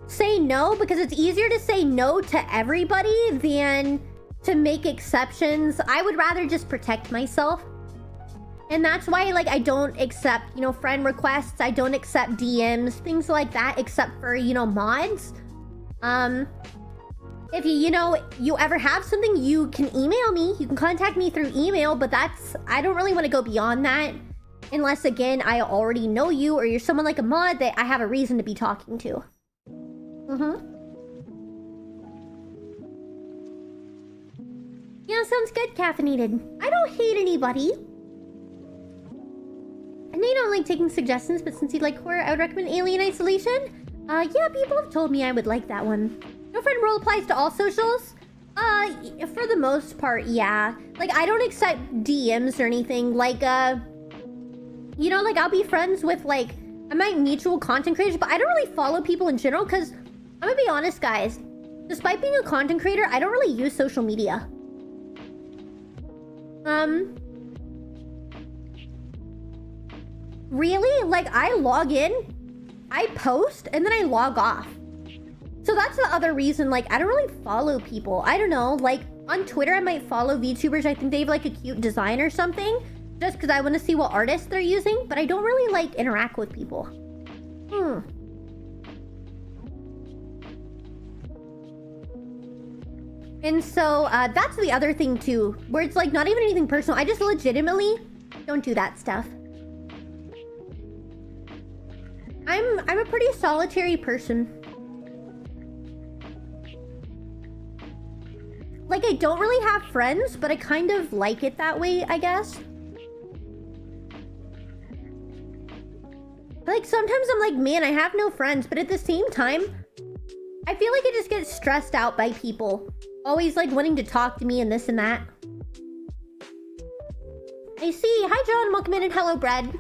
say no, because it's easier to say no to everybody than to make exceptions. I would rather just protect myself. And that's why, like, I don't accept, you know, friend requests. I don't accept DMs, things like that, except for, you know, mods. If you know, you ever have something, you can email me. You can contact me through email, but I don't really want to go beyond that. Unless, again, I already know you or you're someone like a mod that I have a reason to be talking to. Yeah, sounds good, Caffeinated. I don't hate anybody. I know you don't like taking suggestions, but since you like horror, I would recommend Alien Isolation. Yeah, people have told me I would like that one. No friend rule applies to all socials? For the most part, yeah. Like, I don't accept DMs or anything. Like, you know, like, I'll be friends with, like, I might mutual content creators, but I don't really follow people in general, because I'm gonna be honest, guys. Despite being a content creator, I don't really use social media. Really? Like, I log in, I post, and then I log off. So that's the other reason, like, I don't really follow people. I don't know, like, on Twitter, I might follow VTubers. I think they have, like, a cute design or something, just because I want to see what artists they're using, but I don't really, like, interact with people. And so, that's the other thing, too, where it's, like, not even anything personal. I just legitimately don't do that stuff. I'm a pretty solitary person. Like, I don't really have friends, but I kind of like it that way, I guess. Like, sometimes I'm like, man, I have no friends, but at the same time, I feel like I just get stressed out by people. Always, like, wanting to talk to me and this and that. I see. Hi, John. Welcome in and hello, Bread.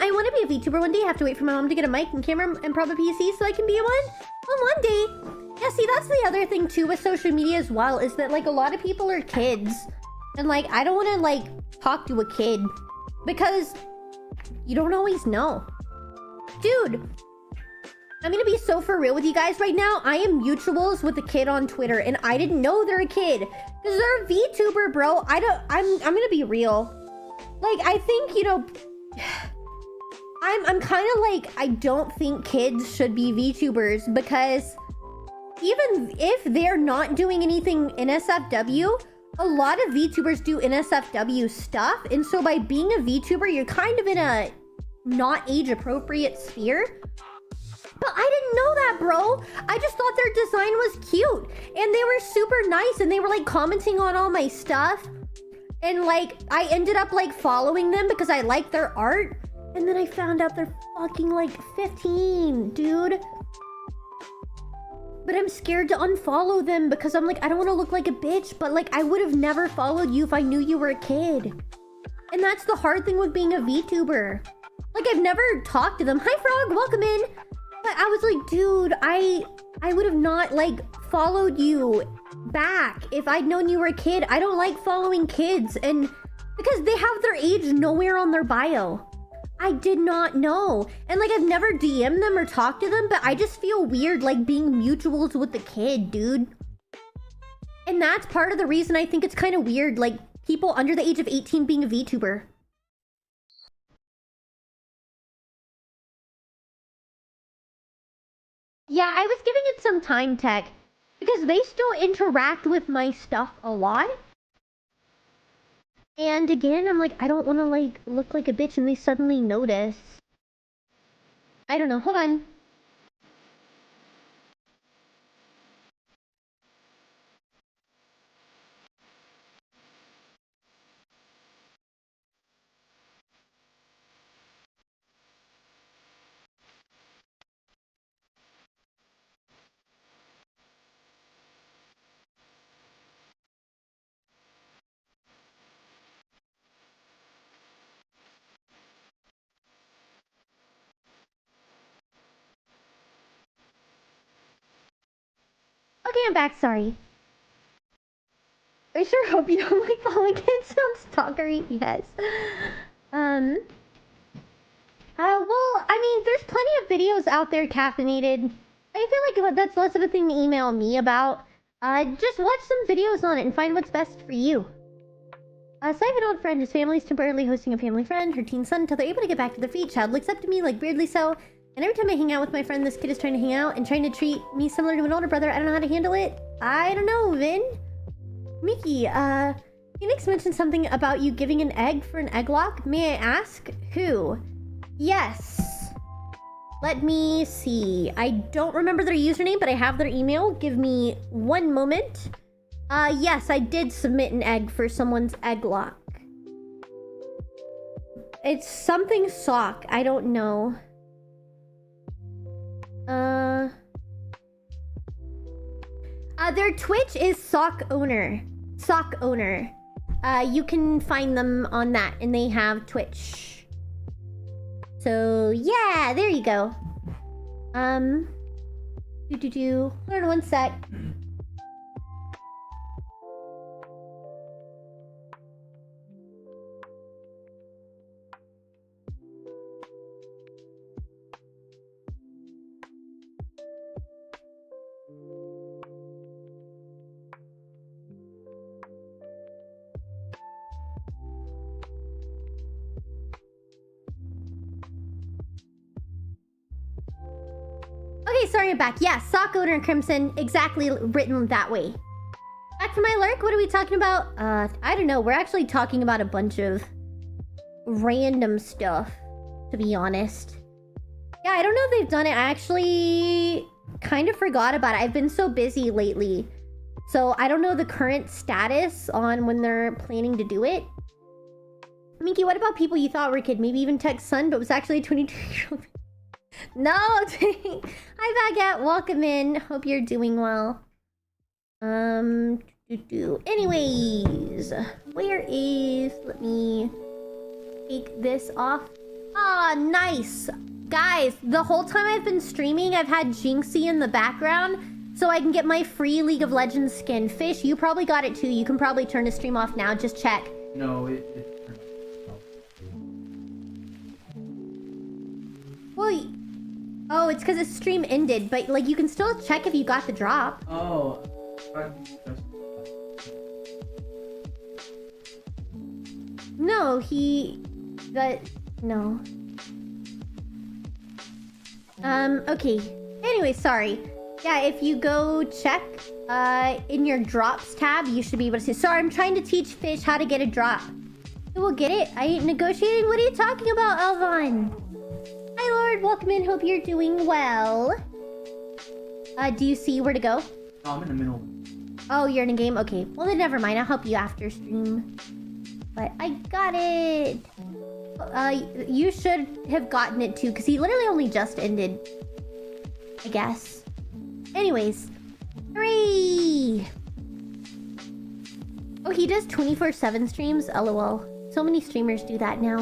I want to be a VTuber one day. I have to wait for my mom to get a mic and camera and probably PC so I can be one. Well, one day. Yeah, see, that's the other thing, too, with social media as well, is that, like, a lot of people are kids. And, like, I don't want to, like, talk to a kid. Because you don't always know. Dude, I'm gonna be so for real with you guys right now. I am mutuals with a kid on Twitter, and I didn't know they're a kid. Because they're a VTuber, bro. I'm gonna be real. Like, I think, you know... I'm kind of like, I don't think kids should be VTubers, because even if they're not doing anything NSFW, a lot of VTubers do NSFW stuff, and so by being a VTuber, you're kind of in a not age-appropriate sphere. But I didn't know that, bro. I just thought their design was cute, and they were super nice, and they were, like, commenting on all my stuff, and, like, I ended up, like, following them because I liked their art. And then I found out they're fucking, like, 15, dude. But I'm scared to unfollow them because I'm like, I don't want to look like a bitch, but like, I would have never followed you if I knew you were a kid. And that's the hard thing with being a VTuber. Like, I've never talked to them. Hi, Frog, welcome in. But I was like, dude, I would have not, like, followed you back if I'd known you were a kid. I don't like following kids, and because they have their age nowhere on their bio. I did not know. And, like, I've never DM'd them or talked to them, but I just feel weird, like, being mutuals with the kid, dude. And that's part of the reason I think it's kind of weird, like, people under the age of 18 being a VTuber. Yeah, I was giving it some time, Tech, because they still interact with my stuff a lot. And again, I'm like, I don't want to, like, look like a bitch and they suddenly notice. I don't know, hold on. Okay, I'm back, sorry. I sure hope you don't like following kids. Sounds stalkery. Yes. Well, I mean, there's plenty of videos out there caffeinated. I feel like that's less of a thing to email me about. Just watch some videos on it and find what's best for you. So I have an old friend. His family's temporarily hosting a family friend, her teen son, until they're able to get back to their feet. Child looks up to me, like, weirdly so. And every time I hang out with my friend, this kid is trying to hang out and trying to treat me similar to an older brother. I don't know how to handle it. I don't know, Vin. Miki, Phoenix mentioned something about you giving an egg for an egg lock. May I ask who? Yes. Let me see. I don't remember their username, but I have their email. Give me one moment. Yes, I did submit an egg for someone's egg lock. It's something sock. I don't know. Their Twitch is sock owner. Sock owner. You can find them on that, and they have Twitch. So yeah, there you go. Hold on one sec. Okay, sorry, I'm back. Yeah, sock owner and Crimson, exactly written that way. Back to my lurk, what are we talking about? I don't know. We're actually talking about a bunch of random stuff, to be honest. Yeah, I don't know if they've done it. I actually kind of forgot about it. I've been so busy lately. So I don't know the current status on when they're planning to do it. Miki, what about people you thought were a kid? Maybe even Tech's son, but was actually a 22-year-old. No! Hi, Baguette. Welcome in. Hope you're doing well. Anyways, where is... Let me take this off. Ah, nice! Guys, the whole time I've been streaming, I've had Jinxie in the background so I can get my free League of Legends skin. Fish, you probably got it too. You can probably turn the stream off now. Just check. No, Well, oh, it's because the stream ended, but like you can still check if you got the drop. Oh. No, no. Okay. Anyway, sorry. Yeah, if you go check, in your drops tab, you should be able to see. Sorry, I'm trying to teach Fish how to get a drop. So we'll get it. I ain't negotiating. What are you talking about, Elvon? Hi, Lord. Welcome in. Hope you're doing well. Do you see where to go? Oh, I'm in the middle. Oh, you're in a game? Okay. Well, then never mind. I'll help you after stream. But I got it. You should have gotten it too, because he literally only just ended. I guess. Anyways, 3. Oh, he does 24/7 streams? LOL. So many streamers do that now.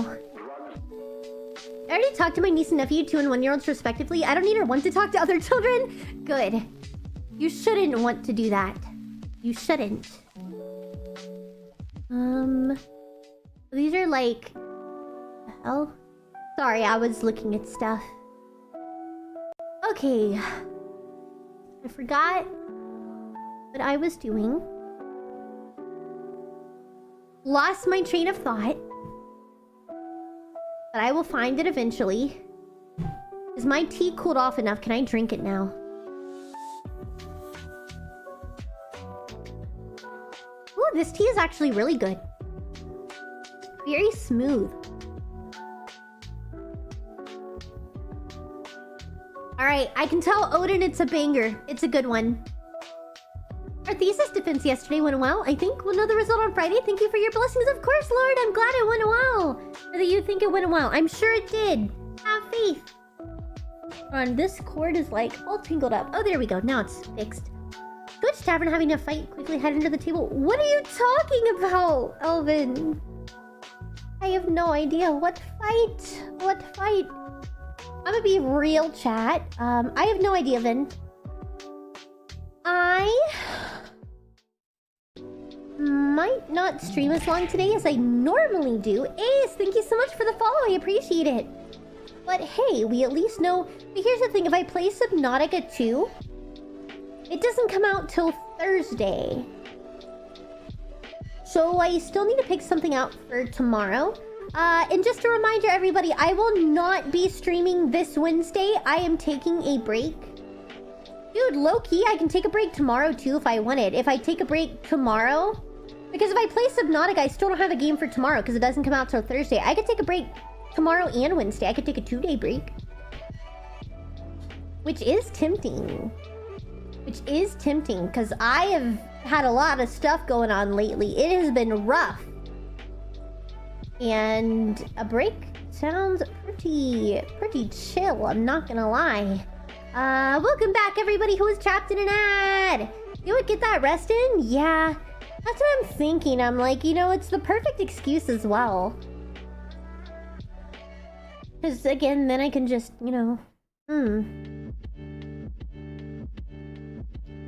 I already talked to my niece and nephew, 2 and 1-year-olds respectively. I don't need or want to talk to other children. Good. You shouldn't want to do that. You shouldn't. These are like... the hell? Sorry, I was looking at stuff. Okay. I forgot what I was doing. Lost my train of thought. But I will find it eventually. Is my tea cooled off enough? Can I drink it now? Ooh, this tea is actually really good. Very smooth. Alright, I can tell Odin it's a banger. It's a good one. Our thesis defense yesterday went well. I think we'll know the result on Friday. Thank you for your blessings. Of course, Lord. I'm glad it went well. Or that you think it went well. I'm sure it did. Have faith. This cord is like all tangled up. Oh, there we go. Now it's fixed. Twitch Tavern having a fight. Quickly head under the table. What are you talking about, Elvin? I have no idea. What fight? What fight? I'm gonna be real, chat. I have no idea, Vin. I might not stream as long today as I normally do. Ace, thank you so much for the follow. I appreciate it. But hey, we at least know... But here's the thing. If I play Subnautica 2, it doesn't come out till Thursday. So I still need to pick something out for tomorrow. And just a reminder, everybody, I will not be streaming this Wednesday. I am taking a break. Dude, low-key, I can take a break tomorrow, too, if I wanted. If I take a break tomorrow... Because if I play Subnautica, I still don't have a game for tomorrow, because it doesn't come out till Thursday. I could take a break tomorrow and Wednesday. I could take a 2-day break. Which is tempting. Which is tempting, because I have had a lot of stuff going on lately. It has been rough. And a break sounds pretty chill, I'm not gonna lie. Welcome back, everybody who is trapped in an ad. You would get that rest in? Yeah, that's what I'm thinking. I'm like, you know, it's the perfect excuse as well. Because again, then I can just, you know,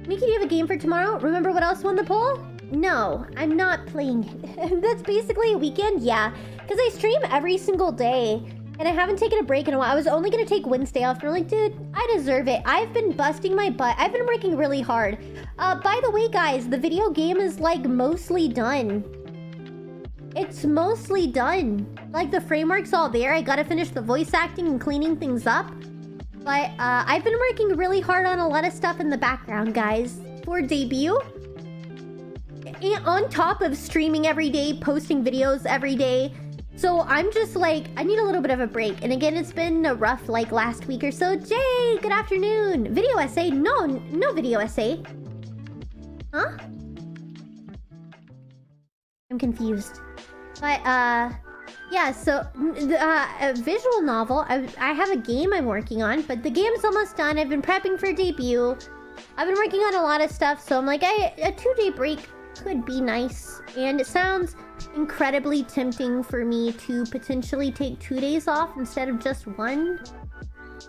Miki, do you have a game for tomorrow? Remember what else won the poll? No, I'm not playing it. That's basically a weekend? Yeah, because I stream every single day. And I haven't taken a break in a while. I was only going to take Wednesday off. And I'm like, dude, I deserve it. I've been busting my butt. I've been working really hard. By the way, guys, the video game is, like, mostly done. It's mostly done. Like, the framework's all there. I gotta finish the voice acting and cleaning things up. But, I've been working really hard on a lot of stuff in the background, guys. For debut. And on top of streaming every day, posting videos every day. So I'm just like, I need a little bit of a break. And again, it's been a rough, like, last week or so. Jay, good afternoon. Video essay? No video essay. Huh? I'm confused. But, yeah, so, a visual novel. I have a game I'm working on, but the game's almost done. I've been prepping for debut. I've been working on a lot of stuff, so I'm like, a 2-day break could be nice. And it sounds incredibly tempting for me to potentially take 2 days off instead of just 1.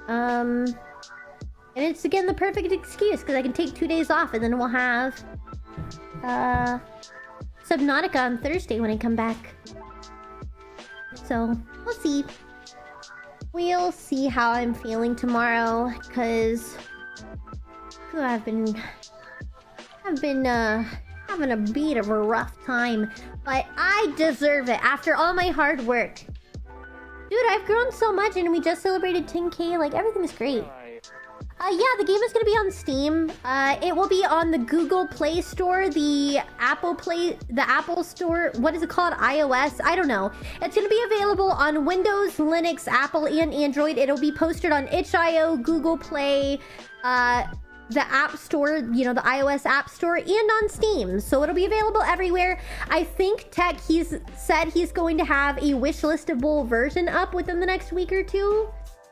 And it's again the perfect excuse because I can take 2 days off and then we'll have Subnautica on Thursday when I come back. So we'll see. We'll see how I'm feeling tomorrow because I've been having a bit of a rough time, but I deserve it after all my hard work. Dude, I've grown so much and we just celebrated 10K, like everything's great. Yeah, the game is gonna be on Steam. It will be on the Google Play Store, the Apple Store, what is it called? iOS? I don't know. It's gonna be available on Windows, Linux, Apple, and Android. It'll be posted on itch.io, Google Play, the App Store, you know, the iOS App Store, and on Steam. So it'll be available everywhere. I think Tech, he's said he's going to have a wishlistable version up within the next week or two.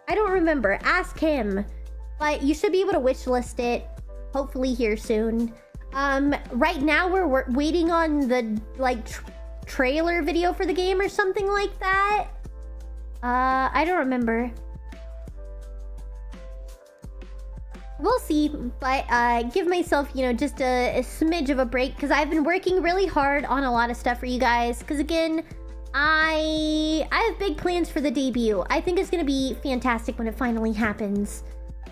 I don't remember. Ask him. But you should be able to wishlist it. hopefully here soon. Right now we're waiting on the like trailer video for the game or something like that. I don't remember. We'll see, but give myself, you know, just a smidge of a break because I've been working really hard on a lot of stuff for you guys. Because again, I have big plans for the debut. I think it's gonna be fantastic when it finally happens.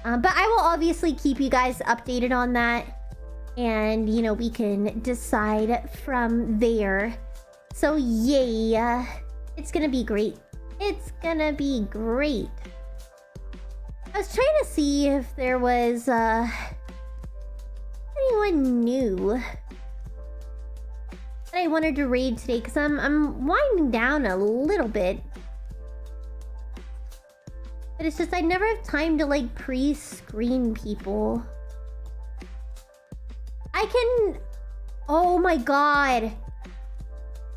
But I will obviously keep you guys updated on that, and you know, we can decide from there. So yeah, it's gonna be great. It's gonna be great. I was trying to see if there was anyone new that I wanted to raid today, because I'm winding down a little bit. But it's just I never have time to like pre-screen people. I can... Oh my god.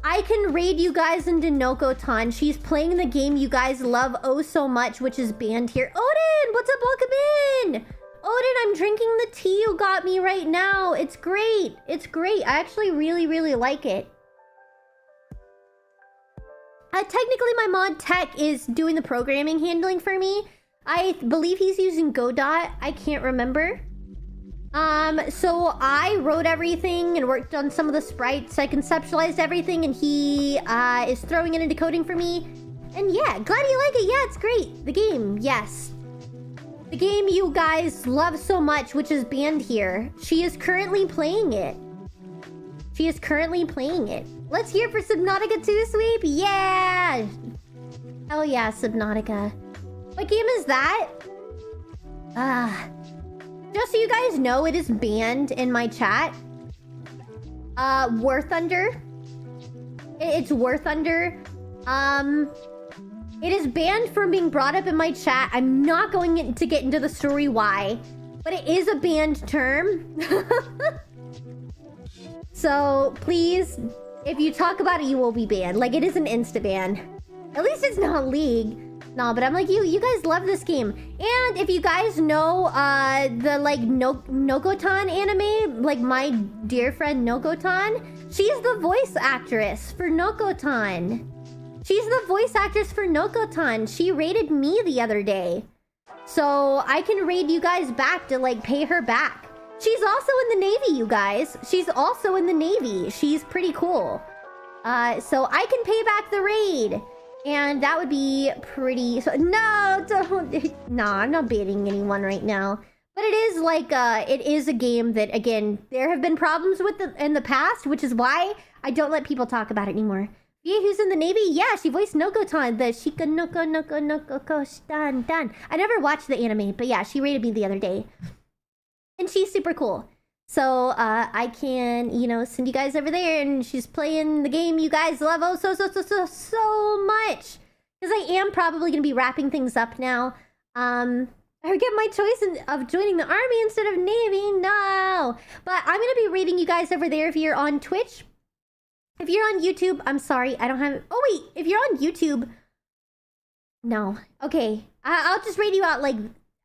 I can raid you guys into Nokotan. She's playing the game you guys love oh so much, which is banned here. Odin, what's up? Welcome in. Odin, I'm drinking the tea you got me right now. It's great. It's great. I actually really, really like it. Technically, my mod Tech is doing the programming handling for me. I believe he's using Godot. I can't remember. So I wrote everything and worked on some of the sprites. I conceptualized everything, and he is throwing it into coding for me. And yeah, glad you like it. Yeah, it's great. The game, yes. The game you guys love so much, which is banned here. She is currently playing it. She is currently playing it. Let's hear for Subnautica 2 Sweep. Yeah! Hell yeah, Subnautica. What game is that? Just so you guys know, it is banned in my chat. War Thunder. It's War Thunder. It is banned from being brought up in my chat. I'm not going to get into the story why, but it is a banned term. So please, if you talk about it, you will be banned. Like, it is an insta ban. At least it's not League. No, but I'm like, you guys love this game. And if you guys know the like Nokotan anime, like my dear friend Nokotan, she's the voice actress for Nokotan. She's the voice actress for Nokotan. She raided me the other day. So I can raid you guys back to like pay her back. She's also in the Navy, you guys. She's also in the Navy. She's pretty cool. So I can pay back the raid. And that would be pretty... So, no, don't... No, I'm not banning anyone right now. But it is like, it is a game that, again, there have been problems with in the past, which is why I don't let people talk about it anymore. Yeah, who's in the Navy? Yeah, she voiced Nokotan, the Shika Noko Stan Dan. I never watched the anime, but yeah, she rated me the other day. And she's super cool. So, I can, you know, send you guys over there, and she's playing the game you guys love oh so much. Because I am probably going to be wrapping things up now. I regret my choice of joining the army instead of Navy. No. But I'm going to be rating you guys over there if you're on Twitch. If you're on YouTube, I'm sorry, I don't have... Oh, wait, if you're on YouTube... No. Okay. I'll just raid you out, like...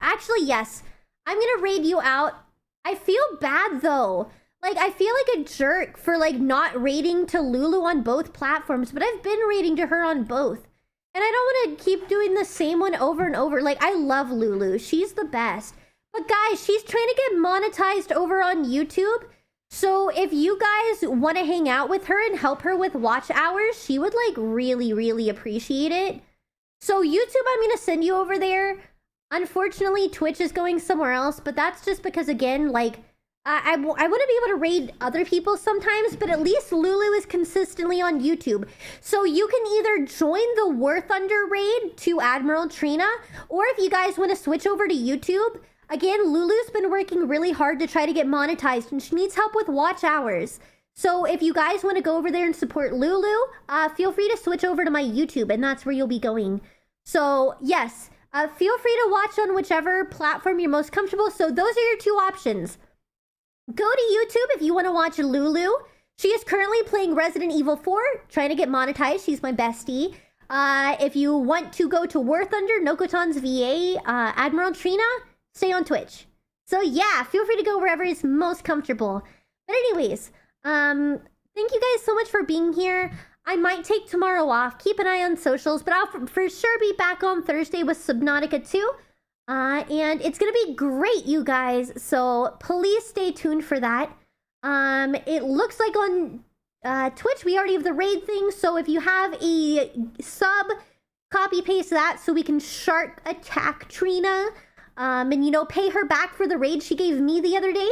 Actually, yes. I'm going to raid you out. I feel bad, though. Like, I feel like a jerk for, like, not raiding to Lulu on both platforms, but I've been raiding to her on both. And I don't want to keep doing the same one over and over. Like, I love Lulu. She's the best. But, guys, she's trying to get monetized over on YouTube. So, if you guys want to hang out with her and help her with watch hours, she would, like, really, really appreciate it. So, YouTube, I'm going to send you over there. Unfortunately, Twitch is going somewhere else, but that's just because, again, like, I want to be able to raid other people sometimes, but at least Lulu is consistently on YouTube. So you can either join the War Thunder raid to Admiral Trina, or if you guys want to switch over to YouTube, again, Lulu's been working really hard to try to get monetized, and she needs help with watch hours. So if you guys want to go over there and support Lulu, feel free to switch over to my YouTube, and that's where you'll be going. So, yes. Feel free to watch on whichever platform you're most comfortable. So those are your two options. Go to YouTube if you want to watch Lulu. She is currently playing Resident Evil 4, trying to get monetized. She's my bestie. If you want to go to War Thunder, Nokotan's VA, Admiral Trina, stay on Twitch. So yeah, feel free to go wherever is most comfortable. But anyways, thank you guys so much for being here. I might take tomorrow off. Keep an eye on socials, but I'll for sure be back on Thursday with Subnautica 2. And it's gonna be great, you guys. So please stay tuned for that. It looks like on Twitch we already have the raid thing. So if you have a sub, copy paste that so we can shark attack Trina. And you know, pay her back for the raid she gave me the other day.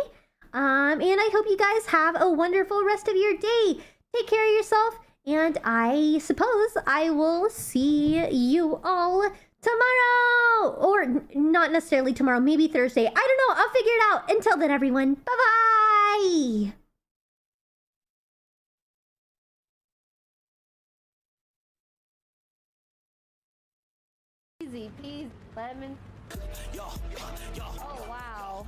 And I hope you guys have a wonderful rest of your day. Take care of yourself. And I suppose I will see you all tomorrow. Or not necessarily tomorrow, maybe Thursday. I don't know. I'll figure it out. Until then, everyone. Bye-bye. Easy peasy lemon. Oh, wow.